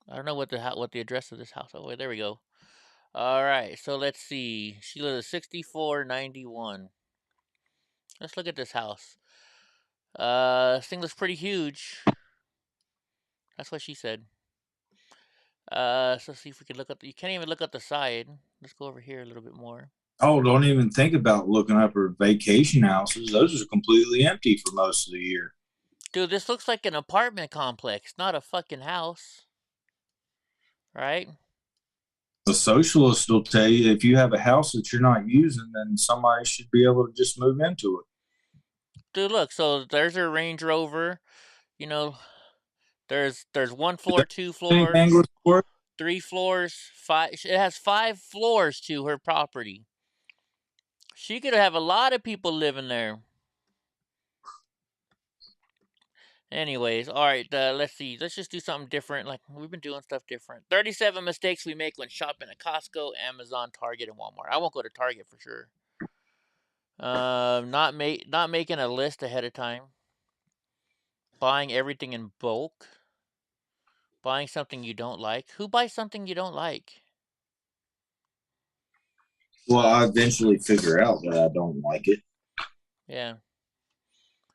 I don't know what the address of this house. Oh, wait, there we go. All right, so let's see. She lives at 6491. Let's look at this house. This thing looks pretty huge. That's what she said. So let's see if we can look up. You can't even look up the side. Let's go over here a little bit more. Oh, don't even think about looking up her vacation houses. Those are completely empty for most of the year. Dude, this looks like an apartment complex, not a fucking house. Right? The socialists will tell you if you have a house that you're not using, then somebody should be able to just move into it. Dude, look. So there's her Range Rover. You know, there's 1 floor, 2 floors, 3 floors, 5. It has 5 floors to her property. She could have a lot of people living there. Anyways, all right, let's see. Let's just do something different. Like, we've been doing stuff different. 37 mistakes we make when shopping at Costco, Amazon, Target, and Walmart. I won't go to Target for sure. Not making a list ahead of time. Buying everything in bulk. Buying something you don't like. Who buys something you don't like? Well, I eventually figure out that I don't like it. Yeah.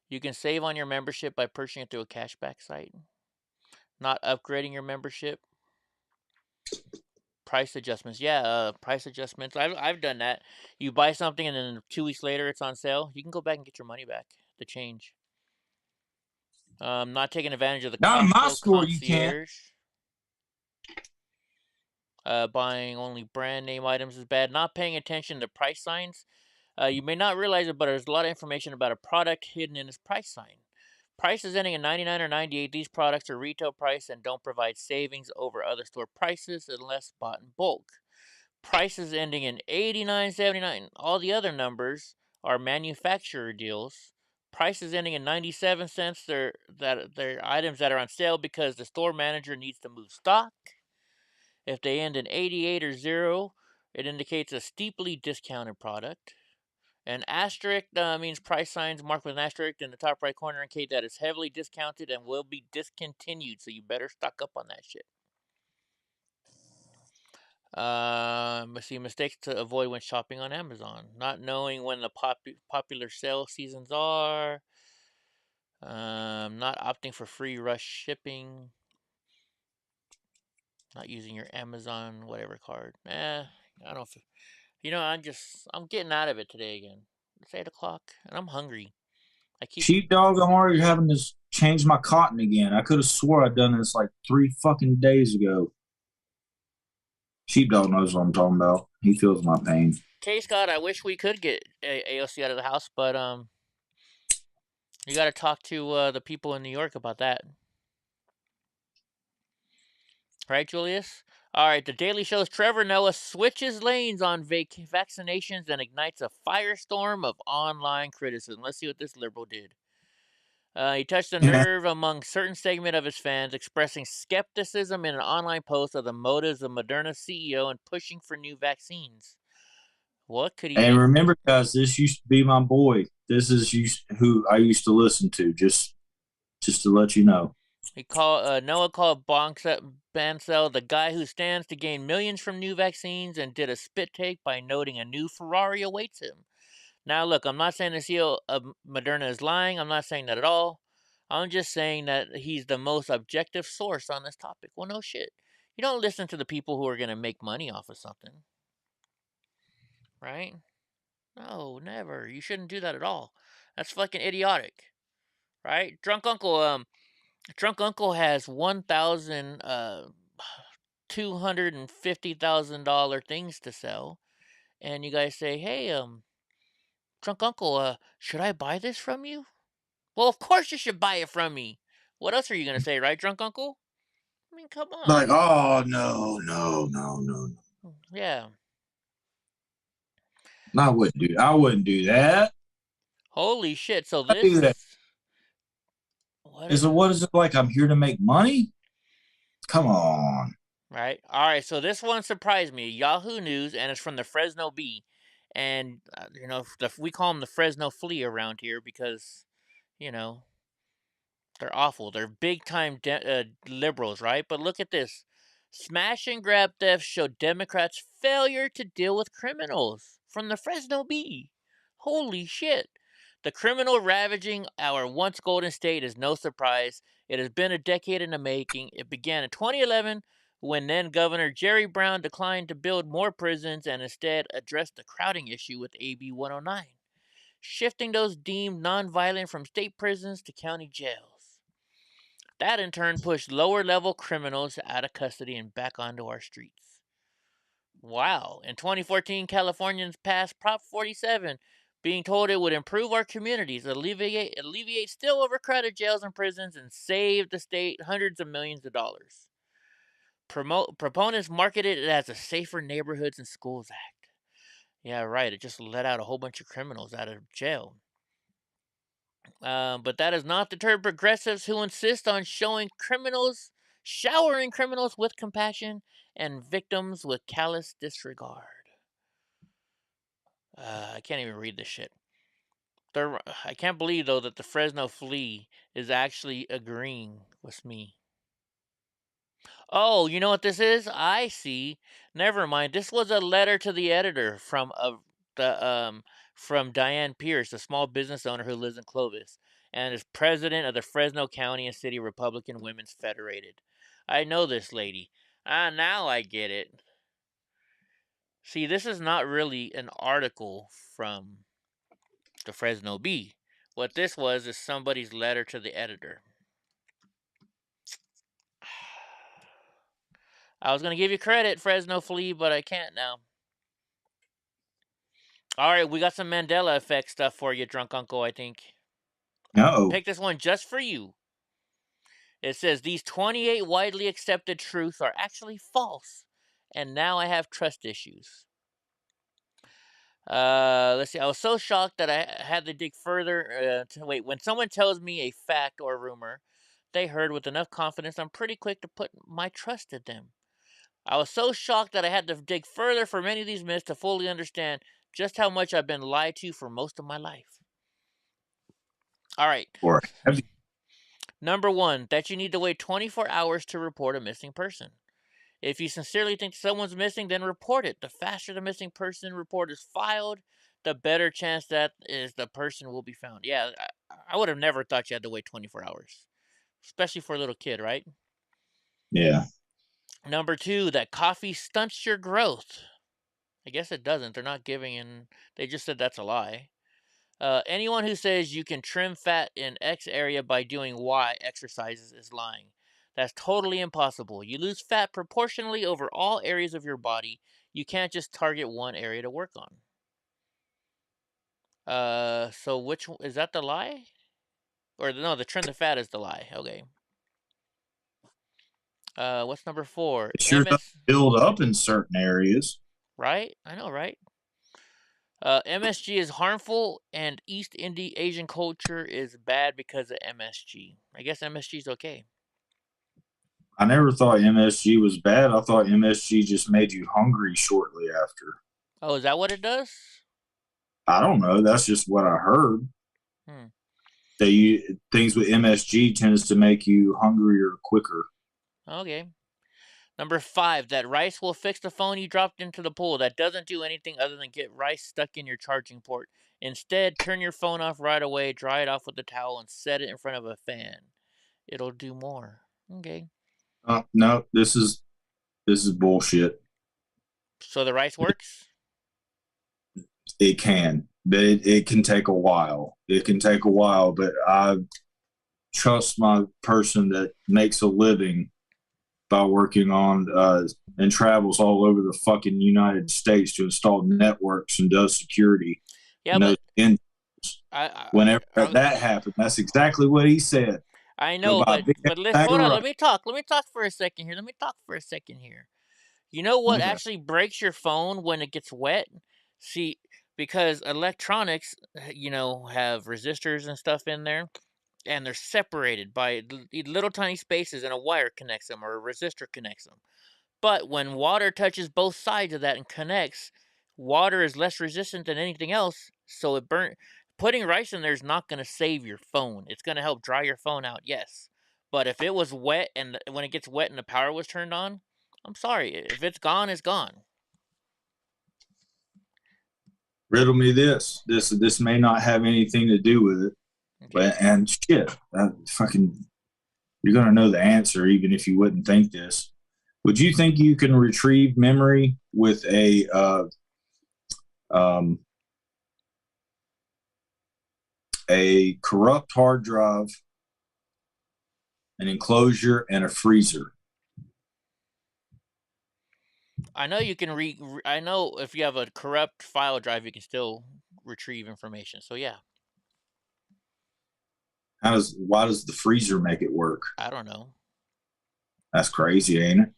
You can save on your membership by purchasing it through a cashback site. Not upgrading your membership. Price adjustments. Yeah, price adjustments. I've done that. You buy something and then 2 weeks later it's on sale. You can go back and get your money back. The change. Not taking advantage of the Not in my Costco store, you can't. concierge. Buying only brand name items is bad. Not paying attention to price signs. You may not realize it, but there's a lot of information about a product hidden in its price sign. Prices ending in 99 or 98, these products are retail price and don't provide savings over other store prices unless bought in bulk. Prices ending in 89, 79, all the other numbers are manufacturer deals. Prices ending in 97 cents, they're items that are on sale because the store manager needs to move stock. If they end in 88 or 0, it indicates a steeply discounted product. An asterisk means price signs marked with an asterisk in the top right corner indicate that it's heavily discounted and will be discontinued, so you better stock up on that shit. Let's see, mistakes to avoid when shopping on Amazon. Not knowing when the popular sale seasons are. Not opting for free rush shipping. Not using your Amazon whatever card. I don't feel... You know, I'm getting out of it today again. It's 8 o'clock and I'm hungry. Sheepdog, I'm already having to change my cotton again. I could have swore I'd done this like 3 fucking days ago. Sheepdog knows what I'm talking about. He feels my pain. K Scott, I wish we could get AOC out of the house, but you got to talk to the people in New York about that. Right, Julius? All right, the Daily Show's Trevor Noah switches lanes on vaccinations and ignites a firestorm of online criticism. Let's see what this liberal did. He touched a nerve among certain segment of his fans, expressing skepticism in an online post of the motives of Moderna's CEO and pushing for new vaccines. What could he? And remember, guys, this used to be my boy. This is who I used to listen to. Just to let you know. Noah called Bancel the guy who stands to gain millions from new vaccines and did a spit take by noting a new Ferrari awaits him. Now, look, I'm not saying the CEO of Moderna is lying. I'm not saying that at all. I'm just saying that he's the most objective source on this topic. Well, no shit. You don't listen to the people who are going to make money off of something. Right? No, never. You shouldn't do that at all. That's fucking idiotic. Right? Drunk Uncle has $250,000 things to sell. And you guys say, hey, Drunk Uncle, should I buy this from you? Well, of course you should buy it from me. What else are you going to say, right, Drunk Uncle? I mean, come on. Like, oh, no. Yeah. I wouldn't do that. Holy shit. So this... What is it like? I'm here to make money? Come on. Right. All right. So this one surprised me. Yahoo News, and it's from the Fresno Bee. And, we call them the Fresno Flea around here because, they're awful. They're big-time liberals, right? But look at this. Smash and grab thefts show Democrats' failure to deal with criminals. From the Fresno Bee. Holy shit. The criminal ravaging our once golden state is no surprise. It has been a decade in the making. It began in 2011 when then Governor Jerry Brown declined to build more prisons and instead addressed the crowding issue with AB 109, shifting those deemed nonviolent from state prisons to county jails. That in turn pushed lower level criminals out of custody and back onto our streets. Wow. In 2014, Californians passed Prop 47, being told it would improve our communities, alleviate still overcrowded jails and prisons, and save the state hundreds of millions of dollars. Proponents marketed it as a Safer Neighborhoods and Schools Act. Yeah, right. It just let out a whole bunch of criminals out of jail. But that has not deterred progressives who insist on showering criminals with compassion and victims with callous disregard. I can't even read this shit. I can't believe, though, that the Fresno Flea is actually agreeing with me. Oh, you know what this is? I see. Never mind. This was a letter to the editor from Diane Pierce, a small business owner who lives in Clovis and is president of the Fresno County and City Republican Women's Federated. I know this lady. Now I get it. See, this is not really an article from the Fresno Bee. What this was is somebody's letter to the editor. I was going to give you credit, Fresno Flea, but I can't now. All right, we got some Mandela effect stuff for you, drunk uncle, I think. Uh-oh. Pick this one just for you. It says, these 28 widely accepted truths are actually false, and now I have trust issues. Let's see. I was so shocked that I had to dig further. When someone tells me a fact or rumor they heard with enough confidence, I'm pretty quick to put my trust in them. I was so shocked that I had to dig further for many of these myths to fully understand just how much I've been lied to for most of my life. All right. Number one, that you need to wait 24 hours to report a missing person. If you sincerely think someone's missing, then report it. The faster the missing person report is filed, the better chance that is the person will be found. Yeah, I would have never thought you had to wait 24 hours, especially for a little kid, right? Yeah. Number two, that coffee stunts your growth. I guess it doesn't. They're not giving in. They just said that's a lie. Anyone who says you can trim fat in X area by doing Y exercises is lying. That's totally impossible. You lose fat proportionally over all areas of your body. You can't just target one area to work on. So which is that the lie? Or no, the trim the fat is the lie. Okay. What's number four? It sure does build up in certain areas. Right? I know, right? MSG is harmful, and East Asian culture is bad because of MSG. I guess MSG is okay. I never thought MSG was bad. I thought MSG just made you hungry shortly after. Oh, is that what it does? I don't know. That's just what I heard. Things with MSG tends to make you hungrier quicker. Okay. Number five, that rice will fix the phone you dropped into the pool. That doesn't do anything other than get rice stuck in your charging port. Instead, turn your phone off right away, dry it off with a towel, and set it in front of a fan. It'll do more. Okay. No, this is bullshit. So the rice works? It can, but it can take a while. It can take a while, but I trust my person that makes a living by working on and travels all over the fucking United States to install networks and does security. Yeah, but whenever that happened, that's exactly what he said. I know, but hold on. Let me talk for a second here. You know what actually breaks your phone when it gets wet? See, because electronics, have resistors and stuff in there, and they're separated by little tiny spaces, and a wire connects them or a resistor connects them. But when water touches both sides of that and connects, water is less resistant than anything else, so it burnt. Putting rice in there is not going to save your phone. It's going to help dry your phone out, yes. But if it was wet and when it gets wet and the power was turned on, I'm sorry. If it's gone, it's gone. Riddle me this. This may not have anything to do with it. Okay. But, and shit, you're going to know the answer even if you wouldn't think this. Would you think you can retrieve memory with a corrupt hard drive, an enclosure, and a freezer? I know you can I know if you have a corrupt file drive, you can still retrieve information. So yeah. Why does the freezer make it work? I don't know. That's crazy, ain't it?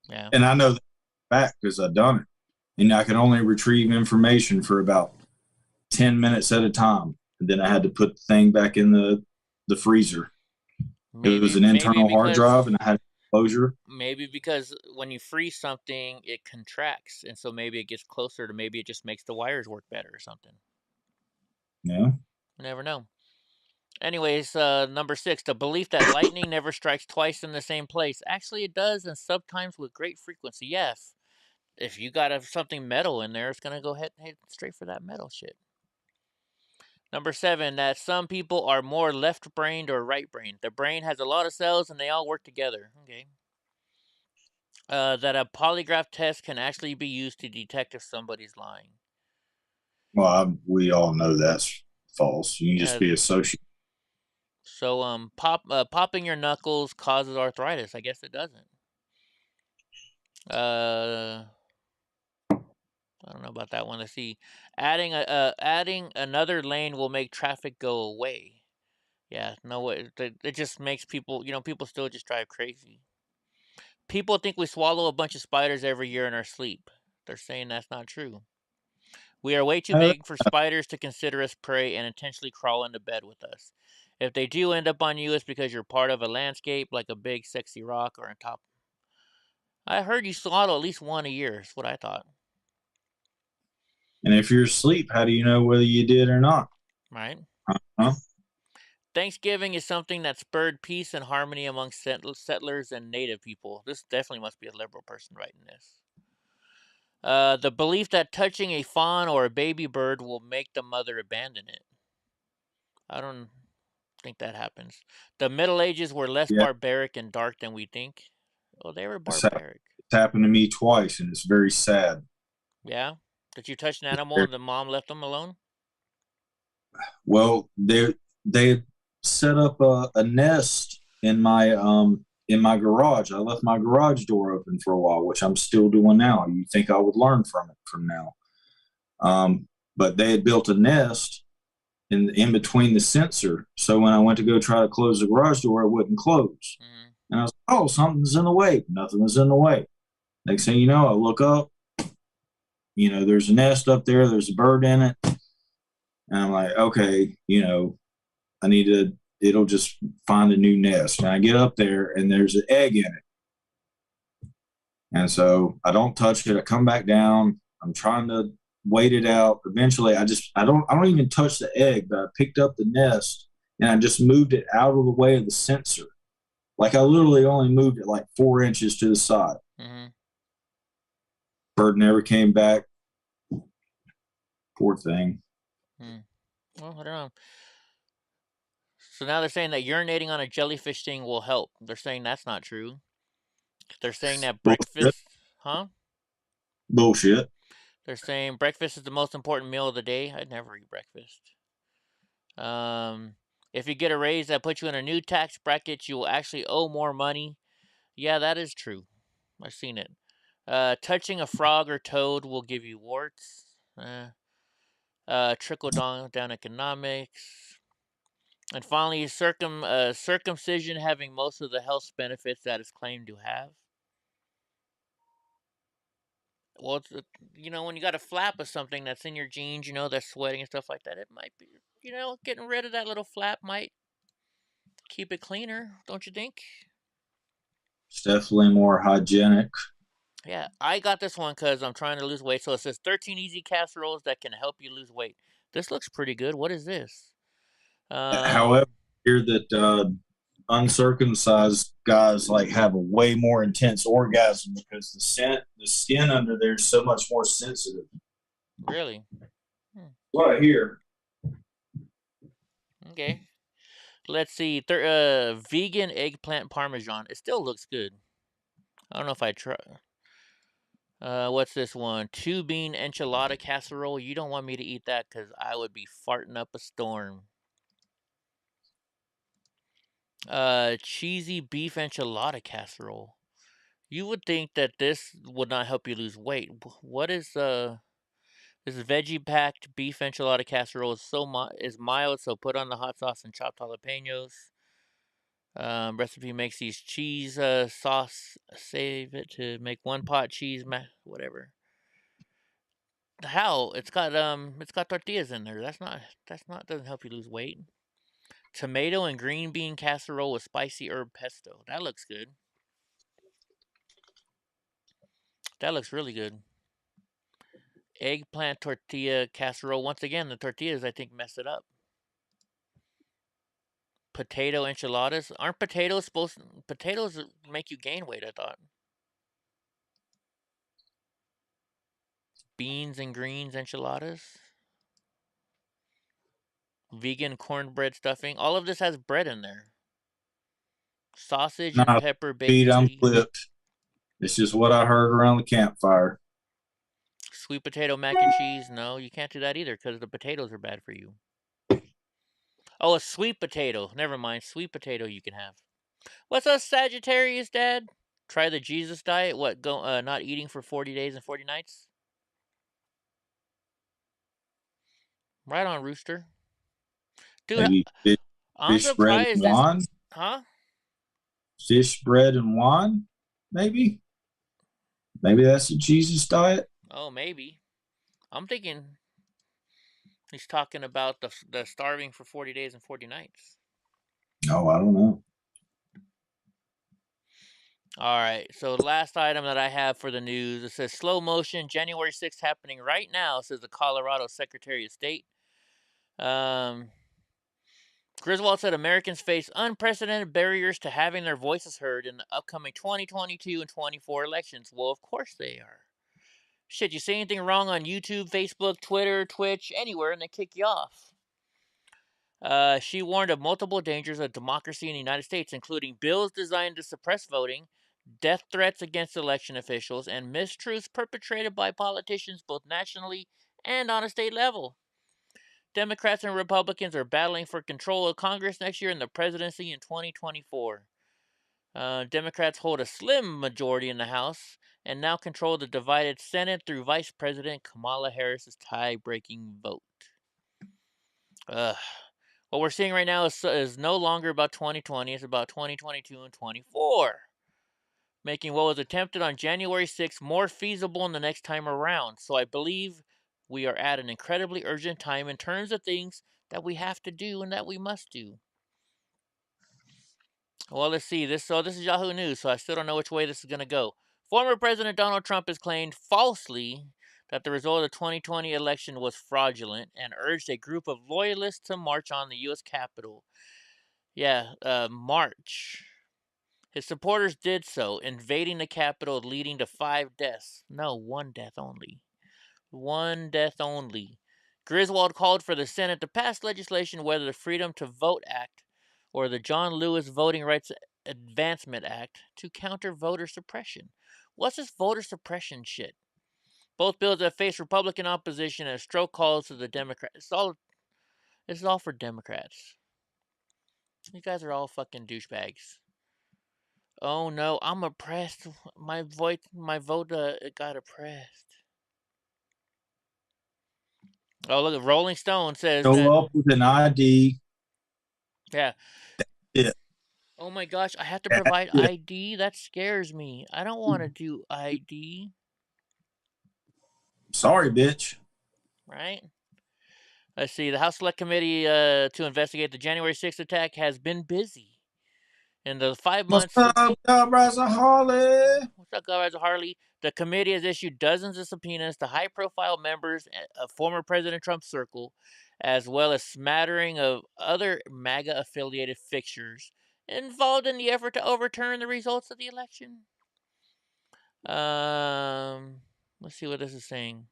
Yeah. And I know that back because I've done it. And I can only retrieve information for about 10 minutes at a time. And then I had to put the thing back in the freezer. It was an internal hard drive and I had closure. Maybe because when you freeze something, it contracts. And so maybe it gets closer to, maybe it just makes the wires work better or something. Yeah. You never know. Anyways, number 6, the belief that lightning never strikes twice in the same place. Actually, it does, and sometimes with great frequency. Yes. If you got something metal in there, it's going to go head straight for that metal shit. Number 7, that some people are more left-brained or right-brained. The brain has a lot of cells, and they all work together. Okay. That a polygraph test can actually be used to detect if somebody's lying. Well, we all know that's false. You can just be a sociopath. So, popping your knuckles causes arthritis. I guess it doesn't. I don't know about that one. Let's see. Adding another lane will make traffic go away. Yeah, no way. It just makes people, people still just drive crazy. People think we swallow a bunch of spiders every year in our sleep. They're saying that's not true. We are way too big for spiders to consider us prey and intentionally crawl into bed with us. If they do end up on you, it's because you're part of a landscape, like a big, sexy rock or on top. I heard you swallow at least one a year. Is what I thought. And if you're asleep, how do you know whether you did or not? Right. Huh? Thanksgiving is something that spurred peace and harmony among settlers and native people. This definitely must be a liberal person writing this. The belief that touching a fawn or a baby bird will make the mother abandon it. I don't think that happens. The Middle Ages were less barbaric and dark than we think. Oh, they were barbaric. It's happened to me twice, and it's very sad. Yeah? Did you touch an animal and the mom left them alone? Well, they set up a nest in my garage. I left my garage door open for a while, which I'm still doing now. You think I would learn from it from now? But they had built a nest in between the sensor, so when I went to go try to close the garage door, it wouldn't close. Mm-hmm. And I was like, "Oh, something's in the way." Nothing was in the way. Next thing you know, I look up. There's a nest up there. There's a bird in it. And I'm like, okay, I need to, it'll just find a new nest. And I get up there and there's an egg in it. And so I don't touch it. I come back down. I'm trying to wait it out. Eventually I don't even touch the egg, but I picked up the nest and I just moved it out of the way of the sensor. Like I literally only moved it like 4 inches to the side. Mm-hmm. Bird never came back. Poor thing. Well, I don't know. So now they're saying that urinating on a jellyfish sting will help. They're saying that's not true. They're saying that breakfast, huh? Bullshit. They're saying breakfast is the most important meal of the day. I'd never eat breakfast. If you get a raise that puts you in a new tax bracket, you will actually owe more money. Yeah, that is true. I've seen it. Touching a frog or toad will give you warts. Trickle down economics. And finally, circumcision having most of the health benefits that it's claimed to have. Well, it's, when you got a flap of something that's in your jeans, that's sweating and stuff like that, it might be, getting rid of that little flap might keep it cleaner, don't you think? It's definitely more hygienic. Yeah, I got this one because I'm trying to lose weight. So it says 13 easy casseroles that can help you lose weight. This looks pretty good. What is this? However, I hear that uncircumcised guys like have a way more intense orgasm because the skin under there is so much more sensitive. Really? What I hear. Okay. Let's see. Vegan eggplant parmesan. It still looks good. I don't know if I try. What's this one? 2-bean enchilada casserole. You don't want me to eat that because I would be farting up a storm. Cheesy beef enchilada casserole. You would think that this would not help you lose weight. What is this veggie packed beef enchilada casserole is mild, so put on the hot sauce and chopped jalapenos. Recipe makes these cheese sauce. Save it to make 1 pot cheese whatever. How? It's got tortillas in there. That's not doesn't help you lose weight. Tomato and green bean casserole with spicy herb pesto. That looks good. That looks really good. Eggplant tortilla casserole. Once again, the tortillas I think messed it up. Potato enchiladas. Aren't potatoes potatoes make you gain weight, I thought. Beans and greens enchiladas. Vegan cornbread stuffing. All of this has bread in there. Sausage and pepper bacon. I'm flipped. It's just what I heard around the campfire. Sweet potato mac and cheese. No, you can't do that either because the potatoes are bad for you. Oh, a sweet potato. Never mind. Sweet potato you can have. What's up, Sagittarius, Dad? Try the Jesus diet. What? Not eating for 40 days and 40 nights? Right on, Rooster. Dude, maybe I'm fish bread and surprised. wine. Huh? Fish bread and wine. Maybe that's a Jesus diet. Oh, maybe. I'm thinking he's talking about the starving for 40 days and 40 nights. No, I don't know. All right, so the last item that I have for the news, it says slow motion, January 6th happening right now, says the Colorado Secretary of State. Griswold said Americans face unprecedented barriers to having their voices heard in the upcoming 2022 and 24 elections. Well, of course they are. Shit, you say anything wrong on YouTube, Facebook, Twitter, Twitch, anywhere, and they kick you off. She warned of multiple dangers of democracy in the United States, including bills designed to suppress voting, death threats against election officials, and mistruths perpetrated by politicians both nationally and on a state level. Democrats and Republicans are battling for control of Congress next year and the presidency in 2024. Democrats hold a slim majority in the House and now control the divided Senate through Vice President Kamala Harris's tie-breaking vote. What we're seeing right now is no longer about 2020. It's about 2022 and 24. Making what was attempted on January 6th more feasible in the next time around. So I believe we are at an incredibly urgent time in terms of things that we have to do and that we must do. Well, let's see. This is Yahoo News, so I still don't know which way this is going to go. Former President Donald Trump has claimed falsely that the result of the 2020 election was fraudulent and urged a group of loyalists to march on the U.S. Capitol. March. His supporters did so, invading the Capitol, leading to 5 deaths. No, 1 death only. 1 death only. Griswold called for the Senate to pass legislation whether the Freedom to Vote Act or the John Lewis Voting Rights Advancement Act to counter voter suppression. What's this voter suppression shit? Both bills have faced Republican opposition and stroke calls to the Democrats. This is all for Democrats. You guys are all fucking douchebags. Oh no, I'm oppressed. My vote got oppressed. Oh look, Rolling Stone says Show up with an ID. Yeah. Yeah. Oh my gosh, I have to provide ID? That scares me. I don't want to do ID. Sorry, bitch. Right? Let's see. The House Select Committee to investigate the January 6th attack has been busy. In the 5 months... What's up, Godbrother Harley? What's up, Godbrother Harley? The committee has issued dozens of subpoenas to high-profile members of former President Trump's circle, as well as smattering of other MAGA-affiliated fixtures involved in the effort to overturn the results of the election. Let's see what this is saying.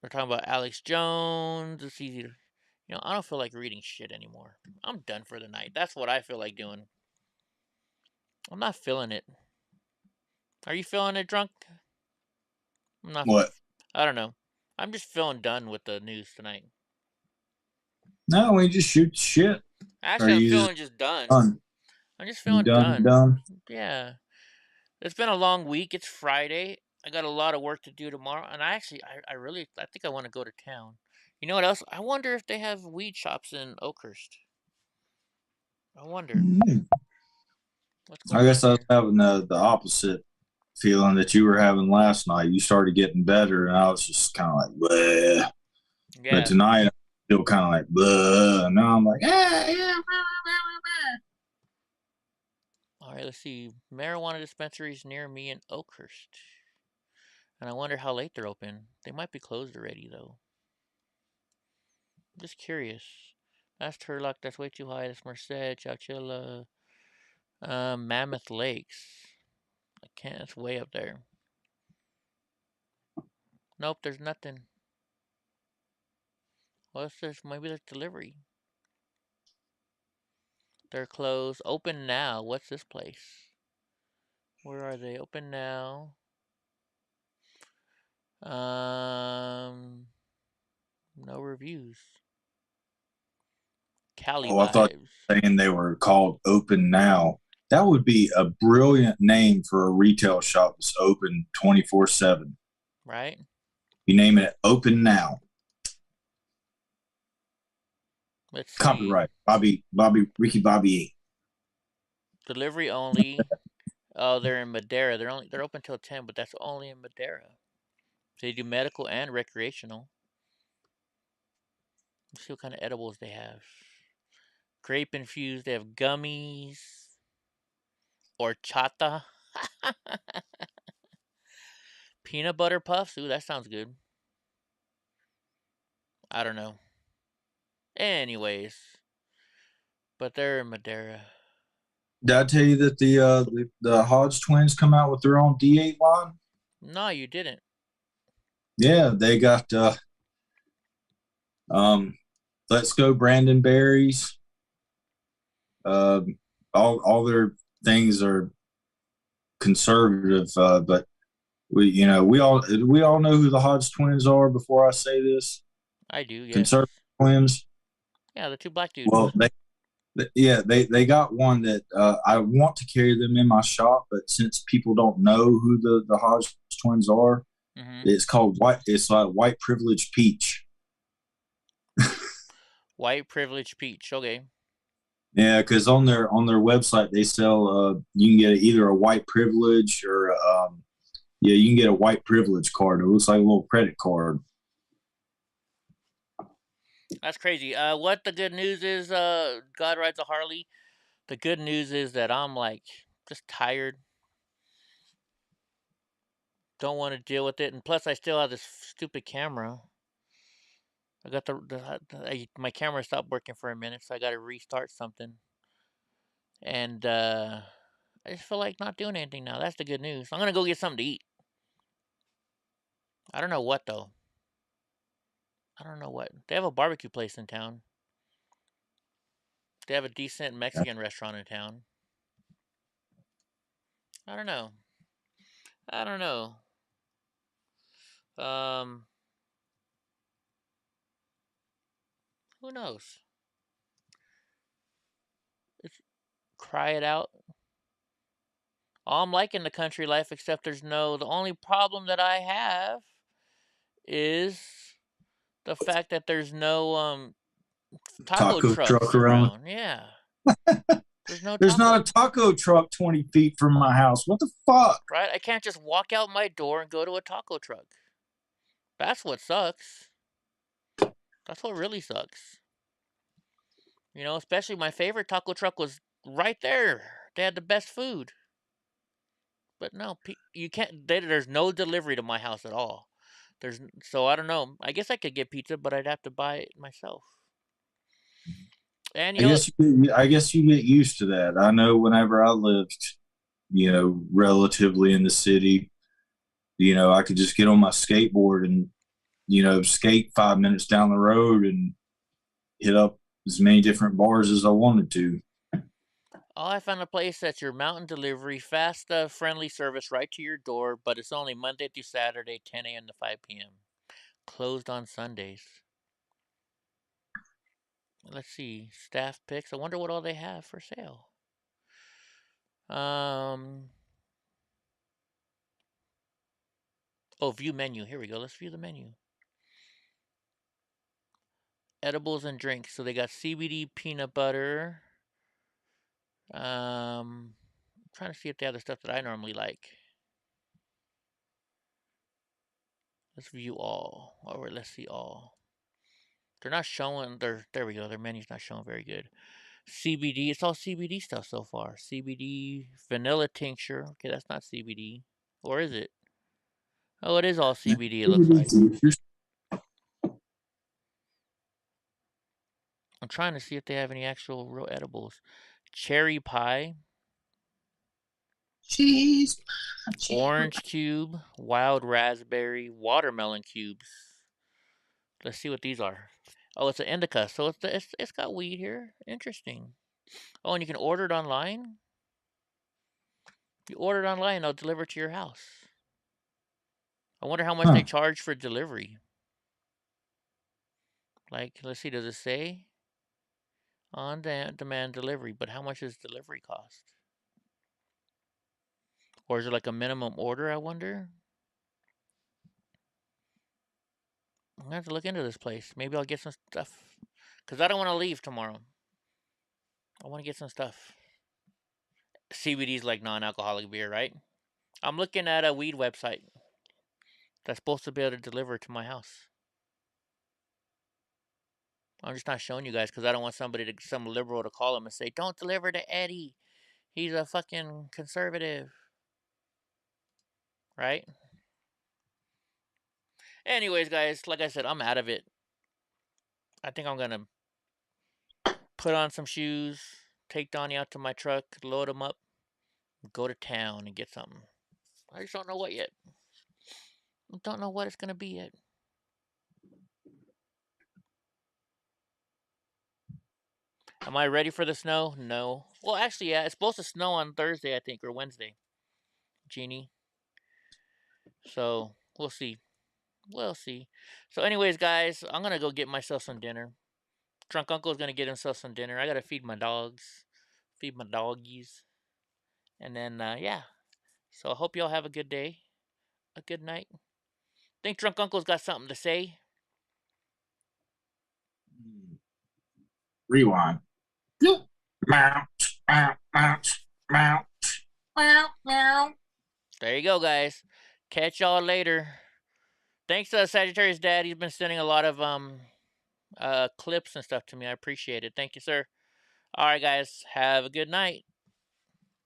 We're talking about Alex Jones. It's easy to, I don't feel like reading shit anymore. I'm done for the night. That's what I feel like doing. I'm not feeling it. Are you feeling it, drunk? I'm not. What? I don't know. I'm just feeling done with the news tonight. No, we just shoot shit. Actually, I'm feeling just done. I'm just feeling done. Yeah. It's been a long week. It's Friday. I got a lot of work to do tomorrow, and I think I want to go to town. You know what else? I wonder if they have weed shops in Oakhurst. I wonder. I guess I was having the opposite feeling that you were having last night. You started getting better, and I was just kind of like, bleh. Yeah. But tonight, I'm still kind of like, bleh. And now I'm like, yeah. All right, let's see. Marijuana dispensaries near me in Oakhurst. And I wonder how late they're open. They might be closed already, though. I'm just curious. That's Turlock. That's way too high. That's Merced, Chowchilla, Mammoth Lakes. I can't. It's way up there. Nope, there's nothing. What's this? Maybe there's delivery. They're closed. Open now. What's this place? Where are they? Open now. No reviews. Cali I thought you vibes. were saying they were called Open Now. That would be a brilliant name for a retail shop that's open 24/7. Right? You name it Open Now. Let's see. Copyright. Ricky Bobby. Delivery only. Oh, they're in Madera. They're open till 10, but that's only in Madera. They do medical and recreational. Let's see what kind of edibles they have. Grape infused. They have gummies. Horchata. Peanut butter puffs. Ooh, that sounds good. I don't know. Anyways. But they're in Madera. Did I tell you that the Hodge twins come out with their own D8 line? No, you didn't. Yeah, they got Let's Go Brandon Berries. All their things are conservative, but we all know who the Hodge twins are. Before I say this, I do. Yes. Conservative twins. Yeah, the two black dudes. Well, they got one that I want to carry them in my shop, but since people don't know who the Hodge twins are, it's called White. It's like White Privilege Peach. White Privilege Peach. Okay. Yeah, because on their website they sell you can get either a White Privilege or you can get a White Privilege card. It looks like a little credit card. That's crazy. What the good news is, God Rides a Harley. The good news is that I'm like just tired. Don't want to deal with it, and plus I still have this stupid camera. I got my camera stopped working for a minute, so I got to restart something. And I just feel like not doing anything now. That's the good news. I'm gonna go get something to eat. I don't know what though. I don't know what. They have a barbecue place in town. They have a decent Mexican restaurant in town. I don't know. Who knows? Cry it out. All I'm liking the country life, except the only problem that I have is the fact that there's no taco trucks around. Yeah. There's not a taco truck 20 feet from my house. What the fuck? Right? I can't just walk out my door and go to a taco truck. That's what sucks. That's what really sucks. Especially my favorite taco truck was right there. They had the best food. But no, you can't. There's no delivery to my house at all. So I don't know. I guess I could get pizza, but I'd have to buy it myself. And I guess you get used to that. I know whenever I lived, relatively in the city, I could just get on my skateboard and, skate 5 minutes down the road and hit up as many different bars as I wanted to. Oh, I found a place that's your mountain delivery, fast, friendly service right to your door, but it's only Monday through Saturday, 10 a.m. to 5 p.m. Closed on Sundays. Let's see, staff picks. I wonder what all they have for sale. Oh, view menu. Here we go. Let's view the menu. Edibles and drinks. So they got CBD peanut butter. I'm trying to see if they have the stuff that I normally like. Let's view all. Or let's see all. They're not showing. There we go. Their menu's not showing very good. CBD. It's all CBD stuff so far. CBD vanilla tincture. Okay, that's not CBD. Or is it? Oh, it is all CBD. It looks like. I'm trying to see if they have any actual real edibles. Cherry pie. Cheese. Orange cube. Wild raspberry. Watermelon cubes. Let's see what these are. Oh, it's an indica. So it's got weed here. Interesting. Oh, and you can order it online? If you order it online, they'll deliver it to your house. I wonder how much they charge for delivery. Like, let's see, does it say? On demand delivery, but how much does delivery cost? Or is it like a minimum order, I wonder? I'm gonna have to look into this place. Maybe I'll get some stuff. Because I don't want to leave tomorrow. I want to get some stuff. CBD is like non-alcoholic beer, right? I'm looking at a weed website that's supposed to be able to deliver to my house. I'm just not showing you guys because I don't want some liberal to call him and say, don't deliver to Eddie. He's a fucking conservative. Right? Anyways, guys, like I said, I'm out of it. I think I'm going to put on some shoes, take Donnie out to my truck, load him up, go to town and get something. I just don't know what yet. I don't know what it's going to be yet. Am I ready for the snow? No. Well, actually, yeah. It's supposed to snow on Thursday, I think, or Wednesday. Jeannie. So, we'll see. We'll see. So, anyways, guys, I'm going to go get myself some dinner. Drunk Uncle's going to get himself some dinner. I got to feed my dogs. Feed my doggies. And then, yeah. So, I hope y'all have a good day. A good night. Think Drunk Uncle's got something to say? Rewind. Meow, meow, meow, meow, meow, meow. There you go, guys. Catch y'all later. Thanks to Sagittarius Dad. He's been sending a lot of clips and stuff to me. I appreciate it. Thank you, sir. All right, guys. Have a good night.